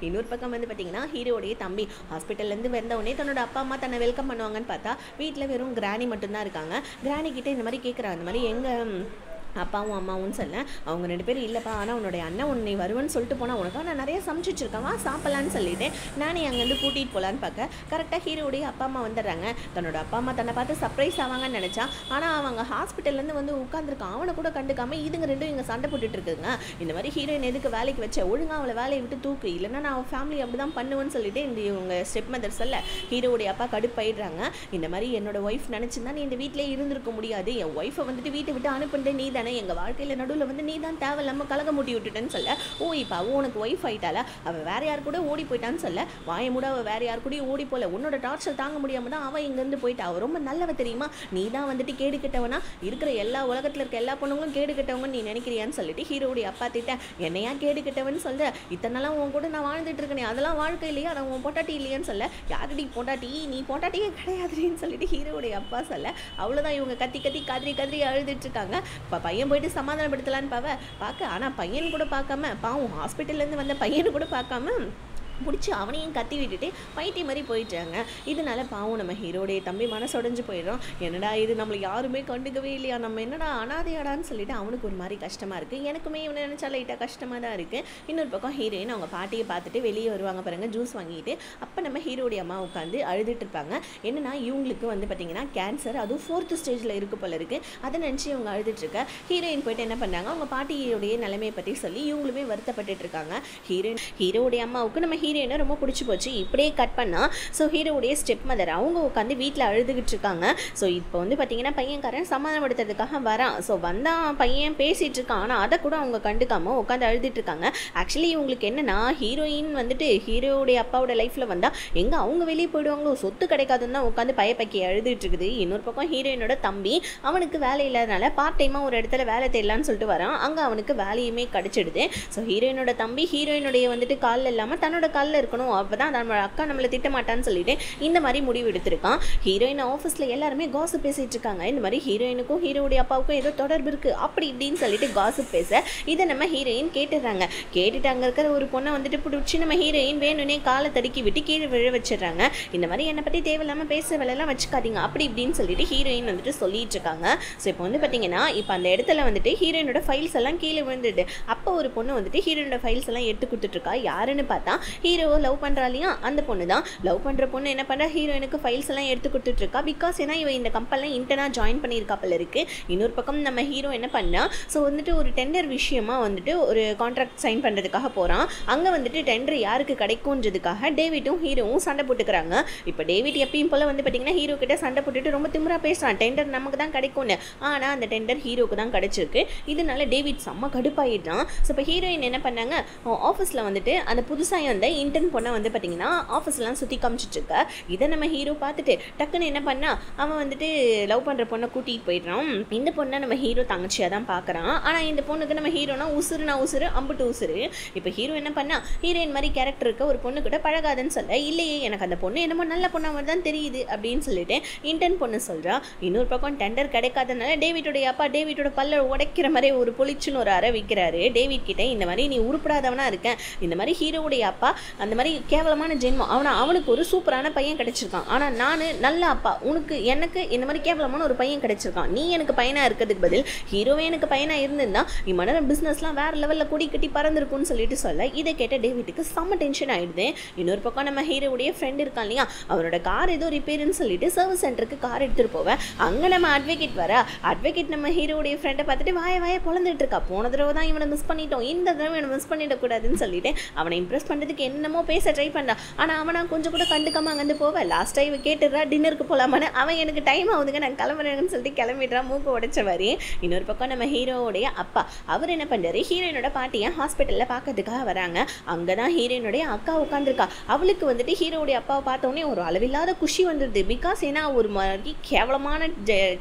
இன்னொரு பக்கம் வந்து பார்த்தீங்கன்னா ஹீரோடைய தம்பி ஹாஸ்பிட்டல்லேருந்து வந்தவொடனே தன்னோட அப்பா அம்மா தன்னை வெல்கம் பண்ணுவாங்கன்னு பார்த்தா வீட்டில் வெறும் கிராணி மட்டும்தான் இருக்காங்க. கிராணி கிட்டே இந்த மாதிரி கேட்குறாங்க, இந்த மாதிரி எங்கள் அப்பாவும் அம்மாவும் சொல்ல அவங்க 2 பேரும் இல்லைப்பா, ஆனால் உன்னுடைய அண்ணன் உன்னை வருவேன்னு சொல்லிட்டு போனால் உனக்காக நான் நிறைய சமைச்சு வச்சுருக்கேன், வா சாப்பிட்லான்னு சொல்லிட்டு நானே அங்கேருந்து கூட்டிகிட்டு போகலான்னு பார்க்க கரெக்டாக ஹீரோடைய அப்பா அம்மா வந்துடுறாங்க. தன்னோட அப்பா அம்மா தன்னை பார்த்து சர்ப்ரைஸ் ஆவாங்கன்னு நினச்சா, ஆனால் அவங்க ஹாஸ்பிட்டல்லேருந்து வந்து உட்காந்துருக்கான், அவனை கூட கண்டுக்காமல் இதுங்க 2 இங்கே சண்டை போட்டுட்டு இருக்குங்க. இந்த மாதிரி ஹீரோயின் எதுக்கு வேலைக்கு வச்ச, ஒழுங்காக அவளை வேலையை விட்டு தூக்கு, இல்லைன்னா நான் அவன் ஃபேமிலி அப்படி தான் பண்ணுவேன்னு சொல்லிட்டு இந்த இவங்க ஸ்டெப் மதர் சொல்ல ஹீரோடைய அப்பா கடுப்பாயிடுறாங்க. இந்த மாதிரி என்னோட ஒய்ஃப் நினச்சிருந்தா நீ இந்த வீட்டிலே இருந்திருக்க முடியாது, என் ஒய்ஃபை வந்துட்டு வீட்டை விட்டு அனுப்புண்டே நீ தானே, எங்கள் வாழ்க்கையில் நடுவில் வந்து நீ தான் தேவையில்லாமல் கலக மூட்டி விட்டுட்டேன்னு சொல்ல, ஓ இப்போ அவன் உனக்கு ஒய்ஃப் ஆகிட்டால, அவள் வேறு யார் கூட ஓடி போயிட்டான்னு சொல்ல, வாய மூட அவள் வேறு யார் கூடயும் ஓடி போல, உன்னோட டார்ச்சர் தாங்க முடியாமல் தான் அவள் இங்கேருந்து போயிட்டா, அவள் ரொம்ப நல்லவ தெரியுமா, நீ தான் வந்துட்டு கேடு கெட்டவனா, இருக்கிற எல்லா உலகத்தில் இருக்க எல்லா பொண்ணுங்களும் கேடு கெட்டவங்கன்னு நீ நினைக்கிறியான்னு சொல்லிட்டு ஹீரோடைய அப்பா திட்ட, என்னையா கேடு கெட்டவன்னு சொல்ல, இத்தனைலாம் உன் கூட நான் வாழ்ந்துட்டு இருக்கேனே அதெல்லாம் வாழ்க்கை இல்லையா, நான் உன் பொட்டாட்டி இல்லையான்னு சொல்ல, யாருடி பொட்டாட்டி, நீ பொட்டாட்டியே கிடையாதுன்னு சொல்லிட்டு ஹீரோடைய அப்பா சொல்ல, அவ்வளோதான் இவங்க கத்தி கதறி அழுதுட்டு இருக்காங்க. இப்போ பையன் போயிட்டு சமாதானப்படுத்தலான்னு பார்க்க, ஆனால் பையன் கூட பார்க்காம பாவம் ஹாஸ்பிட்டல்லேருந்து வந்த பையனை கூட பார்க்காம பிடிச்சி அவனையும் கத்தி விட்டுட்டு பைட்டி மாதிரி போயிட்டாங்க. இதனால பாவம் நம்ம ஹீரோடைய தம்பி மனசொடைஞ்சு போயிடும், என்னடா இது நம்மளை யாருமே கண்டுக்கவே இல்லையா, நம்ம என்னடா அனாதையாடான்னு சொல்லிட்டு அவனுக்கு ஒரு மாதிரி கஷ்டமாக இருக்குது. எனக்குமே இவனை நினச்சா லைட்டாக கஷ்டமாக தான் இருக்குது. இன்னொரு பக்கம் ஹீரோயின் அவங்க பாட்டியை பார்த்துட்டு வெளியே வருவாங்க பாருங்க ஜூஸ் வாங்கிட்டு. அப்போ நம்ம ஹீரோடைய அம்மா உட்காந்து அழுதுட்டு இருப்பாங்க. என்னன்னா இவங்களுக்கு வந்து பார்த்தீங்கன்னா கேன்சர், அதுவும் 4th ஸ்டேஜில் இருக்கு போல இருக்குது. அதை நினச்சி இவங்க அழுதுட்டுருக்க ஹீரோயின் போயிட்டு என்ன பண்ணாங்க, அவங்க பாட்டியோடைய நிலைமையை பற்றி சொல்லி இவங்களுமே வருத்தப்பட்டுட்டு இருக்காங்க. ஹீரோடைய அம்மாவுக்கு நம்ம ஹீரோயினை ரொம்ப பிடிச்சி போச்சு. இப்படியே கட் பண்ணால் ஸோ ஹீரோவுடைய ஸ்டெப் மதர் அவங்க உட்காந்து வீட்டில் அழுதுகிட்டு இருக்காங்க. ஸோ இப்போ வந்து பார்த்தீங்கன்னா பையன்காரன் சமாதானப்படுத்துறதுக்காக வரான். ஸோ வந்தான் பையன் பேசிகிட்டு இருக்கான். ஆனால் அதை கூட அவங்க கண்டுக்காமல் உட்காந்து அழுதுட்டு இருக்காங்க. ஆக்சுவலி இவங்களுக்கு என்னன்னா ஹீரோயின் வந்துட்டு ஹீரோவுடைய அப்பாவோட லைஃப்பில் வந்தால் எங்கே அவங்க வெளியே போயிடுவாங்களோ, சொத்து கிடைக்காதுன்னு தான் உட்காந்து பயப்பக்கி அழுதுட்டு இருக்குது. இன்னொரு பக்கம் ஹீரோயினோட தம்பி அவனுக்கு வேலை இல்லாதனால பார்ட் டைமாக ஒரு இடத்துல வேலை தேடலான்னு சொல்லிட்டு வரான். அங்கே அவனுக்கு வேலையுமே கிடைச்சிடுது. ஸோ ஹீரோயினோட தம்பி ஹீரோயினுடைய வந்துட்டு காலில் இல்லாமல் தன்னோட காலில் இருக்கணும், அப்போ தான் நம்ம அக்கா நம்மளை திட்டமாட்டான்னு சொல்லிட்டு இந்த மாதிரி முடிவு எடுத்திருக்கான். ஹீரோயின் ஆஃபீஸில் எல்லாருமே காசிப் பேசிகிட்டு இருக்காங்க. இந்த மாதிரி ஹீரோயினுக்கும் ஹீரோவுடைய அப்பாவுக்கும் ஏதோ தொடர்பு இருக்குது அப்படி இப்படின்னு சொல்லிட்டு காசிப் பேச இதை நம்ம ஹீரோயின் கேட்டுடுறாங்க. கேட்டுட்டு அங்கே இருக்கிற ஒரு பொண்ணை வந்துட்டு பிடிச்சி நம்ம ஹீரோயின் வேணும்னே காலை தடுக்கி விட்டு கீழே விழ வச்சிடுறாங்க. இந்த மாதிரி என்னை பற்றி தேவையில்லாமல் பேச வேலையெல்லாம் வச்சுக்காதீங்க அப்படி இப்படின்னு சொல்லிட்டு ஹீரோயின் வந்துட்டு சொல்லிட்டு இருக்காங்க. ஸோ இப்போ வந்து பார்த்தீங்கன்னா இப்போ அந்த இடத்துல வந்துட்டு ஹீரோயினோட ஃபைல்ஸ் எல்லாம் கீழே விழுந்துடுது. அப்போ ஒரு பொண்ணு வந்துட்டு ஹீரோயினோட ஃபைல்ஸ் எல்லாம் எடுத்து கொடுத்துட்ருக்கா. யாருன்னு பார்த்தா ஹீரோவை லவ் பண்ணுறா இல்லையா அந்த பொண்ணு தான். லவ் பண்ணுற பொண்ணு என்ன பண்ணுறா ஹீரோயினுக்கு ஃபைல்ஸ் எல்லாம் எடுத்து கொடுத்துட்ருக்கா. பிகாஸ் ஏன்னா இவன் இந்த கம்பெனியில் இன்டர்னாக ஜாயின் பண்ணியிருக்காப்பில் இருக்குது. இன்னொரு பக்கம் நம்ம ஹீரோ என்ன பண்ணா ஸோ வந்துட்டு ஒரு டெண்டர் விஷயமா வந்துட்டு ஒரு கான்ட்ராக்ட் சைன் பண்ணுறதுக்காக போகிறான். அங்கே வந்துட்டு டெண்டர் யாருக்கு கிடைக்கும்ன்றதுக்காக டேவிட்டும் ஹீரோவும் சண்டை போட்டுக்கிறாங்க. இப்போ டேவிட் எப்பயும் போல் வந்து பார்த்தீங்கன்னா ஹீரோ கிட்ட சண்டை போட்டுட்டு ரொம்ப திமிரா பேசுகிறான், டெண்டர் நமக்கு தான் கிடைக்கும்னு. ஆனால் அந்த டெண்டர் ஹீரோக்கு தான் கிடைச்சிருக்கு. இதனால டேவிட் செம்ம கடுப்பாயிட்டான். ஸோ இப்போ ஹீரோயின் என்ன பண்ணாங்க ஆஃபீஸில் வந்துட்டு அந்த புதுசாக வந்த இன்டர்ன் பொண்ணை வந்து பார்த்தீங்கன்னா ஆஃபீஸ்லாம் சுற்றி காமிச்சிட்டு இருக்கா. இதை நம்ம ஹீரோ பார்த்துட்டு டக்குன்னு என்ன பண்ணா அவன் வந்துட்டு லவ் பண்ணுற பொண்ணை கூட்டிகிட்டு போயிடுறான். இந்த பொண்ணை நம்ம ஹீரோ தங்கச்சியாக தான் பார்க்குறான். ஆனால் இந்த பொண்ணுக்கு நம்ம ஹீரோனா உசுறுனா உசுறு அம்புட்டு உசுறு. இப்போ ஹீரோ என்ன பண்ணா ஹீரோயின் மாதிரி கேரக்டர் இருக்க ஒரு பொண்ணு கிட்ட பழகாதுன்னு சொல்ல, இல்லையே எனக்கு அந்த பொண்ணு என்னமோ நல்ல பொண்ணா மாதிரி தான் தெரியுது அப்படின்னு சொல்லிட்டு இன்டர்ன் பொண்ணு சொல்கிறா. இன்னொரு பக்கம் டெண்டர் கிடைக்காதனால டேவிட்டோடைய அப்பா டேவிட்டோட பல்ல உடைக்கிற மாதிரி ஒரு பொலிச்சுன்னு ஒரு அறை வைக்கிறாரு டேவிட் கிட்ட. இந்த மாதிரி நீ உருப்படாதவனா இருக்கேன், இந்த மாதிரி ஹீரோவுடைய அப்பா அந்த மாதிரி கேவலமான ஜென்மம், அவனுக்கு ஒரு சூப்பரான பையன் கிடைச்சிருக்கான். ஆனால் நான் நல்ல அப்பா, எனக்கு இந்த மாதிரி கேவலமான ஒரு பையன் கிடைச்சிருக்கான். நீ எனக்கு பையனாக இருக்கிறதுக்கு பதில் ஹீரோவே எனக்கு பையனாக இருந்திருந்தா இம்மன பிஸ்னஸ்லாம் வேறு லெவலில் கூடி கட்டி பறந்துருக்குன்னு சொல்லிட்டு சொல்ல இதை கேட்ட டேவிட்டுக்கு செம்ம டென்ஷன் ஆகிடுது. இன்னொரு பக்கம் நம்ம ஹீரோவுடைய ஃப்ரெண்ட் இருக்கான் இல்லையா அவனோட கார் ஏதோ ரிப்பேர்னு சொல்லிட்டு சர்வீஸ் சென்டருக்கு கார் எடுத்துகிட்டு போவேன். அங்கே நம்ம அட்வொகேட் வர அட்வொகேட் நம்ம ஹீரோவுடைய ஃப்ரெண்டை பார்த்துட்டு வாய பொழந்துட்டு இருக்கா. போன தடவை தான் இவனை மிஸ் பண்ணிட்டோம், இந்த தடவை இவனை மிஸ் பண்ணிடக்கூடாதுன்னு சொல்லிட்டு அவனை இம்ப்ரெஸ் பண்ணுறதுக்கு என்னமோ பேச ட்ரை பண்ணான். ஆனால் அவனை கொஞ்சம் கூட கண்டுக்காம அங்கேருந்து போவேன். லாஸ்ட்டாக இவன் கேட்டுடுறா டின்னருக்கு போகலாமான்னு. அவன் எனக்கு டைம் ஆகுதுங்க நான் கிளம்புறேன்னு சொல்லிட்டு கிளம்பிடுறான் மூக்கு உடைச்ச மாதிரி. இன்னொரு பக்கம் நம்ம ஹீரோவுடைய அப்பா அவர் என்ன பண்ணுறாரு ஹீரோயினோட பாட்டியை ஹாஸ்பிட்டலில் பார்க்கறதுக்காக வராங்க. அங்கே தான் ஹீரோயினுடைய அக்கா உட்காந்துருக்கா. அவளுக்கு வந்துட்டு ஹீரோவுடைய அப்பாவை பார்த்தோன்னே ஒரு அளவில்லாத குஷி வந்துடுது. பிகாஸ் ஏன்னா ஒரு மாதிரி கேவலமான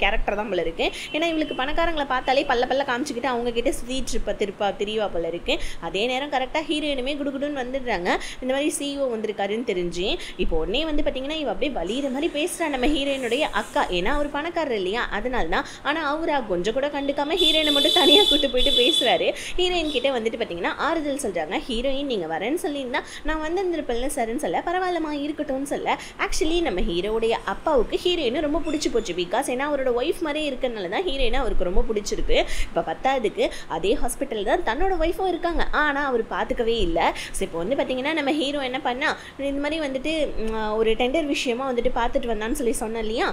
கேரக்டர் தான் போல இருக்கு. ஏன்னா இவளுக்கு பணக்காரங்களை பார்த்தாலே பல்ல காமிச்சிக்கிட்டு அவங்க கிட்ட சுற்றிட்டு திரிவா போல இருக்கு. அதே நேரம் கரெக்டாக ஹீரோயினுமே குடுகுடுன்னு வந்துடுறாங்க. இந்த மாதிரி சிஇஓ வந்திருக்காருன்னு தெரிஞ்சு இப்போ உடனே வந்து பார்த்தீங்கன்னா இவ அப்படியே வலிகிற மாதிரி பேசுகிறா நம்ம ஹீரோயினுடைய அக்கா. ஏன்னா அவர் பணக்காரர் இல்லையா அதனால தான். ஆனால் அவரா கொஞ்சம் கூட கண்டுக்காம ஹீரோயினை மட்டும் தனியாக கூட்டு போயிட்டு பேசுகிறாரு. ஹீரோயின் கிட்டே வந்துட்டு பார்த்தீங்கன்னா ஆறுதல் சொல்கிறாங்க. ஹீரோயின் நீங்கள் வரேன்னு சொல்லியிருந்தா நான் வந்திருந்திருப்பேன்ல சரின்னு சொல்ல, பரவாயில்லமா இருக்கட்டும்னு சொல்ல. ஆக்சுவலி நம்ம ஹீரோவுடைய அப்பாவுக்கு ஹீரோயினை ரொம்ப பிடிச்சி போச்சு. பிகாஸ் ஏன்னா அவரோட ஒய்ஃப் மாதிரியே இருக்கிறதுனால தான் ஹீரோயினை அவருக்கு ரொம்ப பிடிச்சிருக்கு. இப்போ பத்தாவதுக்கு அதே ஹாஸ்பிட்டலில் தான் தன்னோட ஒய்ஃபும் இருக்காங்க. ஆனால் அவர் பார்த்துக்கவே இல்லை. ஸோ இப்போ வந்து பார்த்தீங்கன்னா நம்ம ஹீரோ என்ன பண்ணா இந்த மாதிரி வந்துட்டு ஒரு டெண்டர் விஷயமா வந்துட்டு பார்த்துட்டு வந்தான்னு சொல்லி சொன்னேன் இல்லையா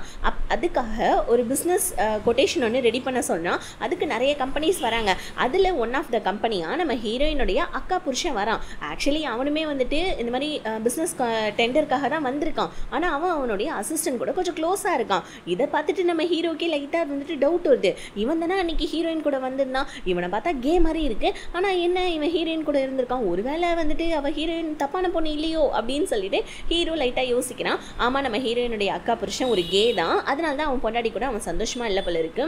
அதுக்காக ஒரு பிஸ்னஸ் கொட்டேஷன் ஒன்று ரெடி பண்ண சொன்னால் அதுக்கு நிறைய கம்பெனிஸ் வராங்க. அதில் ஒன் ஆஃப் த கம்பெனியாக நம்ம ஹீரோயினுடைய அக்கா புருஷன் வரான். ஆக்சுவலி அவனுமே வந்துட்டு இந்த மாதிரி பிஸ்னஸ் டெண்டருக்காக தான் வந்திருக்கான். ஆனால் அவனுடைய அசிஸ்டன்ட் கூட கொஞ்சம் க்ளோஸாக இருக்கான். இதை பார்த்துட்டு நம்ம ஹீரோக்கே லைட்டாக வந்துட்டு டவுட் வருது. இவன் தானே அன்றைக்கி ஹீரோயின் கூட வந்திருந்தான், இவனை பார்த்தா கே மாதிரி இருக்குது. ஆனால் என்ன இவன் ஹீரோயின் கூட இருந்திருக்கான், ஒருவேளை வந்துட்டு அவள் ஹீரோயின் தப்பான பொண்ணு இல்லையோ அப்படின்னு சொல்லிட்டு ஹீரோ லைட்டாக யோசிக்கிறான். ஆமாம் நம்ம ஹீரோயினுடைய அக்கா புருஷன் ஒரு கே தான், அதனால தான் அவன் பொண்டாடி கூட அவன் சந்தோஷமாக இல்லை போல இருக்கு.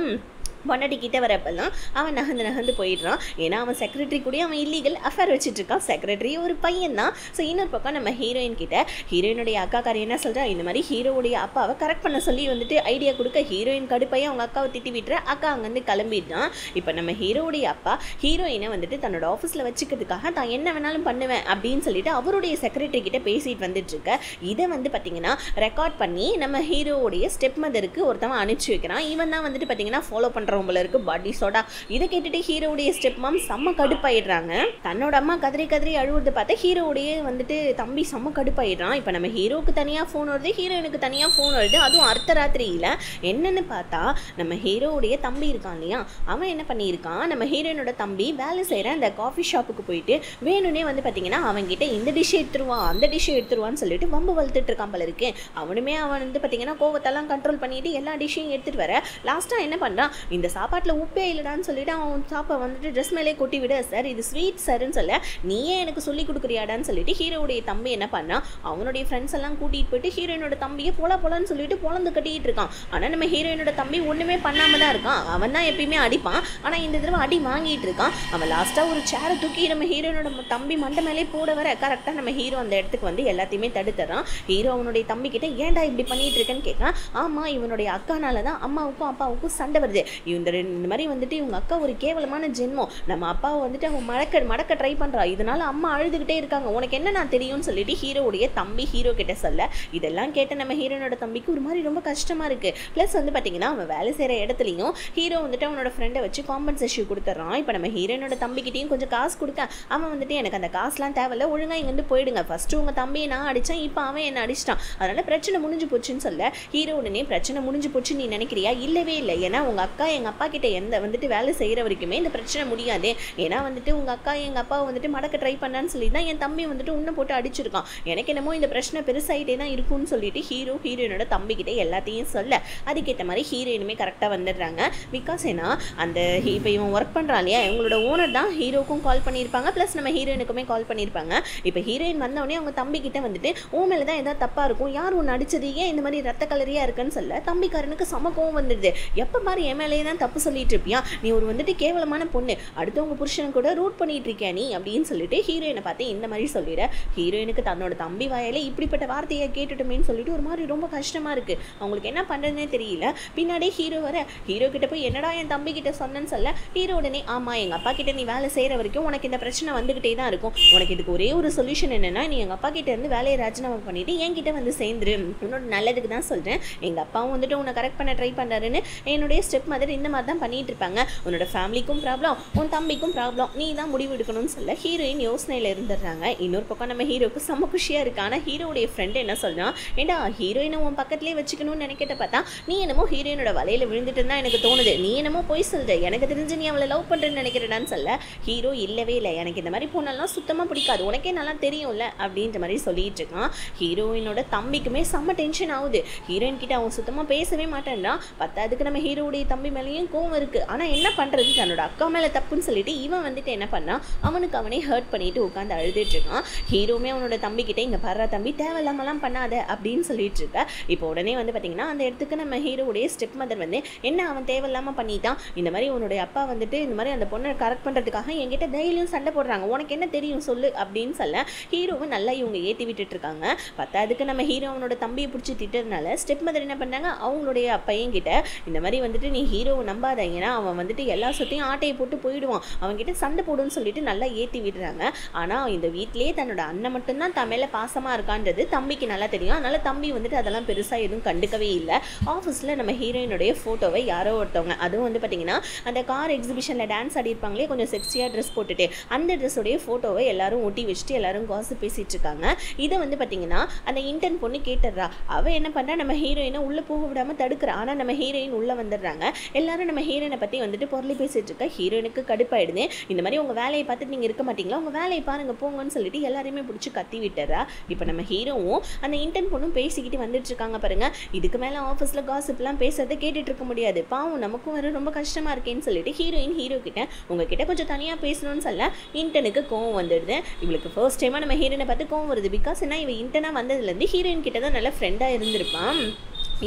பொண்டாட்டி கிட்டே வரப்பெல்லாம் அவன் நகர்ந்து போயிடுறான். ஏன்னா அவன் செக்ரட்டரி கூட அவன் இல்லீகல் அஃபேர் வச்சுட்ருக்கான். செக்ரட்டரி ஒரு பையன் தான். ஸோ இன்னொரு பக்கம் நம்ம ஹீரோயின் கிட்ட ஹீரோயினுடைய அக்காக்காரி என்ன சொல்கிறா இந்த மாதிரி ஹீரோவுடைய அப்பாவை கரெக்ட் பண்ண சொல்லி வந்துட்டு ஐடியா கொடுக்க ஹீரோயின் கடுப்பையை அவங்க அக்காவை திட்டி விட்டுற. அக்கா அங்கேருந்து கிளம்பிடுறான். இப்போ நம்ம ஹீரோவுடைய அப்பா ஹீரோயினை வந்துட்டு தன்னோட ஆஃபீஸில் வச்சுக்கிறதுக்காக தான் என்ன வேணாலும் பண்ணுவேன் அப்படின்னு சொல்லிட்டு அவருடைய செக்ரட்டரி கிட்ட பேசிட்டு வந்துட்டுருக்க. இதை வந்து பார்த்தீங்கன்னா ரெக்கார்ட் பண்ணி நம்ம ஹீரோவுடைய ஸ்டெப் மதருக்கு ஒருத்தவன் அனுப்பிச்சி வைக்கிறான். இவன் தான் வந்துட்டு பார்த்தீங்கன்னா ஃபாலோ பண்ணுற பண்ணுறோம் போல இருக்கு பாடி சோடா. இதை கேட்டுட்டு ஹீரோவுடைய ஸ்டெப் மாம் செம்ம கடுப்பாயிடுறாங்க. தன்னோட அம்மா கதறி கதறி அழுவுறதை பார்த்து ஹீரோவுடைய வந்துட்டு தம்பி செம்ம கடுப்பாயிடுறான். இப்போ நம்ம ஹீரோவுக்கு தனியாக ஃபோன் வருது, ஹீரோயினுக்கு தனியாக ஃபோன் வருது, அதுவும் அர்த்தராத்திரியில். என்னன்னு பார்த்தா நம்ம ஹீரோவுடைய தம்பி இருக்கான் இல்லையா, அவன் என்ன பண்ணியிருக்கான், நம்ம ஹீரோயினோட தம்பி வேலை செய்கிற அந்த காஃபி ஷாப்புக்கு போயிட்டு வேணும்னே வந்து பார்த்தீங்கன்னா அவன்கிட்ட இந்த டிஷ்ஷை எடுத்துருவான் அந்த டிஷ்ஷை எடுத்துருவான்னு சொல்லிட்டு வம்பு வளர்த்துட்டு இருக்கான் போல இருக்கு. அவனுமே அவன் வந்து பார்த்தீங்கன்னா கோவத்தெல்லாம் கண்ட்ரோல் பண்ணிட்டு எல்லா டிஷ்ஷையும் எடுத்துகிட்டு வர லாஸ்ட்டாக என்ன பண்ணுறான், இந்த சாப்பாட்டில் உப்பே இல்லைடான்னு சொல்லிட்டு அவன் சாப்பை வந்துட்டு ட்ரெஸ் மேலே கொட்டி விட, சார் இது ஸ்வீட் சார்ன்னு சொல்ல நீயே எனக்கு சொல்லி கொடுக்குறியாடான்னு சொல்லிட்டு ஹீரோவுடைய தம்பி என்ன பண்ணான், அவனுடைய ஃப்ரெண்ட்ஸ் எல்லாம் கூட்டிகிட்டு போயிட்டு ஹீரோயினோட தம்பியை போலான்னு சொல்லிட்டு பொழந்து கட்டிக்கிட்டு இருக்கான். ஆனால் நம்ம ஹீரோயினோட தம்பி ஒன்றுமே பண்ணாமல் தான் இருக்கான். அவன் தான் எப்பயுமே அடிப்பான், ஆனால் இந்த தடவை அடி வாங்கிட்டு இருக்கான். அவன் லாஸ்ட்டாக ஒரு சேரை தூக்கி நம்ம ஹீரோயினோட தம்பி மண்டை மேலே போட வர கரெக்டாக நம்ம ஹீரோ அந்த இடத்துக்கு வந்து எல்லாத்தையுமே தடுத்துறான். ஹீரோ அவனுடைய தம்பி கிட்ட ஏன்டா இப்படி பண்ணிட்டு இருக்கேன்னு கேட்கான். ஆமாம், இவனுடைய அக்கானால தான் அம்மாவுக்கும் அப்பாவுக்கும் சண்டை வருது. இந்த மாதிரி வந்துட்டு இவங்க அக்கா ஒரு கேவலமான ஜென்மம், நம்ம அப்பாவை வந்துட்டு அவன் மடக்க ட்ரை பண்ணுறா, இதனால அம்மா அழுதுகிட்டே இருக்காங்க, உனக்கு என்ன நான் தெரியும்னு சொல்லிட்டு ஹீரோவுடைய தம்பி ஹீரோ கிட்ட சொல்ல, இதெல்லாம் கேட்ட நம்ம ஹீரோனோட தம்பிக்கு ஒரு மாதிரி ரொம்ப கஷ்டமாக இருக்குது. ப்ளஸ் வந்து பார்த்தீங்கன்னா அவன் வேலை செய்கிற இடத்துலையும் ஹீரோ வந்துட்டு அவனோட ஃப்ரெண்டை வச்சு காம்பன்சேஷன் கொடுத்துட்றான். இப்போ நம்ம ஹீரோனோட தம்பிக்கிட்டையும் கொஞ்சம் காசு கொடுக்க அவன் வந்துட்டு எனக்கு அந்த காசுலாம் தேவையில்ல, ஒழுங்காக இங்கேருந்து போயிடுங்க, ஃபஸ்ட்டு உங்கள் தம்பியை நான் அடித்தேன், இப்போ அவன் என்ன அடிச்சிட்டான், அதனால் பிரச்சனை முடிஞ்சு போச்சுன்னு சொல்ல ஹீரோ உடனே பிரச்சனை முடிஞ்சு போச்சுன்னு நீ நினைக்கிறியா, இல்லவே இல்லை, ஏன்னா உங்கள் அக்கா எங்கள் அப்பா கிட்ட எந்த வந்துட்டு வேலை செய்கிற வரைக்குமே இந்த பிரச்சனை முடியாது, ஏன்னா வந்துட்டு உங்கள் அக்கா எங்கள் அப்பாவை வந்துட்டு மடக்க ட்ரை பண்ணான்னு சொல்லி தான் என் தம்பி வந்துட்டு உன்னை போட்டு அடிச்சிருக்கான், எனக்கு என்னமோ இந்த பிரச்சனை பெருசாகிட்டே தான் இருக்கும்னு சொல்லிட்டு ஹீரோயினோட தம்பிக்கிட்ட எல்லாத்தையும் சொல்ல அதுக்கேற்ற மாதிரி ஹீரோயினுமே கரெக்டாக வந்துடுறாங்க. பிகாஸ் ஏன்னா அந்த இப்போ இவன் ஒர்க் பண்ணுறான் இல்லையா, இவங்களோட ஓனர் தான் ஹீரோக்கும் கால் பண்ணியிருப்பாங்க, ப்ளஸ் நம்ம ஹீரோயினுக்குமே கால் பண்ணியிருப்பாங்க. இப்போ ஹீரோயின் வந்தவொடனே அவங்க தம்பிக்கிட்ட வந்துட்டு உன் மேலே தான் எதாவது தப்பாக இருக்கும், யார் ஒன்று அடிச்சது, ஏன் இந்த மாதிரி ரத்த கலரியாக இருக்குன்னு சொல்ல தம்பிக்காரனுக்கு சம கோவம் வந்துடுது. எப்போ மாதிரி என் மேலேயே தான் தப்பு சொல்லிட்டு இருப்பியா, நீ ஒரு வந்துட்டு கேவலமான பொண்ணு, அடுத்தவங்க புருஷன் கூட ரூட் பண்ணிட்டு இருக்கியா நீ அப்படின்னு சொல்லிட்டு ஹீரோயினை பார்த்து இந்த மாதிரி சொல்லிட ஹீரோயினுக்கு தன்னோட தம்பி வாயில இப்படிப்பட்ட வார்த்தையை கேட்டுட்டுமேன்னு சொல்லிட்டு ஒரு மாதிரி ரொம்ப கஷ்டமாக இருக்குது. அவங்களுக்கு என்ன பண்ணுறதுனே தெரியல. பின்னாடி ஹீரோ வர ஹீரோ கிட்ட போய் என்னடா என் தம்பி கிட்ட சொன்னேன்னு சொல்ல ஹீரோ உடனே ஆமாம், எங்கள் அப்பா கிட்ட நீ வேலை செய்கிற வரைக்கும் உனக்கு இந்த பிரச்சனை வந்துக்கிட்டே தான் இருக்கும், உனக்கு இதுக்கு ஒரே ஒரு சொல்யூஷன் என்னென்னா நீ எங்கள் அப்பா கிட்ட இருந்து வேலையை ராஜினாமா பண்ணிவிட்டு என்கிட்ட வந்து சேர்ந்துரு, உன்னோட நல்லதுக்கு தான் சொல்கிறேன், எங்கள் அப்பாவும் வந்துட்டு உன்னை கரெக்ட் பண்ண ட்ரை பண்ணுறாருன்னு என்னுடைய ஸ்டெப் மதர் இந்த மாதிரி தான் பண்ணிட்டு இருப்பாங்க, உன்னோட ஃபேமிலிக்கும் ப்ராப்ளம் உன் தம்பிக்கும் ப்ராப்ளம், நீ தான் முடிவு எடுக்கணும்னு சொல்ல ஹீரோயின் யோசனையில் இருந்துடுறாங்க. இன்னொரு பக்கம் நம்ம ஹீரோக்கு செம்ம குஷியாக இருக்கு. ஆனால் ஹீரோடைய ஃப்ரெண்டு என்ன சொல்கிறான், ஏண்டா ஹீரோயினை உன் பக்கத்துலேயே வச்சுக்கணும்னு நினைக்கிட்ட பார்த்தா நீ என்னமோ ஹீரோயினோட வலையில் விழுந்துட்டு தான் எனக்கு தோணுது, நீ என்னமோ போய் சொல்ற, எனக்கு தெரிஞ்சு நீ அவளை லவ் பண்ணுறேன்னு நினைக்கிறடான்னு சொல்ல ஹீரோ இல்லவே இல்லை, எனக்கு இந்த மாதிரி பொண்ணெல்லாம் சுத்தமாக பிடிக்காது, உனக்கே நல்லா தெரியும்ல அப்படின்ற மாதிரி சொல்லிட்டு இருக்கான். ஹீரோயினோட தம்பிக்குமே செம்ம டென்ஷன் ஆகுது. ஹீரோயின் கிட்ட அவன் சுத்தமாக பேசவே மாட்டேன்றான். பத்தாவதுக்கு நம்ம ஹீரோடைய தம்பி மேலேயும் கோவம் இருக்குது. ஆனால் என்ன பண்ணுறது, தன்னோட அக்கா மேலே தப்புன்னு சொல்லிட்டு இவன் வந்துட்டு என்ன பண்ணான், அவனுக்கு அவனே ஹர்ட் பண்ணிட்டு உட்காந்து அழுதுட்டு இருக்கான். ஹீரோமே அவனோட தம்பிக்கிட்ட இங்கே பர்ற தம்பி தேவையில்லாமலாம் பண்ணாத அப்படின்னு சொல்லிட்டு இருக்க. இப்போ உடனே வந்து பார்த்தீங்கன்னா அந்த இடத்துக்கு நம்ம ஹீரோடைய ஸ்டெப் மதர் வந்து என்ன அவன் தேவையில்லாமல் பண்ணிட்டான், இந்த மாதிரி உன்னுடைய அப்பா வந்துட்டு இந்த மாதிரி அந்த பொண்ணை கரெக்ட் பண்ணுறதுக்காக என்கிட்ட தைரியம் சண்டை போடுறாங்க, உனக்கு என்ன தெரியும் சொல்லு அப்படின்னு சொல்ல ஹீரோவை நல்லா இவங்க ஏற்றி விட்டுட்டு இருக்காங்க. பத்தாவதுக்கு நம்ம ஹீரோ அவனோட தம்பியை பிடிச்சி திட்டுறதுனால ஸ்டெப் மதர் என்ன பண்ணாங்க, அவங்களுடைய பையன் கிட்ட இந்த மாதிரி வந்துட்டு நீ ஹீரோவை நம்பாத, ஏன்னா அவன் வந்துட்டு எல்லா சொத்தையும் ஆட்டையை போட்டு போயிடுவான், அவன்கிட்ட சண்டை போடுன்னு சொல்லிட்டு நல்லா ஏற்றி விடுறாங்க. ஆனால் இந்த வீட்டிலேயே தன்னோட அண்ணன் மட்டும்தான் தன் மேலே பாசமாக இருக்கான்றது தம்பிக்கு நல்லா தெரியும். அதனால தம்பி வந்துட்டு அதெல்லாம் பெருசாக எதுவும் கண்டுக்கவே இல்லை. ஆஃபீஸில் நம்ம ஹீரோயினுடைய ஃபோட்டோவை யாரோ ஒருத்தவங்க, அதுவும் வந்து பார்த்தீங்கன்னா அந்த கார் எக்ஸிபிஷனில் டான்ஸ் ஆடிருப்பாங்களே கொஞ்சம் செக்ஸியாக ட்ரெஸ் போட்டுட்டு, அந்த ட்ரெஸ்ஸோடைய ஃபோட்டோவை எல்லாரும் ஒட்டி வச்சுட்டு எல்லாரும் காசு பேசிகிட்டு இருக்காங்க. இதை வந்து பார்த்தீங்கன்னா அந்த இன்டர்ன் பொண்ணு கேட்டுடுறா. அவள் என்ன பண்ணுறா, நம்ம ஹீரோயினை உள்ளே போக விடாமல் தடுக்கிறா. ஆனால் நம்ம ஹீரோயின் உள்ளே வந்துடுறாங்க. எல்லாரும் நம்ம ஹீரோயினை பற்றி வந்துட்டு பொருளை பேசிகிட்டு இருக்க ஹீரோயினுக்கு கடுப்பாயிடுது. இந்த மாதிரி உங்கள் வேலையை பார்த்துட்டு நீங்கள் இருக்க மாட்டீங்களா, உங்கள் வேலையை பாருங்கள் போங்கன்னு சொல்லிட்டு எல்லாரையுமே பிடிச்சி கத்தி விட்டுறா. இப்போ நம்ம ஹீரோவும் அந்த இன்டர்ன் பொண்ணும் பேசிக்கிட்டு வந்துட்டு இருக்காங்க பாருங்க. இதுக்கு மேலே ஆஃபீஸில் காசிப்லாம் பேசுறதை கேட்டுட்டு இருக்க முடியாது, பாவம் நமக்கும் வர ரொம்ப கஷ்டமாக இருக்கேன்னு சொல்லிட்டு ஹீரோயின் ஹீரோ கிட்ட உங்ககிட்ட கொஞ்சம் தனியாக பேசணும்னு சொல்ல இன்டர்னுக்கு கோவம் வந்துடுது. இவளுக்கு ஃபர்ஸ்ட் டைமாக நம்ம ஹீரோயினை பார்த்து கோவம் வருது. பிகாஸ் என்ன, இவன் இன்டர்னாக வந்ததுலேருந்து ஹீரோயின் கிட்ட தான் நல்ல ஃப்ரெண்டாக இருந்திருப்பான்.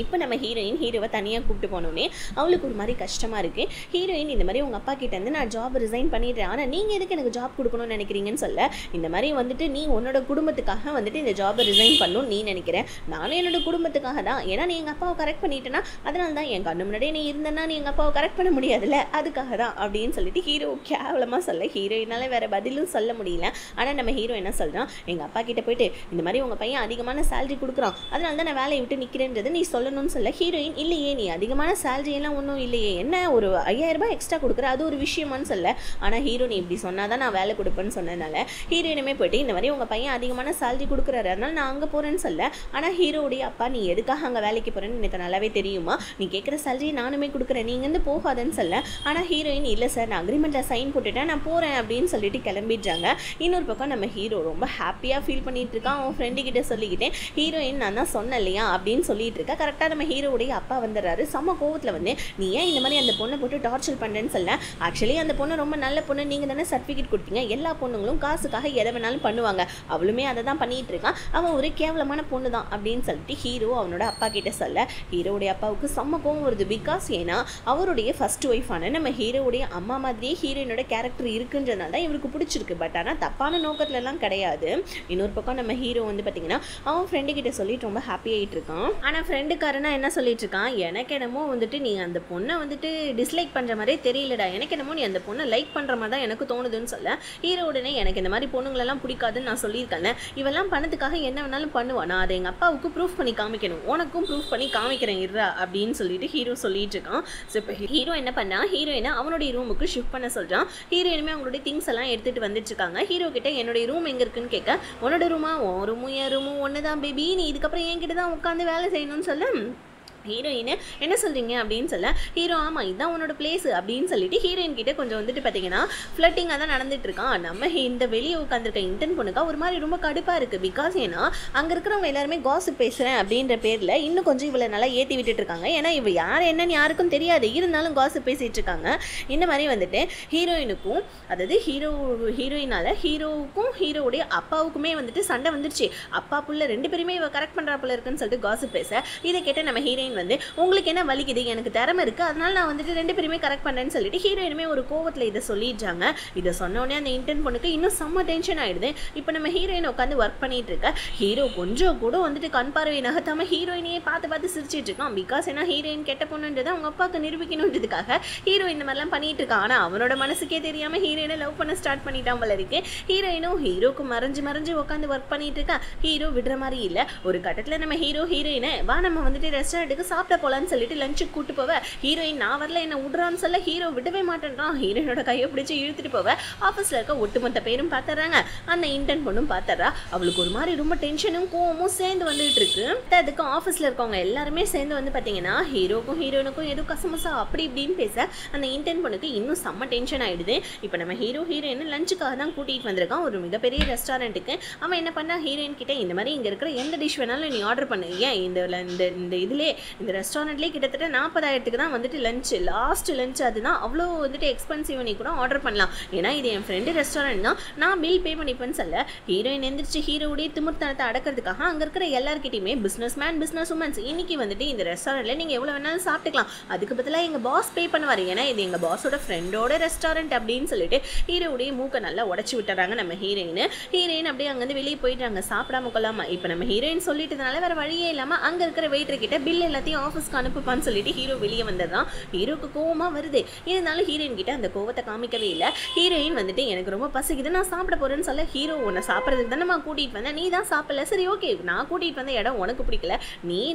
இப்போ நம்ம ஹீரோவை தனியாக கூப்பிட்டு போனோன்னே அவளுக்கு ஒரு மாதிரி கஷ்டமாக இருக்குது. ஹீரோயின் இந்த மாதிரி உங்கள் அப்பா கிட்டேருந்து நான் ஜாப் ரிசைன் பண்ணிடுறேன், ஆனால் நீங்கள் எதுக்கு எனக்கு ஜாப் கொடுக்கணும்னு நினைக்கிறீங்கன்னு சொல்ல இந்த மாதிரி வந்துட்டு நீ உன்னோட குடும்பத்துக்காக வந்துட்டு இந்த ஜாபை ரிசைன் பண்ணணும்னு நீ நினைக்கிறேன், நானும் என்னோட குடும்பத்துக்காக தான், ஏன்னா நீ எங்கள் அப்பாவை கரெக்ட் பண்ணிட்டேன்னா அதனால தான் என் கண்ணு முன்னாடியே நீ இருந்தேன்னா நீ எங்கள் அப்பாவை கரெக்ட் பண்ண முடியாதுல்ல, அதுக்காக தான் அப்படின்னு சொல்லிட்டு ஹீரோ கேவலமாக சொல்ல ஹீரோயினால் வேறு பதிலும் சொல்ல முடியல. ஆனால் நம்ம ஹீரோ என்ன சொல்கிறான், எங்கள் அப்பா கிட்ட போயிட்டு இந்த மாதிரி உங்கள் பையன் அதிகமான சேலரி கொடுக்குறான், அதனால தான் நான் வேலையை விட்டு நிற்கிறேன்றது நீ சொல்ல சொல்லணும்னு சொல்ல ஹீரோயின் இல்லையே நீ அதிகமான சேலரி எல்லாம் ஒன்றும் இல்லையே, என்ன ஒரு 5000 ரூபாய் எக்ஸ்ட்ரா கொடுக்குற, அது ஒரு விஷயமானு சொல்ல. ஆனால் ஹீரோ நீ இப்படி சொன்னாதான் நான் வேலை கொடுப்பேன்னு சொன்னதுனால ஹீரோயினுமே போயிட்டு இந்த மாதிரி உங்கள் பையன் அதிகமான சேலரி கொடுக்குறாரு அதனால நான் அங்கே போகிறேன்னு சொல்ல. ஆனால் ஹீரோடைய அப்பா நீ எதுக்காக அங்கே வேலைக்கு போகிறேன்னு எனக்கு நல்லாவே தெரியுமா, நீ கேட்குற சேலரி நானுமே கொடுக்குறேன், நீங்கள் வந்து போகாதன்னு சொல்ல. ஆனால் ஹீரோயின் இல்லை சார் நான் அக்ரிமெண்ட்டில் சைன் போட்டுட்டேன் நான் போகிறேன் அப்படின்னு சொல்லிட்டு கிளம்பிடுறாங்க. இன்னொரு பக்கம் நம்ம ஹீரோ ரொம்ப ஹாப்பியாக ஃபீல் பண்ணிட்டு இருக்கான். அவன் ஃப்ரெண்டு கிட்ட சொல்லிக்கிட்டேன் ஹீரோயின் நான் தான் சொன்னேன் இல்லையா அப்படின்னு சொல்லிட்டு இருக்கா. கரெக்டாக நம்ம ஹீரோடைய அப்பா வந்துடுறாரு. செம்ம கோவத்தில் வந்து நீ ஏன் இந்த மாதிரி அந்த பொண்ணை போட்டு டார்ச்சர் பண்ணுறேன்னு சொல்ல. ஆக்சுவலி அந்த பொண்ணு ரொம்ப நல்ல பொண்ணு, நீங்கள் தானே சர்டிஃபிகேட் கொடுத்தீங்க, எல்லா பொண்ணுங்களும் காசுக்காக எதை வேணாலும் பண்ணுவாங்க, அவளுமே அதை தான் பண்ணிட்டு இருக்கான், அவன் ஒரு கேவலமான பொண்ணு தான் அப்படின்னு சொல்லிட்டு ஹீரோ அவனோட அப்பா கிட்ட சொல்ல. ஹீரோடைய அப்பாவுக்கு செம்ம கோவம் வருது. பிகாஸ் ஏன்னா அவருடைய ஃபர்ஸ்ட் ஒய்ஃபான நம்ம ஹீரோடைய அம்மா மாதிரியே ஹீரோயினோட கேரக்டர் இருக்குன்றதுனால தான் இவருக்கு பிடிச்சிருக்கு. பட் ஆனால் தப்பான நோக்கத்துலலாம் கிடையாது. இன்னொரு பக்கம் நம்ம ஹீரோ வந்து பார்த்தீங்கன்னா அவன் ஃப்ரெண்டு கிட்ட சொல்லிட்டு ரொம்ப ஹாப்பி ஆகிட்டு இருக்கான். ஆனால் ஃப்ரெண்டுக்காரனா என்ன சொல்லிட்டு இருக்கான், எனக்கு என்னமோ வந்துட்டு நீ அந்த பொண்ணை வந்துட்டு டிஸ்லைக் பண்ணுற மாதிரியே தெரியலடா, எனக்கு என்னமோ நீ அந்த பொண்ணை லைக் பண்ணுற மாதிரி தான் எனக்கு தோணுதுன்னு சொல்ல. ஹீரோ உடனே எனக்கு இந்த மாதிரி பொண்ணுங்களெல்லாம் பிடிக்காதுன்னு நான் சொல்லியிருக்கேன், இவெல்லாம் பணத்துக்காக என்ன வேணாலும் பண்ணுவான், நான் அதை எங்கள் அப்பாவுக்கு ப்ரூஃப் பண்ணி காமிக்கணும், உனக்கும் ப்ரூஃப் பண்ணி காமிக்கிறேன் இருறா அப்படின்னு சொல்லிட்டு ஹீரோ சொல்லிட்டு இருக்கான். ஸோ இப்போ ஹீரோ என்ன பண்ணா ஹீரோயினை அவனுடைய ரூமுக்கு ஷிஃப்ட் பண்ண சொல்கிறான். ஹீரோயினுமே அவங்களுடைய திங்ஸ் எல்லாம் எடுத்துகிட்டு வந்துட்டு இருக்காங்க. ஹீரோ கிட்ட என்னுடைய ரூம் எங்கே இருக்குன்னு கேட்க, உன்னோட ரூமா உன் ரூமும் என் ரூமும் ஒன்று தான் பேபி, நீ இதுக்கப்புறம் என்கிட்ட தான் உட்காந்து வேலை செய்யணும்னு சொல்ல. ஹீரோயின் என்ன சொல்கிறீங்க அப்படின்னு சொல்ல. ஹீரோ ஆமாம் இதுதான் உன்னோட பிளேஸ் அப்படின்னு சொல்லிட்டு ஹீரோயின் கிட்டே கொஞ்சம் வந்துட்டு பார்த்தீங்கன்னா ஃப்ளட்டிங்காக தான் நடந்துட்டு இருக்கான். நம்ம இந்த வெளியே உட்காந்துருக்க இன்டர்ன் பொண்ணுக்கா ஒரு மாதிரி ரொம்ப கடுப்பாக இருக்குது. பிகாஸ் ஏன்னா அங்கே இருக்கிறவங்க எல்லாருமே காசிப் பேசுகிறேன் அப்படின்ற பேரில் இன்னும் கொஞ்சம் இவளை நல்லா ஏற்றி விட்டுட்டு இருக்காங்க. ஏன்னா இவ யார் என்னன்னு யாருக்கும் தெரியாது, இருந்தாலும் காசிப் பேசிகிட்டு இருக்காங்க. இந்த மாதிரி வந்துட்டு ஹீரோயினுக்கும் அதாவது ஹீரோயினால் ஹீரோவுக்கும் ஹீரோவுடைய அப்பாவுக்குமே வந்துட்டு சண்டை வந்துருச்சு. அப்பா புள்ள ரெண்டு பேருமே இவ கரெக்ட் பண்ணுறா புள்ள இருக்குன்னு சொல்லிட்டு காசிப் பேச. இதை கேட்ட நம்ம ஹீரோயின் வந்து உங்களுக்கு என்ன வலிக்குது, எனக்கு திறமை இருக்கு அதனால நான் வந்துட்டு ரெண்டு பேருமே கரெக்ட் பண்ணேன்னு சொல்லிட்டு ஹீரோயினுமே ஒரு கோவத்தில் இதை சொல்லிடுறாங்க. இதை சொன்ன உடனே அந்த இன்டர்ன் பொண்ணுக்கு இன்னும் செம்ம டென்ஷன் ஆயிடுது. இப்போ நம்ம ஹீரோயின் உட்காந்து ஒர்க் பண்ணிட்டு இருக்க. ஹீரோ கொஞ்சம் கூட வந்துட்டு கண் பார்வை நகர்த்தாம ஹீரோயினையே பார்த்து சிரிச்சிட்டு இருக்கான். பிகாஸ் ஏன்னா ஹீரோயின் கெட்ட பொண்ணுன்றது அவங்க அப்பாவுக்கு நிரூபிக்கணுன்றதுக்காக ஹீரோ இந்த மாதிரிலாம் பண்ணிட்டு இருக்கான். ஆனால் அவனோட மனசுக்கே தெரியாம ஹீரோயினை லவ் பண்ண ஸ்டார்ட் பண்ணிட்டான் போல இருக்கு. ஹீரோயினும் ஹீரோக்கு மறைஞ்சு உட்காந்து ஒர்க் பண்ணிட்டு இருக்கா. ஹீரோ விடுற மாதிரி இல்லை. ஒரு கட்டத்தில் நம்ம ஹீரோயினை வா நம்ம வந்துட்டு ரெஸ்டாரண்ட்டுக்கு சாப்பிட போலான்னு சொல்லிட்டு லஞ்சுக்கு கூட்டு போவ. ஹீரோயின் நான் வரல என்ன விடுறான்னு சொல்ல. ஹீரோ விடவே மாட்டேன்றான். ஹீரோயினோட கையை பிடிச்சி இழுத்துட்டு போவ. ஆஃபீஸில் இருக்க ஒட்டுமொத்த பேரும் பார்த்துறாங்க. அந்த இன்டர்ன் பொண்ணும் பார்த்துறா. அவளுக்கு ஒரு மாதிரி ரொம்ப டென்ஷனும் கோவமும் சேர்ந்து வந்துட்டு இருக்கு. அதுக்கு ஆஃபீஸில் இருக்கவங்க எல்லாருமே சேர்ந்து வந்து பார்த்தீங்கன்னா ஹீரோக்கும் ஹீரோயினுக்கும் எதுவும் கசமசா அப்படி இப்படின்னு பேச அந்த இன்டர்ன் பொண்ணுக்கு இன்னும் செம்ம டென்ஷன் ஆயிடுது. இப்போ நம்ம ஹீரோயின் லஞ்சுக்காக தான் கூட்டிகிட்டு வந்திருக்கான் ஒரு மிகப்பெரிய ரெஸ்டாரண்ட்டுக்கு. அவன் என்ன பண்ணா ஹீரோயின் கிட்ட இந்த மாதிரி இங்கே இருக்கிற எந்த டிஷ் வேணாலும் நீ ஆர்டர் பண்ணு, ஏன் இந்த இதுலேயே இந்த ரெஸ்டாரண்ட்லேயே கிட்டத்தட்ட 40,000க்கு தான் வந்துட்டு லாஸ்ட் லஞ்ச் அதுதான் அவ்வளோ வந்துட்டு எக்ஸ்பென்சிவ் நீ கூட ஆர்டர் பண்ணலாம், ஏன்னா இது என் ஃப்ரெண்டு ரெஸ்டாரண்ட் தான் நான் பில் பே பண்ணிப்பேன்னு சொல்ல. ஹீரோயின் எந்திரிச்சு ஹீரோடைய திமிர்த்தனத்தை அடக்கிறதுக்காக அங்கே இருக்கிற எல்லாருக்கிட்டையுமே பிஸ்னஸ் உமன்ஸ் இன்னைக்கு வந்துட்டு இந்த ரெஸ்டாரண்ட்டில் நீங்கள் எவ்வளோ வேணாலும் சாப்பிட்டுக்கலாம், அதுக்கு பதிலாக எங்கள் பாஸ் பே பண்ணுவார், ஏன்னா இது எங்கள் பாஸோட ஃப்ரெண்டோட ரெஸ்டாரண்ட் அப்படின்னு சொல்லிட்டு ஹீரோடைய மூக்கை நல்லா உடச்சி விட்டுறாங்க நம்ம ஹீரோயின் அப்படியே அங்கேருந்து வெளியே போயிட்டாங்க சாப்பிடாம கொள்ளாமல். இப்போ நம்ம ஹீரோயின் சொல்லிட்டதுனால வேறு வழியே இல்லாமல் அங்கே இருக்கிற வெயிட்டர் கிட்ட பில் எல்லாத்தையும் ஆஃபீஸ்க்கு அனுப்புப்பான்னு சொல்லிட்டு ஹீரோ வெளியே வந்ததுதான். ஹீரோக்கு கோவமாக வருது. இருந்தாலும் ஹீரோயின் கிட்ட அந்த கோவத்தை காமிக்கவே இல்லை. ஹீரோயின் வந்துட்டு எனக்கு ரொம்ப பசிக்குது நான் சாப்பிட போறேன்னு சொல்ல. ஹீரோ உன்னை சாப்பிட்றதுக்கு தானே நான் கூட்டிகிட்டு வந்தேன், நீ தான் சாப்பிடல, சரி ஓகே நான் கூட்டிகிட்டு வந்த இடம் உனக்கு பிடிக்கல,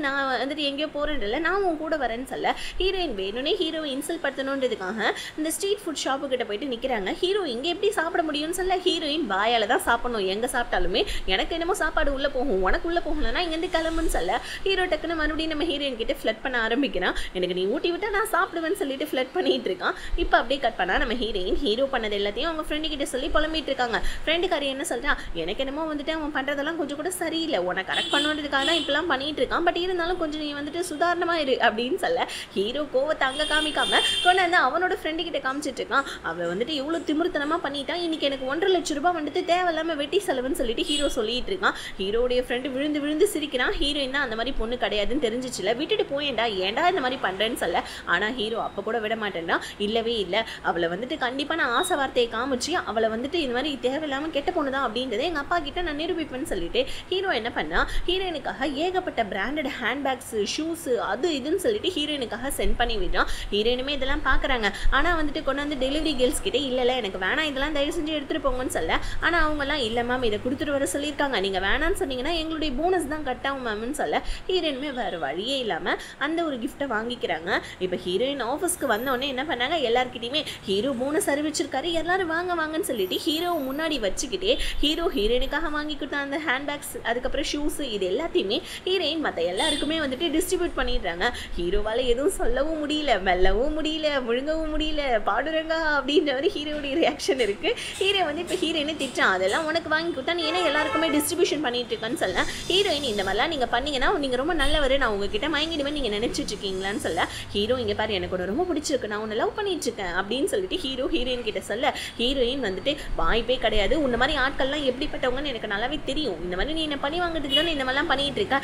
நான் வந்துட்டு எங்கேயோ போறேன்ல நான் உன் கூட வரேன்னு சொல்ல. ஹீரோயின் வேணும்னே ஹீரோவை இன்சல்ட் படுத்தணுன்றதுக்காக இந்த ஸ்ட்ரீட் ஃபுட் ஷாப்பு கிட்ட போயிட்டு நிற்கிறாங்க. ஹீரோ இங்கே எப்படி சாப்பிட முடியும்னு சொல்ல. ஹீரோயின் வாயால் தான் சாப்பிடணும், எங்கே சாப்பிட்டாலுமே எனக்கு என்னமோ சாப்பாடு உள்ளே போகும், உனக்கு உள்ளே போகலன்னா இங்கேருந்து கிளம்புன்னு சொல்ல. ஹீரோ டக்குன்னு மறுபடியும் நம்ம ஹீரோயின் கிட்ட ஃப்ளட் பண்ண ஆரம்பிக்கிறான். எனக்கு நீ ஊட்டி விட்டா நான் சாப்பிடுவேன்னு சொல்லிட்டு ஃப்ளட் பண்ணிட்டு இருக்கான். இப்போ அப்படியே கட் பண்ணா நம்ம ஹீரோ பண்ணது எல்லாத்தையும் அவங்க ஃப்ரெண்டு கிட்ட சொல்லி புலம்பிட்டு இருக்காங்க. ஃப்ரெண்டுக்காரி என்ன சொல்றான், எனக்கு என்னமோ வந்துட்டு அவன் பண்றதெல்லாம் கொஞ்சம் கூட சரியில்லை, உன்னை கரெக்ட் பண்ணுறதுக்காக தான் இப்பெல்லாம் பண்ணிட்டு இருக்கான், பட் இருந்தாலும் கொஞ்சம் நீ வந்துட்டு சுதாரணமா இரு அப்படின்னு சொல்ல. ஹீரோ கோவத்தை அங்கே காமிக்காம கொண்டாந்து அவனோட ஃப்ரெண்டு கிட்ட காமிச்சிட்டு இருக்கான். அவன் வந்துட்டு எவ்வளோ திமிர்த்தனமா பண்ணிட்டான், இன்னைக்கு எனக்கு 1.5 லட்சம் ரூபாய் வந்துட்டு தேவையில்லாம வெட்டி செலவுன்னு சொல்லிட்டு ஹீரோ சொல்லிட்டு இருக்கான். ஹீரோடைய ஃப்ரெண்டு விழுந்து சிரிக்கிறான். ஹீரோயின் தான் அந்த மாதிரி பொண்ணு கிடையாதுன்னு தெரிஞ்சிச்சுல, விட்டுட்டு போயேண்டா ஏண்டா இந்த மாதிரி பண்றேன்னு சொல்ல. ஆனா ஹீரோ அப்ப கூட விட மாட்டேன்னா, இல்லவே இல்லை அவளை வந்துட்டு கண்டிப்பா நான் ஆசை வார்த்தையை காமிச்சு அவளை வந்துட்டு இந்த மாதிரி தேவையில்லாம கெட்ட பொண்ணுதான் அப்படின்றத எங்க அப்பா கிட்ட நான் நிரூபிப்பேன்னு சொல்லிட்டு ஹீரோ என்ன பண்ணா ஹீரோயினுக்காக ஏகப்பட்ட பிராண்டட் ஹேண்ட்பேக்ஸ் ஷூஸ் அது இதுன்னு சொல்லிட்டு ஹீரோயினுக்காக சென்ட் பண்ணி விடுறான். ஹீரோயினுமே இதெல்லாம் பாக்குறாங்க. ஆனா வந்துட்டு கொண்டு வந்து டெலிவரி கேர்ள்ஸ் கிட்ட இல்ல எனக்கு வேணாம் இதெல்லாம் தயவு செஞ்சு எடுத்துட்டு போங்கன்னு சொல்ல. ஆனா அவங்க எல்லாம் இல்ல மேம் இதை கொடுத்துட்டு வர சொல்லியிருக்காங்க, நீங்க வேணான்னு சொன்னீங்கன்னா எங்களுடைய போனஸ் தான் கட் ஆகும் மேம்னு சொல்ல. ஹீரோயினுமே வேற வழியே இல்லாமல் அந்த ஒரு கிஃப்ட்டை வாங்கிக்கிறாங்க. இப்போ ஹீரோயின் ஆஃபீஸ்க்கு வந்தோடனே என்ன பண்ணாங்க, எல்லாருக்கிட்டையுமே ஹீரோ போனஸ் அறிவிச்சிருக்காரு, எல்லாரும் வாங்க வாங்கன்னு சொல்லிட்டு ஹீரோ முன்னாடி வச்சுக்கிட்டே ஹீரோயினுக்காக வாங்கி கொடுத்த அந்த ஹேண்ட்பேக்ஸ், அதுக்கப்புறம் ஷூஸ், இது எல்லாத்தையுமே ஹீரோயின் மற்ற எல்லாருக்குமே வந்துட்டு டிஸ்ட்ரிபியூட் பண்ணிடுறாங்க. ஹீரோவால் எதுவும் சொல்லவும் முடியல, மெல்லவும் முடியல, முழுங்கவும் முடியல, பாடுறங்க அப்படின்ற மாதிரி ஹீரோடைய ரியாக்ஷன் இருக்குது. ஹீரோ வந்து இப்போ ஹீரோயினை திட்டான், அதெல்லாம் உனக்கு வாங்கி கொடுத்தா நீ ஏன்னா எல்லாருக்குமே டிஸ்ட்ரிபியூஷன் பண்ணிட்டு இருக்கேன்னு சொல்ல, ஹீரோயின் இந்த மாதிரிலாம் நீங்கள் பண்ணீங்கன்னா நீங்கள் ரொம்ப நல்லவர், நான் உங்ககிட்ட மயங்கிடுவேன் நீங்கள் நினச்சிட்டு இருக்கீங்களான்னு சொல்ல, ஹீரோ இங்கே பாரு எனக்கு ஒன்று ரொம்ப பிடிச்சிருக்கு, நான் உன்னை லவ் பண்ணிட்டு இருக்கேன் அப்படின்னு சொல்லிட்டு ஹீரோயின் கிட்ட சொல்ல, ஹீரோயின் வந்துட்டு வாய்ப்பே கிடையாது, உன்ன மாதிரி ஆட்கள்லாம் எப்படிப்பட்டவங்கன்னு எனக்கு நல்லாவே தெரியும், இந்த மாதிரி நீ என்ன பண்ணி வாங்குறதுக்கு தானே இந்த மாதிரிலாம் பண்ணிட்டு இருக்கா,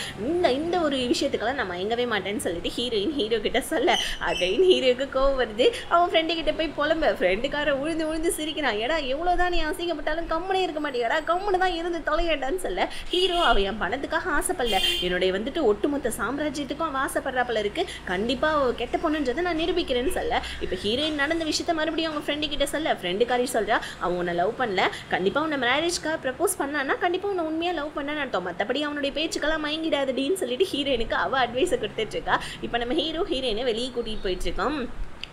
இந்த ஒரு விஷயத்துக்கெல்லாம் நான் மயங்கவே மாட்டேன்னு சொல்லிட்டு ஹீரோயின் ஹீரோ கிட்ட சொல்ல, அகைன் ஹீரோக்கு கோவம் வருது. அவன் ஃப்ரெண்டு கிட்ட போய் புலம்ப, ஃப்ரெண்டுக்கார உழுந்து சிரிக்கிறான், ஏடா எவ்வளோதான் நீ அசிங்கப்பட்டாலும் கம்முனே இருக்க மாட்டேடா, கம்முன்னு தான் இருந்து தொலையடான்னு சொல்ல, ஹீரோ அவன் என் பணத்துக்காக ஆசைப்படல, என்னுடைய வந்துட்டு ஒட்டுமொத்த சாம்ராஜ்யத்துக்கும் அவன் ஆசைப்படுறாப்பல இருக்கு, கண்டிப்பாக கெட்ட பொண்ணுன்றதை நான் நிரூபிக்கிறேன்னு சொல்ல, இப்போ ஹீரோயின் நடந்த விஷயத்த மறுபடியும் அவங்க ஃப்ரெண்டு கிட்ட சொல்ல, ஃப்ரெண்டுக்காரி சொல்கிறா அவன் உன்னை லவ் பண்ணல, கண்டிப்பாக உன்னை மேரேஜ்க்காக ப்ரப்போஸ் பண்ணான்னா கண்டிப்பாக உன்னை உண்மையாக லவ் பண்ண அர்த்தம், மற்றபடி அவனுடைய பேச்சுக்கெல்லாம் மயங்கிடாதுடின்னு சொல்லிட்டு ஹீரோயினுக்கு அவள் அட்வைஸை கொடுத்துட்ருக்கா. இப்போ நம்ம ஹீரோயினை வெளியே கூட்டிகிட்டு போயிட்டுருக்கோம்.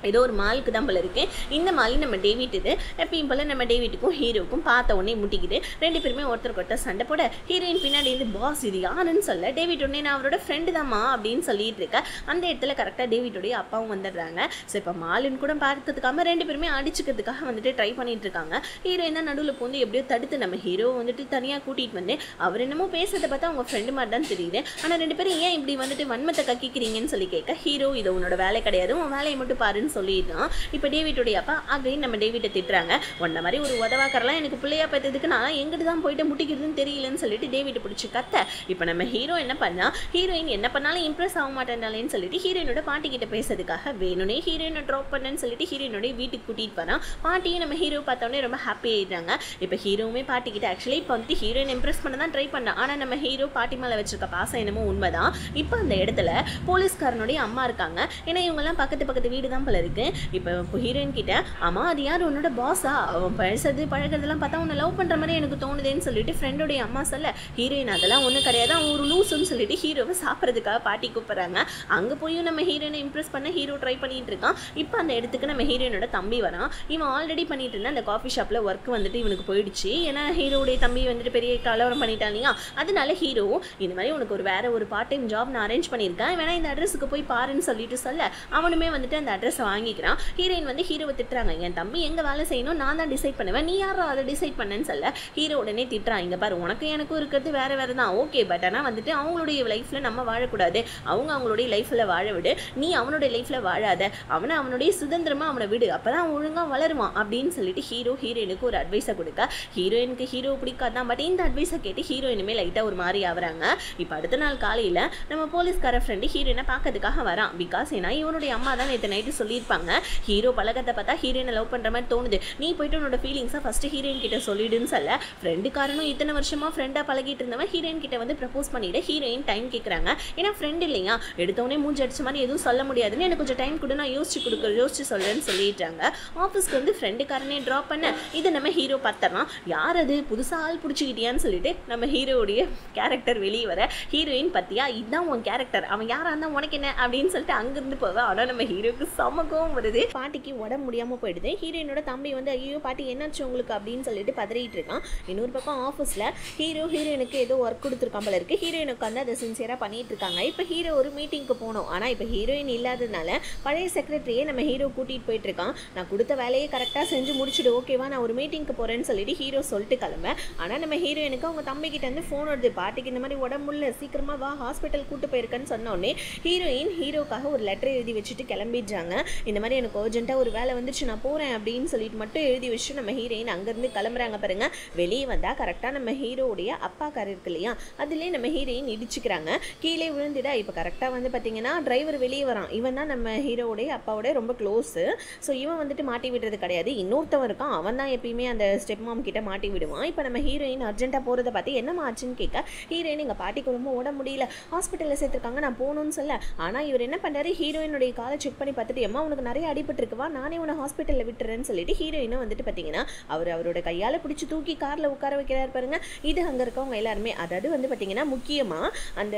ஏதோ ஒரு மாலுக்கு தான் போல இருக்குது. இந்த மாலி நம்ம டேவிட் இது எப்பயும் போல் நம்ம டேவிட்டுக்கும் ஹீரோவுக்கும் பார்த்த உடனே முட்டிக்கிட்டு ரெண்டு பேருமே ஒருத்தருக்கு சண்டை போட, ஹீரோயின் பின்னாடி இருந்து பாஸ் இது யாருன்னு சொல்ல, டேவிட் உடனே நான் அவரோட ஃப்ரெண்டு தான்மா அப்படின்னு சொல்லிட்டு இருக்கேன். அந்த இடத்துல கரெக்டாக டேவிட்டோடைய அப்பாவும் வந்துடுறாங்க. ஸோ இப்போ மாலுன்னு கூட பார்க்கறதுக்காக ரெண்டு பேருமே அடிச்சுக்கிறதுக்காக வந்துட்டு ட்ரை பண்ணிட்டு இருக்காங்க. ஹீரோயின் தான் நடுவில் போந்து எப்படியோ தடுத்து நம்ம ஹீரோ வந்துட்டு தனியாக கூட்டிகிட்டு வந்து, அவர் என்னமோ பேசுறதை பார்த்தா அவங்க ஃப்ரெண்டு மாதிரி தான் தெரியுது, ஆனால் ரெண்டு பேரும் ஏன் இப்படி வந்துட்டு வன்மத்தை கக்கிக்கிறீங்கன்னு சொல்லி கேட்க, ஹீரோ இது உன்னோட வேலை கிடையாது, உன் வேலையை மட்டும் பாருன்னு சொல்லிடுறான். இப்போ டேவிட்டோடைய அப்பா அகைன் நம்ம டேவிட்டை திட்டுறாங்க, உன்ன மாதிரி ஒரு உதவாக்கரெல்லாம் எனக்கு பிள்ளையா பார்த்ததுக்கு நான் எங்கிட்டு தான் போயிட்டு முட்டிக்கிறதுன்னு தெரியலன்னு சொல்லிட்டு டேவிட்டை பிடிச்சி கத்த. இப்போ நம்ம ஹீரோ என்ன பண்ணா, ஹீரோயின் என்ன பண்ணாலும் இம்ப்ரெஸ் ஆக மாட்டேன்னாலேன்னு சொல்லிட்டு ஹீரோயினோட பாட்டி கிட்ட பேசுறதுக்காக வேணும்னே ஹீரோயினை ட்ராப் பண்ணேன்னு சொல்லிட்டு ஹீரோயினோட வீட்டுக்கு கூட்டிகிட்டு போகிறான். பாட்டியும் நம்ம ஹீரோ பார்த்தோன்னே ரொம்ப ஹாப்பி ஆயிடுறாங்க. இப்போ ஹீரோவுமே பாட்டி கிட்ட ஆக்சுவலி இப்போ வந்து ஹீரோயின் இம்ப்ரெஸ் பண்ண தான் ட்ரை பண்ணான், ஆனால் நம்ம ஹீரோ பாட்டி மேலே வச்சிருக்க பாசம் என்னமோ உண்மைதான். இப்போ அந்த இடத்துல போலீஸ்காரனுடைய அம்மா இருக்காங்க, ஏன்னா இவங்கெல்லாம் பக்கத்து வீடு தான் போல இருக்கு. இப்போ ஹீரோயின் கிட்ட, அம்மா அது யார் உன்னோட பாஸா, அவன் பேசுறது பழகிறதெல்லாம் பார்த்தா உன்னை லவ் பண்ணுற மாதிரி எனக்கு தோணுதேன்னு சொல்லிட்டு ஃப்ரெண்டோடைய அம்மா சொல்ல, ஹீரோயின் அதெல்லாம் ஒன்றும் கிடையாது, அவன் ஒரு லூஸுன்னு சொல்லிட்டு ஹீரோவை சாப்பிட்றதுக்காக பாட்டி கூப்பிட்றாங்க. அங்கே போயும் நம்ம ஹீரோயினை இம்ப்ரெஸ் பண்ண ஹீரோ ட்ரை பண்ணிட்டு இருக்கான். இப்போ அந்த இடத்துக்கு நம்ம ஹீரோயினோட தம்பி வரான். இவன் ஆல்ரெடி பண்ணிட்டு இருந்தா அந்த காஃபி ஷாப்பில் ஒர்க் வந்துட்டு இவனுக்கு போயிடுச்சு, ஏன்னா ஹீரோடைய தம்பி வந்துட்டு பெரிய கலவரம் பண்ணிட்டான் இல்லையா, அதனால ஹீரோ இந்த மாதிரி உனக்கு வேற ஒரு பார்ட் டைம் ஜாப் நான் அரேஞ்ச் பண்ணியிருக்கேன், வேணா இந்த அட்ரஸுக்கு போய் பாருன்னு சொல்லிட்டு சொல்ல, அவனுமே வந்துட்டு அந்த அட்ரஸை வாங்கிக்கிறான். ஹீரோயின் வந்து ஹீரோவை திட்டுறாங்க, என் தம்பி எங்கே வேலை செய்யணும் நான் தான் டிசைட் பண்ணுவேன், நீ யாரும் அதை டிசைட் பண்ணேன்னு சொல்ல, ஹீரோ உடனே திட்டுறான், இங்கே பாரு உனக்கு எனக்கும் இருக்கிறது வேறு தான் ஓகே, பட் ஆனால் வந்துட்டு அவங்களுடைய லைஃப்பில் நம்ம வாழக்கூடாது, அவங்களுடைய லைஃப்பில் வாழ விடு, நீ அவனுடைய லைஃப்பில் வாழாத, அவனுடைய சுதந்திரமாக அவனை விடு, அப்போ தான் ஒழுங்காக வளருவான் அப்படின்னு சொல்லிட்டு ஹீரோயினுக்கு ஒரு அட்வைஸை கொடுக்க, ஹீரோயினுக்கு ஹீரோ பிடிக்காதான், பட் இந்த அட்வைஸை கேட்டு ஹீரோயினுமே லைட்டாக ஒரு மாதிரி ஆகுறாங்க. இப்போ அடுத்த நாள் காலையில் நம்ம போலீஸ்கார ஃப்ரெண்டு ஹீரோயினை பார்க்கறதுக்காக வரான். பிகாஸ் ஏன்னா இவனுடைய அம்மா தான் நேற்று நைட்டு சொல்லியிருப்பாங்க, ஹீரோ பழகத்தை பார்த்தா ஹீரோயினை லவ் பண்ணுற மாதிரி தோணுது, நீ போய்ட்டு உன்னோட ஃபீலிங்ஸை ஃபஸ்ட்டு ஹீரோயின் கிட்ட சொல்லிடுன்னு சொல்ல, ஃப்ரெண்டுக்காரனும் இத்தனை வருஷமாக ஃப்ரெண்டாக பழகிட்டு இருந்தவன் ஹீரோயின் கிட்ட வந்து ப்ரப்போஸ் பண்ணிவிட ஹீரோயின் டைம் கேட்குறாங்க. ஏன்னா ஃப்ரெண்ட் இல்லையா, எடுத்தவொடனே மூஞ்சி அடிச்ச மாதிரி எதுவும் சொல்ல முடியாதுன்னு எனக்கு கொஞ்சம் டைம் கொடு, நான் யோசிச்சு சொல்கிறேன்னு சொல்லிட்டாங்க. ஆஃபீஸ்க்கு வந்து ஃப்ரெண்டுக்காரனே ட்ராப் பண்ண, இதை நம்ம ஹீரோ பார்த்துறான், யார் அது புதுசாக ஆள் பிடிச்சிக்கிட்டியான்னு சொல்லிட்டு நம்ம ஹீரோடைய கேரக்டர் வெளியே வர, ஹீரோயின் பற்றியா இதுதான் உன் கேரக்டர், அவன் யாராக இருந்தால் உனக்கு என்ன அப்படின்னு சொல்லிட்டு அங்கேருந்து போவேன். ஆனால் நம்ம ஹீரோக்கு சமக்கம் வருது, பாட்டிக்கு உடம்பு முடியாமல் போயிடுது. ஹீரோயினோட தம்பி வந்து ஐயோ பாட்டி என்னாச்சு உங்களுக்கு அப்படின்னு சொல்லிட்டு பதறிட்டு இருக்கான். இன்னொரு பக்கம் ஆஃபீஸில் ஹீரோயினுக்கு ஏதோ ஒர்க் கொடுத்துருக்கான் போல இருக்குது, ஹீரோயினுக்கு வந்து அதை சின்சியராக பண்ணிட்டு இருக்காங்க. இப்போ ஹீரோ ஒரு மீட்டிங்க்கு போகணும், ஆனால் இப்போ ஹீரோயின் இல்லாததுனால பழைய செக்ரட்டரியே நம்ம ஹீரோ கூட்டிகிட்டு போயிட்டு இருக்கான். நான் கொடுத்த வேலையை கரெக்டாக செஞ்சு முடிச்சுடு ஓகேவா, நான் ஒரு மீட்டிங்க்கு போகிறேன்னு சொல்லிட்டு ஹீரோ சொல்லிட்டு கிளம்ப. ஆனால் நம்ம ஹீரோயினுக்கு அவங்க தம்பிக்கிட்ட வந்து ஃபோன் வருது, பாட்டிக்கு இந்த மாதிரி உடம்புல சீக்கிரமாக வா ஹாஸ்பிட்டல் கூட்டு போயிருக்கேன்னு சொன்னோடனே ஹீரோயின் ஹீரோக்காக ஒரு லெட்டர் எழுதி வச்சுட்டு கிளம்பிடுறாங்க. இந்த மாதிரி எனக்கு அர்ஜென்ட்டாக ஒரு வேலை வந்துச்சு நான் போகிறேன் அப்படின்னு சொல்லிட்டு மட்டும் எழுதி வச்சுட்டு நம்ம ஹீரோயின் அங்கேருந்து கிளம்புறாங்க பாருங்க. வெளியே வந்தால் கரெக்டாக நம்ம ஹீரோடைய அப்பா கார் இருக்கு இல்லையா, அதுலேயே நம்ம ஹீரோயின் இடிச்சுக்கிறாங்க, கீழே விழுந்துடா. இப்போ கரெக்டாக வந்து பார்த்தீங்கன்னா டிரைவர் வெளியே வரான், இவன் தான் நம்ம ஹீரோடைய அப்பாவோட ரொம்ப க்ளோஸு. ஸோ இவன் வந்துட்டு மாட்டி விடுறது கிடையாது, இன்னொருத்தவன் இருக்கான், அவன் தான் எப்பயுமே அந்த ஸ்டெப் மாம் கிட்ட மாட்டி விடுவான். இப்போ நம்ம ஹீரோயின் அர்ஜென்ட்டாக போகிறத பார்த்து என்னம்மா ஆச்சுன்னு கேட்க, ஹீரோயின் எங்கள் பாட்டிக்கு ரொம்ப உடம்பு முடியல ஹாஸ்பிட்டலில் சேர்த்துருக்காங்க நான் போகணும்னு சொல்ல. ஆனால் இவர் என்ன பண்ணுறாரு, ஹீரோயினுடைய காலை செக் பண்ணி பார்த்துட்டு எம்மா உனக்கு நிறைய அடிபட்டுருக்குவா, நானே உன்னை ஹாஸ்பிட்டலில் விட்டுறேன்னு சொல்லிட்டு ஹீரோயினும் வந்துட்டு பார்த்தீங்கன்னா அவரோட கையால் பிடிச்சி தூக்கி காரில் உட்கார வைக்கிறாரு பாருங்க. இது அங்கே இருக்கவங்க எல்லாருமே, அதாவது வந்து பார்த்தீங்கன்னா முக்கியமாக அந்த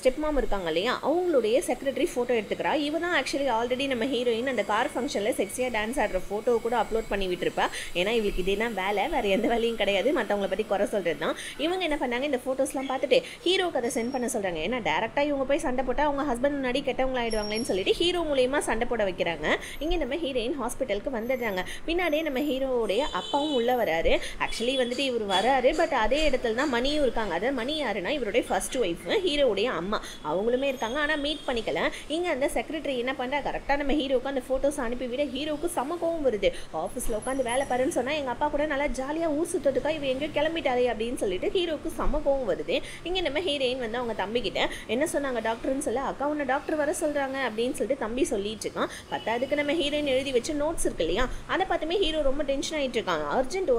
ஸ்டெப் மாம் இருக்காங்க இல்லையா, அவங்களுடைய செக்ரட்டரி ஃபோட்டோ எடுத்துக்கிறா. இவ தான் ஆக்சுவலி ஆல்ரெடி நம்ம ஹீரோயின் அந்த கார் ஃபங்க்ஷனில் செக்ஸியாக டான்ஸ் ஆடுற ஃபோட்டோ கூட அப்லோட் பண்ணி விட்டுருப்பா. ஏன்னா இவளுக்கு இதே வேலை, வேறு எந்த வேலையும் கிடையாது, மற்றவங்களை பற்றி குறை சொல்கிறது தான். இவங்க என்ன பண்ணாங்க, இந்த ஃபோட்டோஸ்லாம் பார்த்துட்டு ஹீரோக்கு அதை சென்ட் பண்ண சொல்கிறாங்க. ஏன்னா டேரெக்டாக இவங்க போய் சண்டை போட்டால் அவங்க ஹஸ்பண்ட் முன்னாடி கெட்டவங்களா ஆயிடுவாங்களேன்னு சொல்லிட்டு ஹீரோ மூலியமாக சண்டை போட வைக்கிறாங்க. இங்கே நம்ம ஹீரோயின் ஹாஸ்பிட்டலுக்கு வந்துடுறாங்க. பின்னாடியே நம்ம ஹீரோவுடைய அப்பாவும் உள்ளே வராரு. ஆக்சுவலி வந்துட்டு இவர் வராரு, பட் அதே இடத்துல தான் மணியும் இருக்காங்க. அதாவது மணி யாருன்னா இவருடைய ஃபர்ஸ்ட் ஒய்ஃப், ஹீரோவுடைய அம்மா, அவங்களுமே இருக்காங்க. ஆனால் மீட் பண்ணிக்கல. இங்கே அந்த செக்ரட்டரி என்ன பண்ணுறா, கரெக்டாக நம்ம ஹீரோவுக்கு அந்த ஃபோட்டோஸ் அனுப்பிவிட ஹீரோவுக்கு செம கோவம் வருது. ஆஃபீஸில் உட்காந்து வேலை பாருன்னு சொன்னால் எங்கள் அப்பா கூட நல்லா ஜாலியாக ஊர் சுற்றதுக்கா இவ எங்கேயோ கிளம்பிட்டாரே அப்படின்னு சொல்லிட்டு ஹீரோவுக்கு செம கோவம் வருது. இங்கே நம்ம ஹீரோயின் வந்து அவங்க தம்பிக்கிட்ட என்ன சொன்னாங்க டாக்டர்னு சொல்ல, அக்கா உன்னை டாக்டர் வர சொல்கிறாங்க அப்படின்னு சொல்லிட்டு தம்பி சொல்லிட்டு இருக்கான். பத்தாவதுக்கு நம்ம ஹீரோயின் எழுதி வச்சு நோட்ஸ் இருக்கு இல்லையா, அதை பார்த்துமே ஹீரோ ரொம்ப டென்ஷன் ஆகிட்டு இருக்காங்க. அர்ஜென்ட்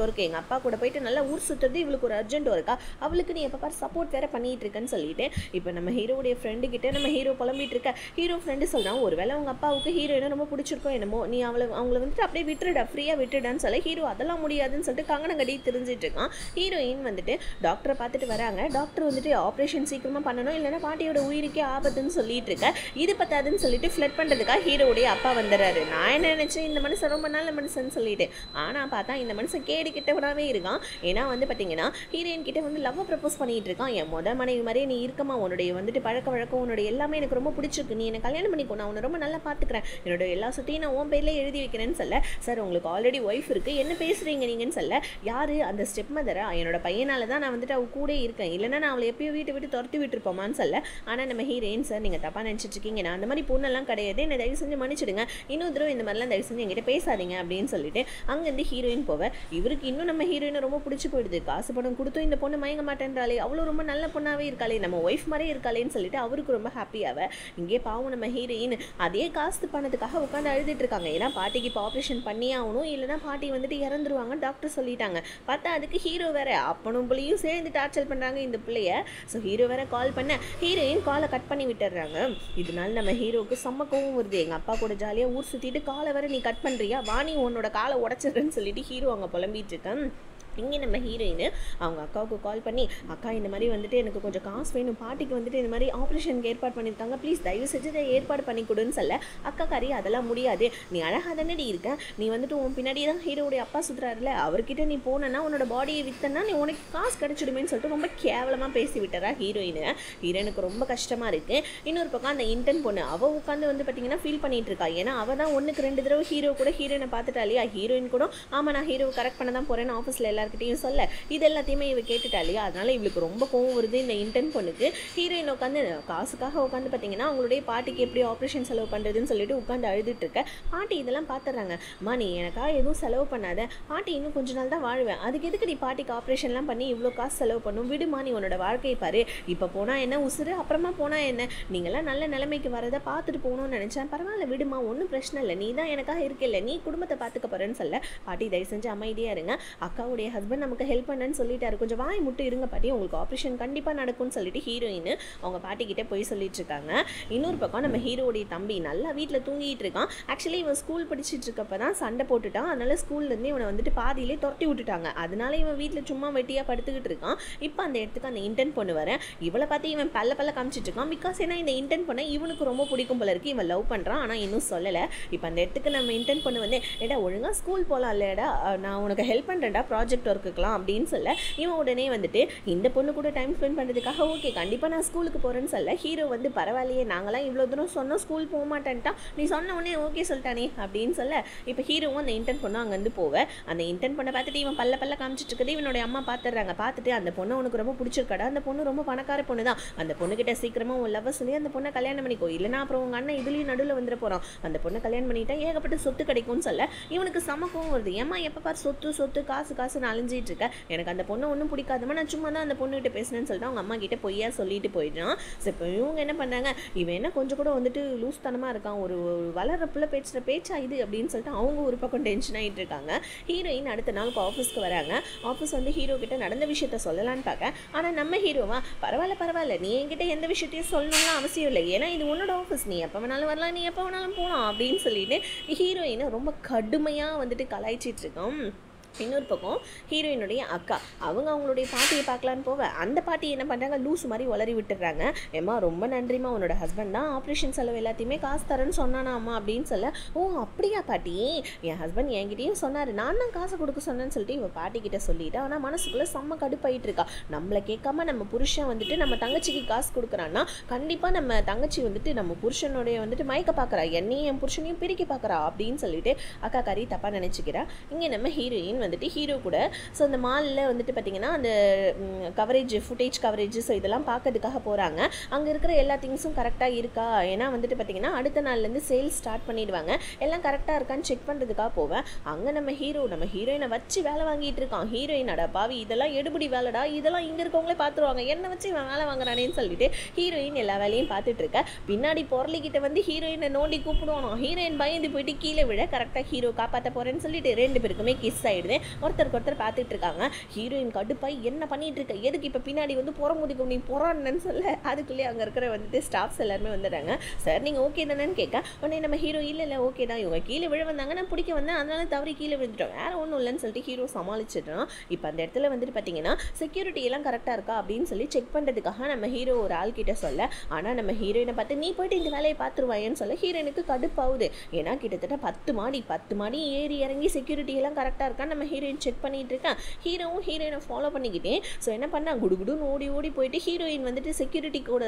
ஒர்க், எங்கள் அப்பா கூட போயிட்டு நல்லா ஊர் சுற்றுறது இவளுக்கு ஒரு அர்ஜென்ட் ஒர்க்கா, அவளுக்கு நீ எப்போ பாரு சப்போர்ட் வேறு பண்ணிட்டு இருக்கேன்னு சொல்லிட்டு இப்போ நம்ம ஹீரோடைய ஃப்ரெண்டு கிட்ட நம்ம ஹீரோ புலம்பிட்டு இருக்க. ஹீரோ ஃப்ரெண்டு சொல்கிறான், ஒருவேளை உங்க அப்பாவுக்கு ஹீரோயினை ரொம்ப பிடிச்சிருக்கோம் என்னமோ, நீ அவங்கள வந்துட்டு அப்படியே விட்டுடா, ஃப்ரீயாக விட்டுடான்னு சொல்ல ஹீரோ அதெல்லாம் முடியாதுன்னு சொல்லிட்டு கங்கணம் கட்டி தெரிஞ்சிட்டு இருக்கான். ஹீரோயின் வந்துட்டு டாக்டரை பார்த்துட்டு வராங்க. டாக்டர் வந்துட்டு ஆப்ரேஷன் சீக்கிரமாக பண்ணணும், இல்லைன்னா பாட்டியோட உயிருக்கே ஆபத்துன்னு சொல்லிட்டு இருக்க. இது பத்தாதுன்னு சொல்லிட்டு ஃப்ளட் பண்ணுறதுக்காக ஹீரோடைய அப்பா வந்துடுறாரு. நான் என்ன நினச்சேன், இந்த மனுஷன் ரொம்ப நல்ல மனுஷன் சொல்லிட்டு, ஆனால் பார்த்தா இந்த மனுஷன் கேடு கிட்டவனாவே இருக்கான். ஏன்னா வந்து பார்த்தீங்கன்னா ஹீரோயின் கிட்ட வந்து லவ் ப்ரப்போஸ் பண்ணிட்டு இருக்கான். என் மனைவி மாதிரியே நீ இருக்கமா, உன்னுடைய வந்துட்டு பழக்க வழக்கம் உன்னுடைய எல்லாமே எனக்கு ரொம்ப பிடிச்சிருக்கு, நீ என்னை கல்யாணம் பண்ணிக்கோ, நான் உன்னை ரொம்ப நல்லா பார்த்துக்கிறேன், என்னோட எல்லா சொத்தையும் நான் உன் பேரில் எழுதி வைக்கிறேன்னு சொல்ல. சார் உங்களுக்கு ஆல்ரெடி ஒய்ஃப் இருக்குது, என்ன பேசுகிறீங்க நீங்கன்னு சொல்ல. யார் அந்த ஸ்டெப் மதரா, என்னோட பையனால தான் நான் வந்துட்டு அவ கூட இருக்கேன், இல்லைன்னா நான் அவளை எப்பயும் வீட்டை விட்டு துரத்தி விட்டுருப்போமான்னு சொல்ல. ஆனால் நம்ம ஹீரோயின், சார் நீங்கள் தப்பாக நினச்சிட்டு இருக்கீங்க, நான் அந்த மாதிரி பொண்ணெல்லாம் கிடையாது, என்னை தயவு செஞ்சு மன்னிச்சிடுங்க, இன்னும் தடவை இந்த மாதிரிலாம் தயவு செஞ்சு என்கிட்ட பேசாதீங்க அப்படின்னு சொல்லிட்டு அங்கேருந்து ஹீரோயின் போவ. இவருக்கு இன்னும் நம்ம ஹீரோயினை ரொம்ப பிடிச்சி போயிடுது. காசு பணம் கொடுத்தும் இந்த பொண்ணு மயங்க மாட்டேன்றாலே, அவ்வளோ ரொம்ப நல்ல பொண்ணாவே இருக்காளே, நம்ம ஒய்ஃப் மாதிரியே இருக்காளேன்னு சொல்லிட்டு அவருக்கு ரொம்ப ஹாப்பியாவ. இங்கே பாவம் நம்ம ஹீரோயின் அதே காசு பணத்துக்காக உட்காந்து அழுதுட்டு இருக்காங்க. ஏன்னா பாட்டிக்கு இப்போ ஆப்ரேஷன் பண்ணி ஆகணும், இல்லைன்னா பாட்டி வந்துட்டு இறந்துருவாங்க டாக்டர் சொல்லிட்டாங்க. பார்த்தா அதுக்கு ஹீரோ வேற அப்பனும் பிள்ளையும் சேர்ந்து டார்ச்சர் பண்ணுறாங்க இந்த பிள்ளைய. ஸோ ஹீரோ வேற கால் பண்ண ஹீரோயின் காலை கட் பண்ணி விட்டுறாங்க. இதனால நம்ம ஹீரோவுக்கு செம்ம கோவம் வருது. எங்கள் அப்பா கூட ஜாலியாக ஊர் சுற்றிட்டு காலை வேற நீ கட் பண்ணுறியா, வாணி உன்னோட காலை உடச்சிடுறேன்னு சொல்லிட்டு ஹீரோ அங்கே புலம்பிட்டு இருக்கேன். இங்கே நம்ம ஹீரோயின் அவங்க அக்காவுக்கு கால் பண்ணி, அக்கா இந்த மாதிரி வந்துட்டு எனக்கு கொஞ்சம் காசு வேணும், பாட்டிக்கு வந்துட்டு இந்த மாதிரி ஆப்ரேஷனுக்கு ஏற்பாடு பண்ணியிருக்காங்க, ப்ளீஸ் தயவு செஞ்சு இதை ஏற்பாடு பண்ணி கொடுன்னு சொல்ல. அக்கா காரி அதெல்லாம் முடியாது, நீ அழகாக தானே இருக்க, நீ வந்துட்டு உன் பின்னாடியே தான் ஹீரோடைய அப்பா சுற்றுறாருல, அவர்கிட்ட நீ போனன்னா உன்னோட பாடியை விற்றனா நீ உனக்கு காசு கிடச்சிடுமேன்னு சொல்லிட்டு ரொம்ப கேவலமாக பேசி விட்டுறா ஹீரோயினுக்கு ரொம்ப கஷ்டமாக இருக்குது. இன்னொரு பக்கம் அந்த இன்டர்ன் பொண்ணு அவள் உட்காந்து வந்து பார்த்தீங்கன்னா ஃபீல் பண்ணிட்டு இருக்கா. ஏன்னா அவள் தான் 1-2 தடவை ஹீரோ கூட ஹீரோயினை பார்த்துட்டா இல்லையா. ஹீரோயின் கூட ஆமாம் நான் ஹீரோவை கரெக்ட் பண்ண தான் போகிறேன்னு ஆஃபீஸில் எல்லாருக்கிட்டையும் சொல்ல, இது எல்லாத்தையுமே இவ கேட்டுட்டா இல்லையா. அதனால இவளுக்கு ரொம்ப கோவம் வருது இந்த இன்டர்ன் பொண்ணுக்கு. ஹீரோயின் உட்காந்து காசுக்காக உட்காந்து பார்த்தீங்கன்னா அவங்களுடைய பாட்டிக்கு எப்படி ஆப்ரேஷன் செலவு பண்ணுறதுன்னு சொல்லிட்டு உட்காந்து அழுதுட்டு இருக்க. பாட்டி இதெல்லாம் பார்த்துறாங்க. அம்மா நீ எனக்காக எதுவும் செலவு பண்ணாத, பாட்டி இன்னும் கொஞ்ச நாள் தான் வாழ்வேன், அதுக்கு எதுக்கு நீ பாட்டிக்கு ஆப்ரேஷன்லாம் பண்ணி இவ்வளோ காசு செலவு பண்ணும், விடுமா நீ உன்னோட வாழ்க்கையை பாரு, இப்போ போனால் என்ன உசுறு, அப்புறமா போனால் என்ன, நீங்களாம் நல்ல நிலைமைக்கு வரதை பார்த்துட்டு போகணும்னு நினச்சேன், பரவாயில்ல விடுமா, ஒன்றும் பிரச்சனை இல்லை, நீ தான் எனக்காக இருக்கல, நீ குடும்பத்தை பார்த்துக்க போகிறேன்னு சொல்ல. பாட்டி தயவு செஞ்சு அமைதியாக இருங்க, அக்காவுடைய ஹஸ்பண்ட் நமக்கு ஹெல்ப் பண்ணன்னு சொல்லிட்டாரு, கொஞ்சம் வாய் முட்டு இருங்க பாட்டி, உங்களுக்கு ஆப்ரேஷன் கண்டிப்பாக நடக்கும்னு சொல்லிட்டு ஹீரோயின் அவங்க பாட்டிக்கிட்ட போய் சொல்லிட்டு இருக்காங்க. இன்னொரு பக்கம் நம்ம ஹீரோடைய தம்பி நல்லா வீட்டில் தூங்கிட்டு இருக்கான். ஆக்சுவலி இவன் ஸ்கூல் படிச்சுட்டு இருக்கப்ப தான் சண்டை போட்டுட்டான். அதனால ஸ்கூல்லேருந்து இவனை வந்துட்டு பாதியிலே துரத்தி விட்டுட்டாங்க. அதனால இவன் வீட்டில் சும்மா வெட்டியாக படுத்துக்கிட்டு இருக்கான். இப்போ அந்த இடத்துக்கு அந்த இன்டர்ன் பொண்ணு வர இவளை பார்த்து இவன் பல்ல காமிச்சிட்டு இருக்கான். பிகாஸ் ஏன்னா இந்த இன்டர்ன் பொண்ணை இவனுக்கு ரொம்ப பிடிக்கும் போல இருக்கு, இவன் லவ் பண்ணுறான், ஆனால் இன்னும் சொல்லலை. இப்போ அந்த இடத்துக்கு நம்ம இன்டர்ன் பொண்ணு வந்து ஏடா ஒழுங்காக ஸ்கூல் போகலாம் இல்லைடா, நான் உனக்கு ஹெல்ப் பண்ணுறேன்டா ப்ராஜெக்ட் ஒர்க்குக்கலாம் அப்படின்னு சொல்ல, இவன் உடனே வந்துட்டு இந்த பொண்ணு கூட டைம் ஸ்பெண்ட் பண்ணுறதுக்காக ஓகே கண்டிப்பாக நான் ஸ்கூலுக்கு போகிறேன்னு சொல்ல. ஹீரோ வந்து பரவாயில்லையே நாங்களாம் இவ்வளோ தூரம் சொன்னோம் ஸ்கூல் போக மாட்டேன்ட்டா, நீ சொன்ன உடனே ஓகே சொல்லிட்டானே அப்படின்னு சொல்ல. இப்போ ஹீரோவும் அந்த இன்டர்ன் பொண்ணு அங்கேருந்து போவேன். அந்த இன்டர்ன் பொண்ணை பார்த்துட்டு இவன் பல்ல காமிச்சிட்டு இருக்குது. இவனுடைய அம்மா பார்த்துடுறாங்க. பார்த்துட்டு அந்த பொண்ணை உனக்கு ரொம்ப பிடிச்சிருக்காடா, அந்த பொண்ணு ரொம்ப பணக்கார பொண்ணு தான், அந்த பொண்ணுக்கிட்ட சீக்கிரமாக உன் லவ் சொல்லி அந்த பொண்ணை கல்யாணம் பண்ணிக்கோ, இல்லைனா அப்புறம் உங்கள் அண்ணன் இதுலேயும் நடுவில் வந்துட போகிறான், அந்த பொண்ணை கல்யாணம் பண்ணிட்டா ஏகப்பட்ட சொத்து கிடைக்கும்னு சொல்ல. இவனுக்கு சமக்கம் வருது. ஏமா எப்போ பார் சொத்து சொத்து காசு காசு, நான் அலைஞ்சிட்டு இருக்க, எனக்கு அந்த பொண்ணை ஒன்றும் பிடிக்காதுமா, நான் சும்மா தான் அந்த பொண்ணுகிட்ட பேசினேன்னு சொல்லிட்டு அவங்க அம்மா கிட்ட பொய்யா சொல்லிட்டு போயிடுறான். ஸோ இப்போ இவங்க என்ன பண்ணுறாங்க, இவன் என்ன கொஞ்சம் கூட வந்துட்டு லூஸ் தனமாக இருக்கான், ஒரு வளர்ற பிள்ளை பேசுகிற பேச்சா இது அப்படின்னு சொல்லிட்டு அவங்க ஒரு பக்கம் டென்ஷன் ஆகிட்டு இருக்காங்க. ஹீரோயின் அடுத்த நாள் ஆஃபீஸ்க்கு வராங்க. ஆஃபீஸ் வந்து ஹீரோ கிட்ட நடந்த விஷயத்த சொல்லலான்னு பார்க்க, ஆனால் நம்ம ஹீரோவா பரவாயில்ல நீ என்கிட்ட எந்த விஷயத்தையும் சொல்லணும்லாம் அவசியம் இல்லை, ஏன்னா இது உன்னோட ஆஃபீஸ், நீ எப்போ வேணாலும் வரலாம், நீ எப்போ வேணாலும் போகலாம் அப்படின்னு சொல்லிட்டு ஹீரோயினை ரொம்ப கடுமையாக வந்துட்டு கலாய்ச்சிட்டு இருக்கோம். இன்னொரு பக்கம் ஹீரோயினுடைய அக்கா அவங்க அவங்களுடைய பாட்டியை பார்க்கலான்னு போவ, அந்த பாட்டி என்ன பண்ணுறாங்க, லூஸ் மாதிரி உளறி விட்டுறாங்க. ஏம்மா ரொம்ப நன்றிம்மா, உன்னோட ஹஸ்பண்ட் தான் ஆப்ரேஷன் செலவு எல்லாத்தையுமே காசு தரேன்னு சொன்னானா அம்மா அப்படின்னு சொல்ல, ஓ அப்படியா பாட்டி, என் ஹஸ்பண்ட் என்கிட்டையும் சொன்னார், நான் தான் காசு கொடுக்க சொன்னேன்னு சொல்லிட்டு இவள் பாட்டிக்கிட்ட சொல்லிட்டு, ஆனால் மனசுக்குள்ளே செம்ம கடுப்பாயிட்டு இருக்கா. நம்மளை கேட்காம நம்ம புருஷன் வந்துட்டு நம்ம தங்கச்சிக்கு காசு கொடுக்குறான்னா கண்டிப்பாக நம்ம தங்கச்சி வந்துட்டு நம்ம புருஷனுடைய வந்துட்டு மயக்க பார்க்குறா, என்னையும் என் புருஷனையும் பிரிக்க பார்க்குறா அப்படின்னு சொல்லிட்டு அக்கா காரி தப்பாக நினச்சிக்கிறா. இங்கே நம்ம ஹீரோயின் வந்துட்டு ஹீரோ கூட ஸோ அந்த மாலில் வந்துட்டு பார்த்திங்கன்னா அந்த ஃபுட்டேஜ் கவரேஜ் ஸோ இதெல்லாம் பார்க்கறதுக்காக போகிறாங்க. அங்கே இருக்கிற எல்லா திங்ஸும் கரெக்டாக இருக்கா, ஏன்னா வந்துட்டு பார்த்திங்கன்னா அடுத்த நாள்லேருந்து சேல்ஸ் ஸ்டார்ட் பண்ணிடுவாங்க, எல்லாம் கரெக்டாக இருக்கான்னு செக் பண்ணுறதுக்காக போவேன். அங்கே நம்ம ஹீரோயினை வச்சு வேலை வாங்கிட்டு இருக்கான். ஹீரோயினோட பாவி இதெல்லாம் எடுபடி வேலைடா, இதெல்லாம் இங்கே இருக்கவங்களே பார்த்துருவாங்க, என்னை வச்சு இவன் வேலை வாங்குறானேன்னு சொல்லிட்டு ஹீரோயின் எல்லா வேலையும் பார்த்துட்டு இருக்க. பின்னாடி பொருளிக்கிட்ட வந்து ஹீரோயினை நோண்டி கூப்பிடுவானோ, ஹீரோயின் பயந்து போயிட்டு கீழே விழ கரெக்டாக ஹீரோ காப்பாற்ற போகிறேன்னு சொல்லிட்டு 2 பேருக்குமே கிஸ் ஆகிடுது. ஒருத்தருக்கு ஒருத்தர் பார்த்துட்டு இருக்காங்க. ஹீரோயின் கடுப்பாய் என்ன பண்ணிட்டு இருக்க, எதுக்கு இப்போ பின்னாடி வந்து புறமுதுக்கு நீ போறான்னு சொல்ல, அதுக்குள்ளேயே அங்கே இருக்கிற வந்துட்டு ஸ்டாஃப்ஸ் எல்லாருமே வந்துடுறாங்க. சார் நீங்கள் ஓகே தானேன்னு கேட்க, உடனே நம்ம ஹீரோ இல்லை ஓகே தான், இவங்க கீழே விழ வந்தாங்க, நான் பிடிக்க வந்தேன், அதனால தவறி கீழே விழுந்துட்டோம், வேற ஒன்றும் இல்லைன்னு சொல்லிட்டு ஹீரோ சமாளிச்சிடுறான். இப்போ அந்த இடத்துல வந்துட்டு பார்த்தீங்கன்னா செக்யூரிட்டி எல்லாம் கரெக்டாக இருக்கா அப்படின்னு சொல்லி செக் பண்ணுறதுக்காக நம்ம ஹீரோ ஒரு ஆள் கிட்ட சொல்ல, ஆனால் நம்ம ஹீரோயினை பார்த்து நீ போயிட்டு இந்த வேலையை பார்த்துருவாயன்னு சொல்ல ஹீரோயினுக்கு கடுப்பாகுது. ஏன்னா கிட்டத்தட்ட 10 மாடி ஏறி இறங்கி செக்யூரிட்டி எல்லாம் கரெக்டாக இருக்கா நம்ம ஹீரோயின் செக் பண்ணிட்டு இருக்கேன். ஹீரோயினை ஃபாலோ பண்ணிக்கிட்டேன். ஸோ என்ன பண்ணா குடுகுடுன்னு ஓடி போயிட்டு ஹீரோயின் வந்துட்டு செக்யூரிட்டி கூட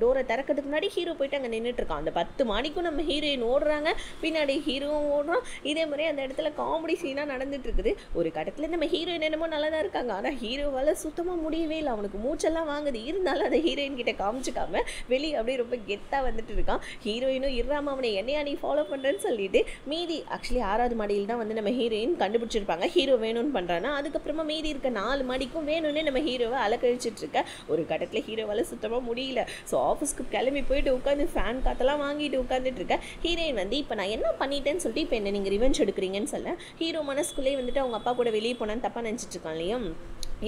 டோரை திறக்கிறதுக்கு முன்னாடி ஹீரோ போயிட்டு அங்கே நின்றுட்டு இருக்கான். அந்த 10 மாடிக்கும் நம்ம ஹீரோயின் ஓடுறாங்க, பின்னாடி ஹீரோவும் ஓடுறான். இதே மாதிரி அந்த இடத்துல காமெடி சீனாக நடந்துட்டு இருக்குது. ஒரு கட்டத்தில் நம்ம ஹீரோயின் என்னமோ நல்லா தான் இருக்காங்க, ஆனால் ஹீரோவால் சுத்தமாக முடியவே இல்லை, அவனுக்கு மூச்செல்லாம் வாங்குது. இருந்தாலும் அந்த ஹீரோயின் கிட்ட காமிச்சிக்காம வெளியே அப்படியே ரொம்ப கெத்தாக வந்துட்டு இருக்கான். ஹீரோயினும் இறாம அவனை என்னையா நீ ஃபாலோ பண்ணுறேன்னு சொல்லிட்டு மீதி ஆக்சுவலி 6வது மாடியில் தான் வந்து நம்ம ஹீரோயின் கண்டுபிடிச்சிருப்பாங்க. ஹீரோ வேணும்னு பண்ணுறான்னா அதுக்கப்புறமா மீதி இருக்க 4 மாடிக்கும் வேணும்னு நம்ம ஹீரோவை அலக்கழிச்சிட்டு இருக்க. ஒரு கட்டத்தில் ஹீரோவால் சுத்தமாக முடியல. ஸோ ஆஃபீஸ்க்கு கிளம்பி போயிட்டு உட்காந்து ஃபேன் காற்றெல்லாம் வாங்கிட்டு உட்காந்துட்டு இருக்க. ஹீரோயின் வந்து இப்போ நான் என்ன பண்ணிட்டேன்னு சொல்லிட்டு இப்போ என்ன நீங்கள் ரிவெஞ்ச் எடுக்கிறீங்கன்னு சொல்ல, ஹீரோ மனசுக்குள்ளே வந்துட்டு அவங்க அப்பா கூட வெளியே போனான்னு தப்பாக நினச்சிட்டு இருக்கான் இல்லையா.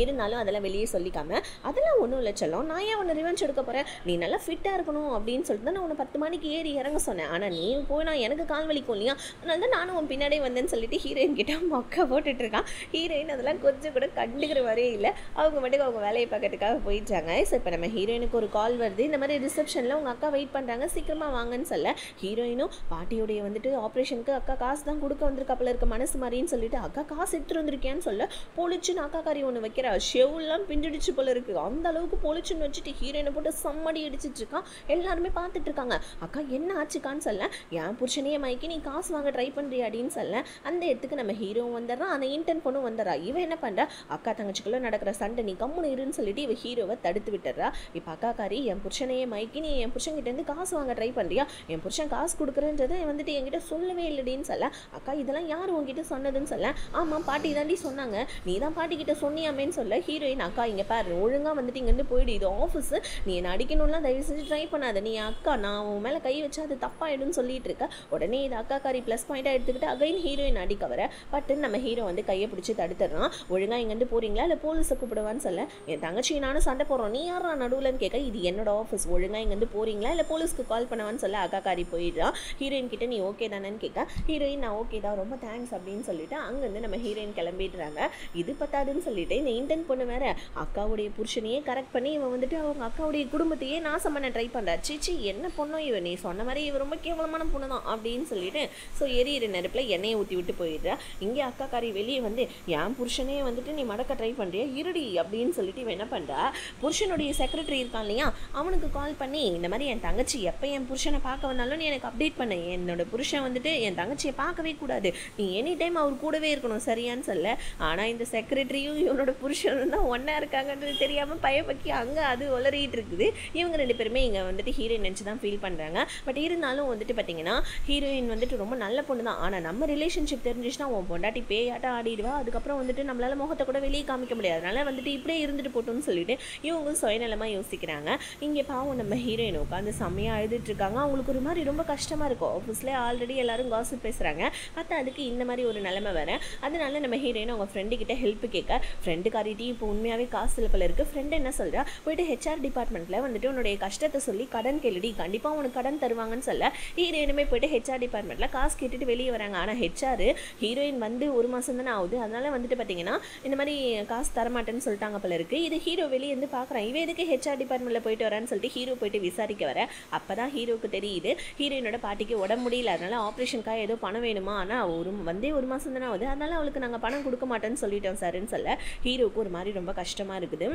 இருந்தாலும் அதெல்லாம் வெளியே சொல்லிக்காம அதெல்லாம் ஒன்றும் இல்லை செல்லம், நான் ஏன் உன்னை ரிவெஞ்ச் எடுக்க போகிறேன், நீ நல்லா ஃபிட்டாக இருக்கணும் அப்படின்னு சொல்லிட்டு தான் நான் உன்னை 10 மணிக்கு ஏறி இறங்க சொன்னேன், ஆனால் நீ போய் நான் எனக்கு கால் வலிக்கும் இல்லையா, அதனால தான் நானும் உன் பின்னாடியே வந்தேன்னு சொல்லிட்டு ஹீரோயின் கிட்ட மொக்க போட்டுட்டு இருக்கான். ஹீரோயின் அதெல்லாம் கொஞ்சம் கூட கண்டுக்கிற வரையே இல்லை, அவங்க மட்டும் அவங்க வேலையை பார்க்கறதுக்காக போயிட்டாங்க. ஸோ இப்போ நம்ம ஹீரோயினுக்கு ஒரு கால் வருது, இந்த மாதிரி ரிசப்ஷனில் உங்கள் அக்கா வெயிட் பண்ணுறாங்க, சீக்கிரமாக வாங்கன்னு சொல்ல ஹீரோயினும் பாட்டியோடைய வந்துட்டு ஆப்ரேஷனுக்கு அக்கா காசு தான் கொடுக்க வந்திருக்காப்பில் இருக்க மனசு மாதிரின்னு சொல்லிட்டு அக்கா காசு எடுத்துட்டு வந்திருக்கேன்னு சொல்ல பொழிச்சுன்னு அக்கா காரி ஒன்று வைக்கிற ஷெவ்லாம் பிஞ்சிடுச்சு போல இருக்கு, அந்த அளவுக்கு பொழிச்சுன்னு வச்சுட்டு ஹீரோயினை போட்டு சம்மடி அடிச்சிட்டு இருக்கான். எல்லாருமே பார்த்துட்டு இருக்காங்க. அக்கா என்ன ஆச்சுக்கான்னு சொல்ல, என் புருஷனையே மைக்கி நீ காசு வாங்க ட்ரை பண்ணுறியா அப்படின்னு சொல்ல, அந்த இடத்துக்கு நம்ம ஹீரோவும் வந்துடுறான், அந்த இன்டர்ன் பொண்ணும் வந்துடுறா. இவன் என்ன பண்ணுறா, அக்கா தங்கச்சிக்குள்ளே நடக்கிற சண்டை நீ கம்முன்னு இருன்னு சொல்லிட்டு இவ ஹீரோவை தடுத்து விட்டுறா. இப்போ அக்கா காரி என் புருஷனையே மைக்கி நீ என் புருஷன்கிட்டேருந்து காசு வாங்க ட்ரை பண்ணுறியா, என் புருஷன் காசு கொடுக்குறேன்றதை வந்துட்டு என்கிட்ட சொல்லவே இல்லைன்னு சொல்ல, அக்கா இதெல்லாம் யார் உங்ககிட்ட சொன்னதுன்னு சொல்ல, ஆமாம் பாட்டி தாண்டி சொன்னாங்க, நீ தான் பாட்டிக்கிட்ட சொன்னியாமேன்னு சொல்ல ஹீரோயின் அக்கா இங்கே பாரு ஒழுங்காக வந்துட்டு இங்கேருந்து போயிடு, இது ஆஃபீஸு, நீ என்னை அடிக்கணும்லாம் தயவு செஞ்சு ட்ரை பண்ணாத, நீ அக்கா நான் உன் மேலே கை வச்சா அது தப்பாயிடும்னு சொல்லிட்டு இருக்க. உடனே இது அக்கா காரி ப்ளஸ் பாயிண்டாக எடுத்துக்கிட்டு அகைன் ஹீரோயின் அடிக்க வர பட்டுன்னு நம்ம ஹீரோ வந்து கையை பிடிச்சி தடுத்துடுறான். ஒழுங்காக இங்கேருந்து போகிறீங்களா இல்லை போலீஸை கூப்பிடுவான்னு சொல்ல, என் தங்கச்சி நானும் சண்டை போடுறோம், நீ யாரா நடுவில்னு கேட்க, இது என்னோட ஆஃபீஸ், ஒழுங்காக இங்கேருந்து போகிறீங்களா இல்லை போலீஸ்க்கு கால் பண்ணுவான்னு சொல்ல அக்கா காரி போயிடுறான். ஹீரோயின் கிட்ட நீ ஓகே தானேன்னு கேட்க, ஹீரோயின் நான் ஓகே தான் ரொம்ப தேங்க்ஸ் அப்படின்னு சொல்லிட்டு அங்கேருந்து நம்ம ஹீரோயின் கிளம்பிடுறாங்க. இது பத்தாதுன்னு சொல்லிட்டு இந்த இன்டர்ன் பொண்ணு வேற அக்காவுடைய புருஷனையே கரெக்ட் பண்ணி இவன் வந்துட்டு அவங்க அக்காவுடைய குடும்பத்தையே நாசம் பண்ண ட்ரை பண்ணுறா. சிச்சி என்ன பொண்ணோ இவன், நீ சொன்ன மாதிரி இவன் ரொம்ப கேவலமான பொண்ணு தான் அப்படின்னு சொல்லிட்டு ஸோ எரியிற நெருப்பில் எண்ணெயை ஊற்றி விட்டு போயிடுறா. இங்கே அக்கா காரி வெளியே வந்து என் புருஷனே வந்துட்டு நீ மடக்க ட்ரை பண்ணுறியா இருடி அப்படின்னு சொல்லிட்டு இவன் என்ன பண்ணுறா, புருஷனுடைய செக்ரட்டரி இருக்கான் இல்லையா அவனுக்கு கால் பண்ணி இந்த மாதிரி என் தங்கச்சி எப்போ என் புருஷனை பார்க்க வந்தாலும் நீ எனக்கு அப்டேட் பண்ண, என்னோட புருஷன் வந்துட்டு என் தங்கச்சியை பார்க்கவே கூடாது, நீ எனி டைம் அவர் கூடவே இருக்கணும் சரியான்னு சொல்ல. ஆனால் இந்த செக்ரட்டரியும் இவனோட புருஷன் புருஷனும் தான் ஒன்றா இருக்காங்கன்றது தெரியாமல் பயப்பக்கி அங்கே அது உளறிட்டு இருக்குது. இவங்க 2 பேருமே இங்கே வந்துட்டு ஹீரோயின் நினச்சி தான் ஃபீல் பண்ணுறாங்க. பட் இருந்தாலும் வந்துட்டு பார்த்தீங்கன்னா ஹீரோயின் வந்துட்டு ரொம்ப நல்ல பொண்ணு தான். ஆனால் நம்ம ரிலேஷன்ஷிப் தெரிஞ்சிச்சுன்னா உன் பொண்டாட்டி பேயாட்டம் ஆடிடுவா, அதுக்கப்புறம் வந்துட்டு நம்மளால் முகத்தை கூட வெளியே காமிக்க முடியாது, அதனால் வந்துட்டு இப்படியே இருந்துட்டு போட்டோம்னு சொல்லிட்டு இவங்க சுயநலமாக யோசிக்கிறாங்க. இங்கே பாவம் நம்ம ஹீரோயின் உட்காந்து செம்மையாக அழுதுட்டு இருக்காங்க. அவங்களுக்கு ஒரு மாதிரி ரொம்ப கஷ்டமாக இருக்கும். ஆஃபீஸில் ஆல்ரெடி எல்லாரும் காசிப் பேசுகிறாங்க, பார்த்தா அதுக்கு இந்த மாதிரி ஒரு நிலைமை வேறு. அதனால நம்ம ஹீரோயின் அவங்க ஃப்ரெண்டுக்கிட்ட ஹெல்ப் கேட்க, ஃப்ரெண்டுக்காரிட்டி இப்போ உண்மையாகவே காசு சிலப்பில் இருக்குது. ஃப்ரெண்டு என்ன சொல்கிறா, போயிட்டு ஹெச்ஆர் டிபார்ட்மெண்ட்டில் வந்துட்டு உன்னுடைய கஷ்டத்தை சொல்லி கடன் கேளுடி, கண்டிப்பாக உனக்கு கடன் தருவாங்கன்னு சொல்ல ஹீரோயினுமே போயிட்டு ஹெச்ஆர் டிபார்ட்மெண்ட்டில் காசு கேட்டுட்டு வெளியே வராங்க. ஆனால் ஹெச்ஆர் ஹீரோயின் வந்து 1 மாதம் தானே ஆகுது, அதனால் வந்துட்டு பார்த்தீங்கன்னா இந்த மாதிரி காசு தரமாட்டேன்னு சொல்லிட்டாங்க போல இருக்குது. இது ஹீரோ வெளியே வந்து பார்க்குறான், இவன் எதுக்கு ஹெச்ஆர் டிபார்ட்மெண்ட்டில் போயிட்டு வரான்னு சொல்லிட்டு ஹீரோ போயிட்டு விசாரிக்க வர அப்போ தான் ஹீரோவுக்கு தெரியுது ஹீரோயினோட பாட்டிக்கு உடம்பு முடியல, அதனால் ஆப்ரேஷனுக்காக ஏதோ பணம் வேணுமா, ஆனால் வந்தே 1 மாதம் தானே ஆகுது, அதனால் அவளுக்கு நாங்கள் பணம் கொடுக்க மாட்டேன்னு சொல்லிட்டோம் சார்ன்னு சொல்ல ஹீரோவுக்கு ஒரு மாதிரி ரொம்ப கஷ்டமாக இருக்குது.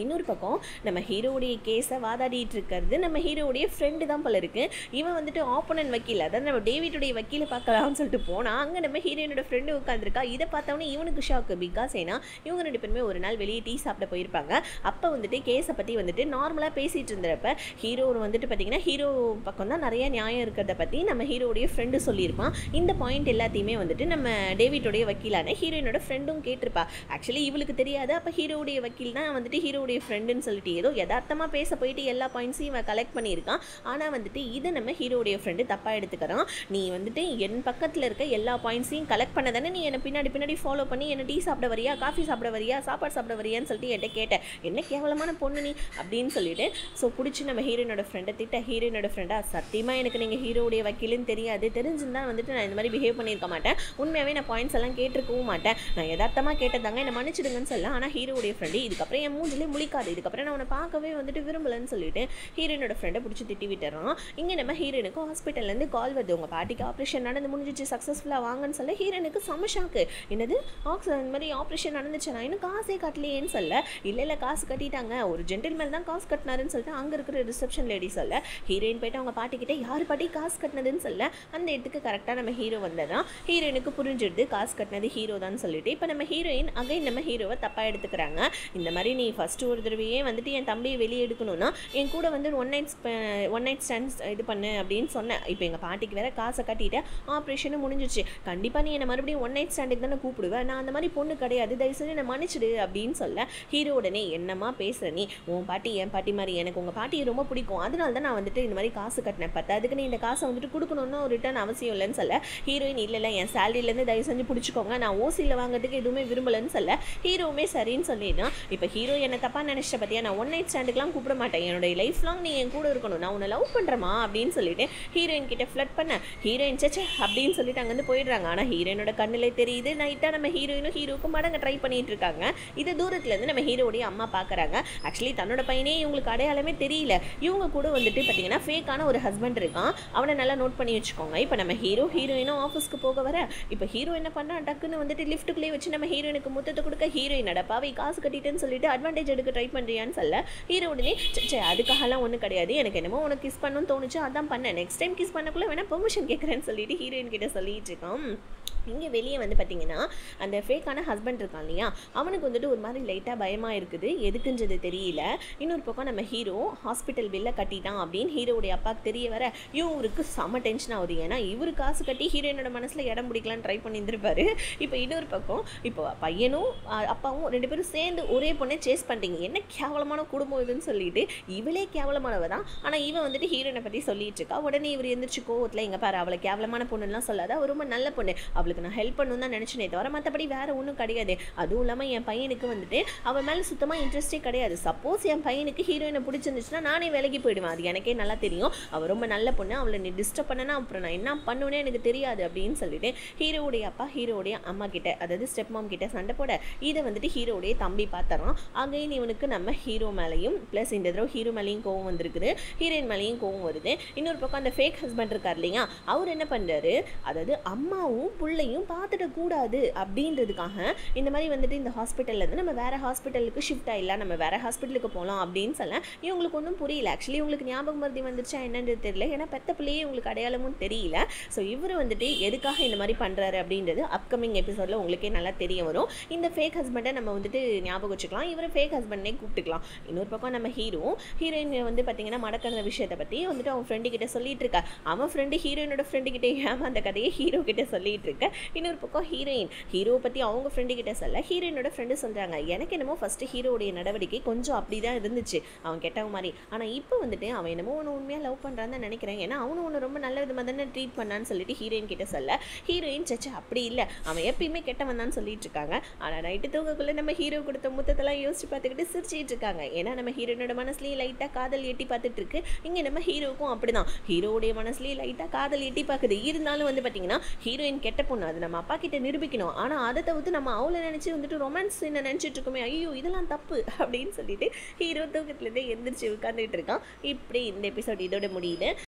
இன்னொரு பக்கம் நம்ம ஹீரோவுடைய கேஸை வாதாடிட்டு இருக்கிறது நம்ம ஹீரோவுடைய ஃப்ரெண்டு தான் போல இருக்குது. இவன் வந்துட்டு ஆப்போனன்ட் வக்கீல், அதாவது நம்ம டேவிட்டுடைய வக்கீலை பார்க்கலாம்னு சொல்லிட்டு போனால் அங்கே நம்ம ஹீரோயினோட ஃப்ரெண்டு உட்காந்துருக்கா. இதை பார்த்தவொன்னே இவனுக்கு ஷாக்கு. பிகாஸ் ஏன்னா இவங்க 2 பேருமே ஒரு நாள் வெளியே டீ சாப்பிட போயிருப்பாங்க. அப்போ வந்துட்டு கேஸை பற்றி வந்துட்டு நார்மலாக பேசிகிட்டு இருந்தப்ப ஹீரோ வந்துட்டு பார்த்திங்கன்னா ஹீரோ பக்கம் தான் நிறைய நியாயம் இருக்கிறத பற்றி நம்ம ஹீரோடைய ஃப்ரெண்டு சொல்லியிருப்பான். இந்த பாயிண்ட் எல்லாத்தையுமே வந்துட்டு நம்ம டேவிட்டுடைய வக்கீலான ஹீரோயினோட ஃப்ரெண்டும் கேட்டிருப்பா. ஆக்சுவலி இவளுக்கு தெரியாது, அப்போ ஹீரோவுடைய வக்கீல் தான் வந்துட்டு ஹீரோடைய ஃப்ரெண்டுன்னு சொல்லிட்டு ஏதோ யதார்த்தமாக பேச போயிட்டு எல்லா பாயிண்ட்ஸையும் இவன் கலெக்ட் பண்ணியிருக்கான். ஆனால் வந்துட்டு இதை நம்ம ஹீரோடைய ஃப்ரெண்டு தப்பாக எடுத்துக்கிறான். நீ வந்துட்டு என் பக்கத்தில் இருக்க எல்லா பாயிண்ட்ஸையும் கலெக்ட் பண்ண தானே நீ என்னை பின்னாடி ஃபாலோ பண்ணி என்ன டீ சாப்பிட வரியா, காஃபி சாப்பிட வரியா, சாப்பாடு சாப்பிட வரியான்னு சொல்லிட்டு என்கிட்ட கேட்டேன், என்ன கேவலமான பொண்ணு நீ அப்படின்னு சொல்லிட்டு ஸோ பிடிச்சி நம்ம ஹீரோயினோட ஃப்ரெண்டை திட்ட, ஹீரோயினோட ஃப்ரெண்டா சத்தியமாக எனக்கு நீங்கள் ஹீரோடைய வக்கீலுன்னு தெரியாது, தெரிஞ்சிருந்தால் வந்துட்டு நான் இந்த மாதிரி பிஹேவ் பண்ணியிருக்க மாட்டேன், உண்மையாகவே நான் பாயிண்ட்ஸ் எல்லாம் கேட்டிருக்கவும் மாட்டேன், நான் யதார்த்தமாக கேட்டதாங்க, என்னை மன்னிச்சிடுங்கன்னு சொல்ல. ஆனால் ஹீரோடைய ஃப்ரெண்டு இதுக்கப்புறம் என் மூஞ்சிலே முழிக்காது, இதுக்கப்புறம் நான் உன்னை பார்க்கவே வந்துட்டு விரும்பலன்னு சொல்லிட்டு ஹீரோயினோட ஃப்ரெண்டை பிடிச்சி திட்டி விட்டுறான். இங்கே நம்ம ஹீரோயினுக்கு ஹாஸ்பிட்டல்லேருந்து கால் வருது, உங்கள் பாட்டிக்கு ஆப்ரேஷன் நடந்து முடிஞ்சிச்சு, சக்ஸஸ்ஃபுல்லாக வாங்கன்னு சொல்ல ஹீரோயினுக்கு செம ஷாக்கு. என்னது இந்த மாதிரி ஆப்ரேஷன் நடந்துச்சு, நான் இன்னும் காசே கட்டலையேன்னு சொல்ல, இல்லை காசு கட்டிட்டாங்க, ஒரு ஜென்டில்மேன் தான் காசு கட்டினாருன்னு சொல்லிட்டு அங்கே இருக்கிற ரிசப்ஷன் லேடி சொல்ல ஹீரோயின் போயிட்டு அவங்க பாட்டிக்கிட்ட யார் பாட்டி காசு கட்டினதுன்னு சொல்ல அந்த இடத்துக்கு கரெக்டாக நம்ம ஹீரோ வந்ததான் ஹீரோயினுக்கு புரிஞ்சிடுது காசு கட்டினது ஹீரோ தான் சொல்லிட்டு. இப்போ நம்ம ஹீரோயின் அகைன் நம்ம ஹீரோவை தப்பாக எடுத்துக்கிறாங்க. இந்த மாதிரி நீ ஃபஸ்ட்டு ஒரு தடவையே வந்துட்டு என் தம்பியை வெளியே எடுக்கணும்னா என் கூட வந்து ஒன் நைட் ஸ்டாண்ட்ஸ் இது பண்ணு அப்படின்னு சொன்னேன். இப்போ எங்கள் பாட்டிக்கு வேற காசை கட்டிட்டேன், ஆப்ரேஷனும் முடிஞ்சிச்சு, கண்டிப்பாக நீ என்னை மறுபடியும் ஒன் நைட் ஸ்டாண்டுக்கு தானே கூப்பிடுவேன், நான் அந்த மாதிரி பொண்ணு கிடையாது, தயவுசெய்து என்னை மன்னிச்சிடு அப்படின்னு சொல்ல ஹீரோ உடனே என்னம்மா பேசுகிற நீ, உன் பாட்டி என் பாட்டி மாதிரி, எனக்கு உங்கள் பாட்டியை ரொம்ப பிடிக்கும், அதனால தான் நான் வந்துட்டு இந்த மாதிரி காசு கட்டினேன், அதுக்கு நீ இந்த காசை வந்துட்டு கொடுக்கணும்னு ஒரு ரிட்டர்ன் அவசியம் இல்லைன்னு சொல்ல ஹீரோயின் இல்லை என் சேலரியிலேருந்து தயவு செஞ்சு பிடிச்சிக்கோங்க, நான் ஓசியில் வாங்கிறதுக்கு எதுவுமே விரும்பலைன்னு சொல்ல ஹீரோவுமே சரின்னு சொல்லிடுறான். இப்போ ஹீரோ என்னை தப்பாக நினச்சிட்ட பற்றியா, நான் ஒன் நைட் ஸ்டாண்டுக்கெலாம் கூப்பிட மாட்டேன், என்னுடைய லைஃப் லாங் நீ என் கூட இருக்கணும், நான் உன்னை லவ் பண்ணுறமா அப்படின்னு சொல்லிட்டு ஹீரோயின் கிட்ட ஃப்ளட் பண்ண ஹீரோயின் சேச்சே அப்படின்னு சொல்லிட்டு அங்கேருந்து போயிடுறாங்க. ஆனால் ஹீரோயினோட கண்ணிலே தெரியுது நைட்டாக நம்ம ஹீரோயினும் ஹீரோவுக்கும் மடங்க ட்ரை பண்ணிட்டு இருக்காங்க. இது தூரத்துலேருந்து நம்ம ஹீரோடைய அம்மா பார்க்குறாங்க. ஆக்சுவலி தன்னோட பையனே இவங்களுக்கு அடையாளமே தெரியல, இவங்க கூட வந்துட்டு பார்த்தீங்கன்னா ஃபேக்கான ஒரு ஹஸ்பண்ட் இருக்கான், அவனை நல்லா நோட் பண்ணி வச்சுக்கோங்க. இப்போ நம்ம ஹீரோயினும் ஆஃபீஸ்க்கு போக வர இப்போ ஹீரோ என்ன பண்ணா டக்குன்னு வந்துட்டு லிஃப்ட்டுக்குள்ளேயே வச்சு நம்ம ஹீரோயினுக்கு முத்தத்தை கொடுக்க ஹீரோயின் அடப்பாவை காசு கட்டிட்டேன்னு சொல்லிட்டு அட்வான்டேஜ் எடுக்க ட்ரை பண்ணுறியான்னு சொல்ல ஹீரோ உடனே அதுக்காகலாம் ஒன்றும் கிடையாது, எனக்கு என்னமோ உனக்கு கிஸ் பண்ணணும்னு தோணுச்சு அதான் பண்ணேன், நெக்ஸ்ட் டைம் கிஸ் பண்ணக்குள்ள வேணா பெர்மிஷன் கேட்குறேன்னு சொல்லிட்டு ஹீரோயின் கிட்ட சொல்லிட்டு இருக்கான். இங்கே வெளியே வந்து பார்த்திங்கன்னா அந்த ஃபேக்கான ஹஸ்பண்ட் இருக்கான் இல்லையா, அவனுக்கு வந்துட்டு ஒரு மாதிரி லைட்டாக பயமாக இருக்குது, எதுக்குன்றது தெரியல. இன்னொரு பக்கம் நம்ம ஹீரோ ஹாஸ்பிட்டல் பில்லை கட்டிட்டான் அப்படின்னு ஹீரோடைய அப்பாவுக்கு தெரிய வர இவருக்கு செம்ம டென்ஷன் ஆகுது. ஏன்னா இவர் காசு கட்டி ஹீரோயினோட மனசில் இடம் பிடிக்கலான்னு ட்ரை பண்ணியிருந்திருப்பாரு. இப்போ இன்னொரு பக்கம் இப்போ பையனும் அப்பாவும் 2 பேரும் சேர்ந்து ஒரே பொண்ணை சேஸ் பண்ணிட்டீங்க, என்ன கேவலமான குடும்பம் இதுன்னு சொல்லிட்டு இவளே கேவலமானவ தான், ஆனால் இவன் வந்துட்டு ஹீரோயினை பற்றி சொல்லிட்டு இருக்கா. உடனே இவர் எந்திரிச்சு கோவத்தில் எங்கே பாரு அவளை கேவலமான பொண்ணுலாம் சொல்லாத, அவள் ரொம்ப நல்ல பொண்ணு, அவளுக்கு நான் ஹெல்ப் பண்ணணும் தான் நினச்சினே தவிர மற்றபடி வேறு ஒன்றும் கிடையாது, அதுவும் இல்லாமல் என் பையனுக்கு வந்துட்டு அவன் மேலே சுத்தமாக இன்ட்ரெஸ்டே கிடையாது, சப்போஸ் என் பையனுக்கு ஹீரோயினை பிடிச்சிருந்துச்சுன்னா நானே வேலைக்கு போயிடுவேன், அது எனக்கே நல்லா தெரியும், அவள் ரொம்ப நல்ல பொண்ணு, அவளை நீ டிஸ்டர்ப் பண்ணனா அப்புறம் நான் என்ன பண்ணுவேனே எனக்கு தெரியாது அப்படின்னு சொல்லிட்டு ஹீரோவுடைய அப்பா ஹீரோடைய அம்மா கிட்ட அதாவது ஸ்டெப் மாம் கிட்ட சண்டை போட இதை வந்துட்டு ஹீரோடைய தம்பி பார்த்துறான். அகைன் இவனுக்கு நம்ம ஹீரோ மேலேயும் ப்ளஸ் இந்த தடவை ஹீரோ மேலேயும் கோவம் வந்திருக்குது, ஹீரோயின் மேலேயும் கோவம் வருது. இன்னொரு பக்கம் அந்த ஃபேக் ஹஸ்பண்ட் இருக்கார் இல்லையா, அவர் என்ன பண்ணுறாரு, அதாவது அம்மாவும் பிள்ளை அவளையும் பார்த்துடக்கூடாது அப்படின்றதுக்காக இந்த மாதிரி வந்துட்டு இந்த ஹாஸ்பிட்டல்லேருந்து நம்ம வேறு ஹாஸ்பிட்டலுக்கு ஷிஃப்ட் ஆகிடலாம், நம்ம வேறு ஹாஸ்பிட்டலுக்கு போகலாம் அப்படின்னு சொல்ல இவங்களுக்கு ஒன்றும் புரியல. ஆக்சுவலி உங்களுக்கு ஞாபகம் மருதி வந்துருச்சா என்னன்றது தெரியல, ஏன்னா பெத்த பிள்ளையே உங்களுக்கு அடையாளமும் தெரியல. ஸோ இவர் வந்துட்டு எதுக்காக இந்த மாதிரி பண்ணுறாரு அப்படின்றது அப்கமிங் எபிசோடில் உங்களுக்கே நல்லா தெரிய வரும். இந்த ஃபேக் ஹஸ்பண்டை நம்ம வந்துட்டு ஞாபகம் வச்சுக்கலாம், இவரை ஃபேக் ஹஸ்பண்டே கூப்பிட்டுக்கலாம். இன்னொரு பக்கம் நம்ம ஹீரோயின் வந்து பார்த்தீங்கன்னா மடக்கிற விஷயத்தை பற்றி வந்துட்டு அவன் ஃப்ரெண்டு கிட்ட சொல்லிட்டு இருக்கா. அவன் ஃப்ரெண்டு ஹீரோயினோட ஃப்ரெண்டு கிட்டே அந்த கதையை ஹீரோ கிட்ட சொல்லிட்டு இருக்க. இன்னொரு பக்கம் ஹீரோ பற்றி அவங்க ஃப்ரெண்டு கிட்ட சொல்ல ஹீரோயினோட ஃப்ரெண்டு சொல்கிறாங்க, எனக்கு என்னமோ ஃபஸ்ட்டு ஹீரோடைய நடவடிக்கை கொஞ்சம் அப்படி தான் இருந்துச்சு, அவன் கெட்டவ மாதிரி. ஆனால் இப்போ வந்துட்டு அவன் என்னமோ ஒன்று உண்மையாக லவ் பண்ணுறான்னு தான் நினைக்கிறேன், ஏன்னா அவனு ஒன்று ரொம்ப நல்ல விதமாக தானே ட்ரீட் பண்ணான்னு சொல்லிட்டு ஹீரோயின் கிட்ட சொல்ல ஹீரோயின் சச்சா அப்படி இல்லை, அவன் எப்பயுமே கெட்டவன் தான் சொல்லிட்டு இருக்காங்க. ஆனால் நைட்டு தூங்கக்குள்ளே நம்ம ஹீரோ கொடுத்த முத்தத்தெல்லாம் யோசிச்சு பார்த்துக்கிட்டு சிரிச்சிட்டு இருக்காங்க. ஏன்னா நம்ம ஹீரோயினோட மனசுலேயே லைட்டாக காதல் எட்டி பார்த்துட்டு இருக்கு. இங்கே நம்ம ஹீரோவுக்கும் அப்படிதான், ஹீரோவுடைய மனசுலேயே லைட்டாக காதல் எட்டி பார்க்குது. இருந்தாலும் வந்து பார்த்தீங்கன்னா ஹீரோயின் கெட்ட பொண்ணு, அது நம்ம அப்பா கிட்ட நிரூபிக்கணும். ஆனால் அதை தவிர்த்து நம்ம அவளை நினச்சி வந்துட்டு ரொமான்ஸ் என்ன நினச்சிட்டு இருக்கோமே, ஐயோ இதெல்லாம் தப்பு அப்படின்னு சொல்லிட்டு ஹீரோ தூக்கத்துலேருந்தே எந்திரிச்சு உட்காந்துட்டு இருக்கான். இப்படி இந்த எபிசோட் இதோட முடியுது.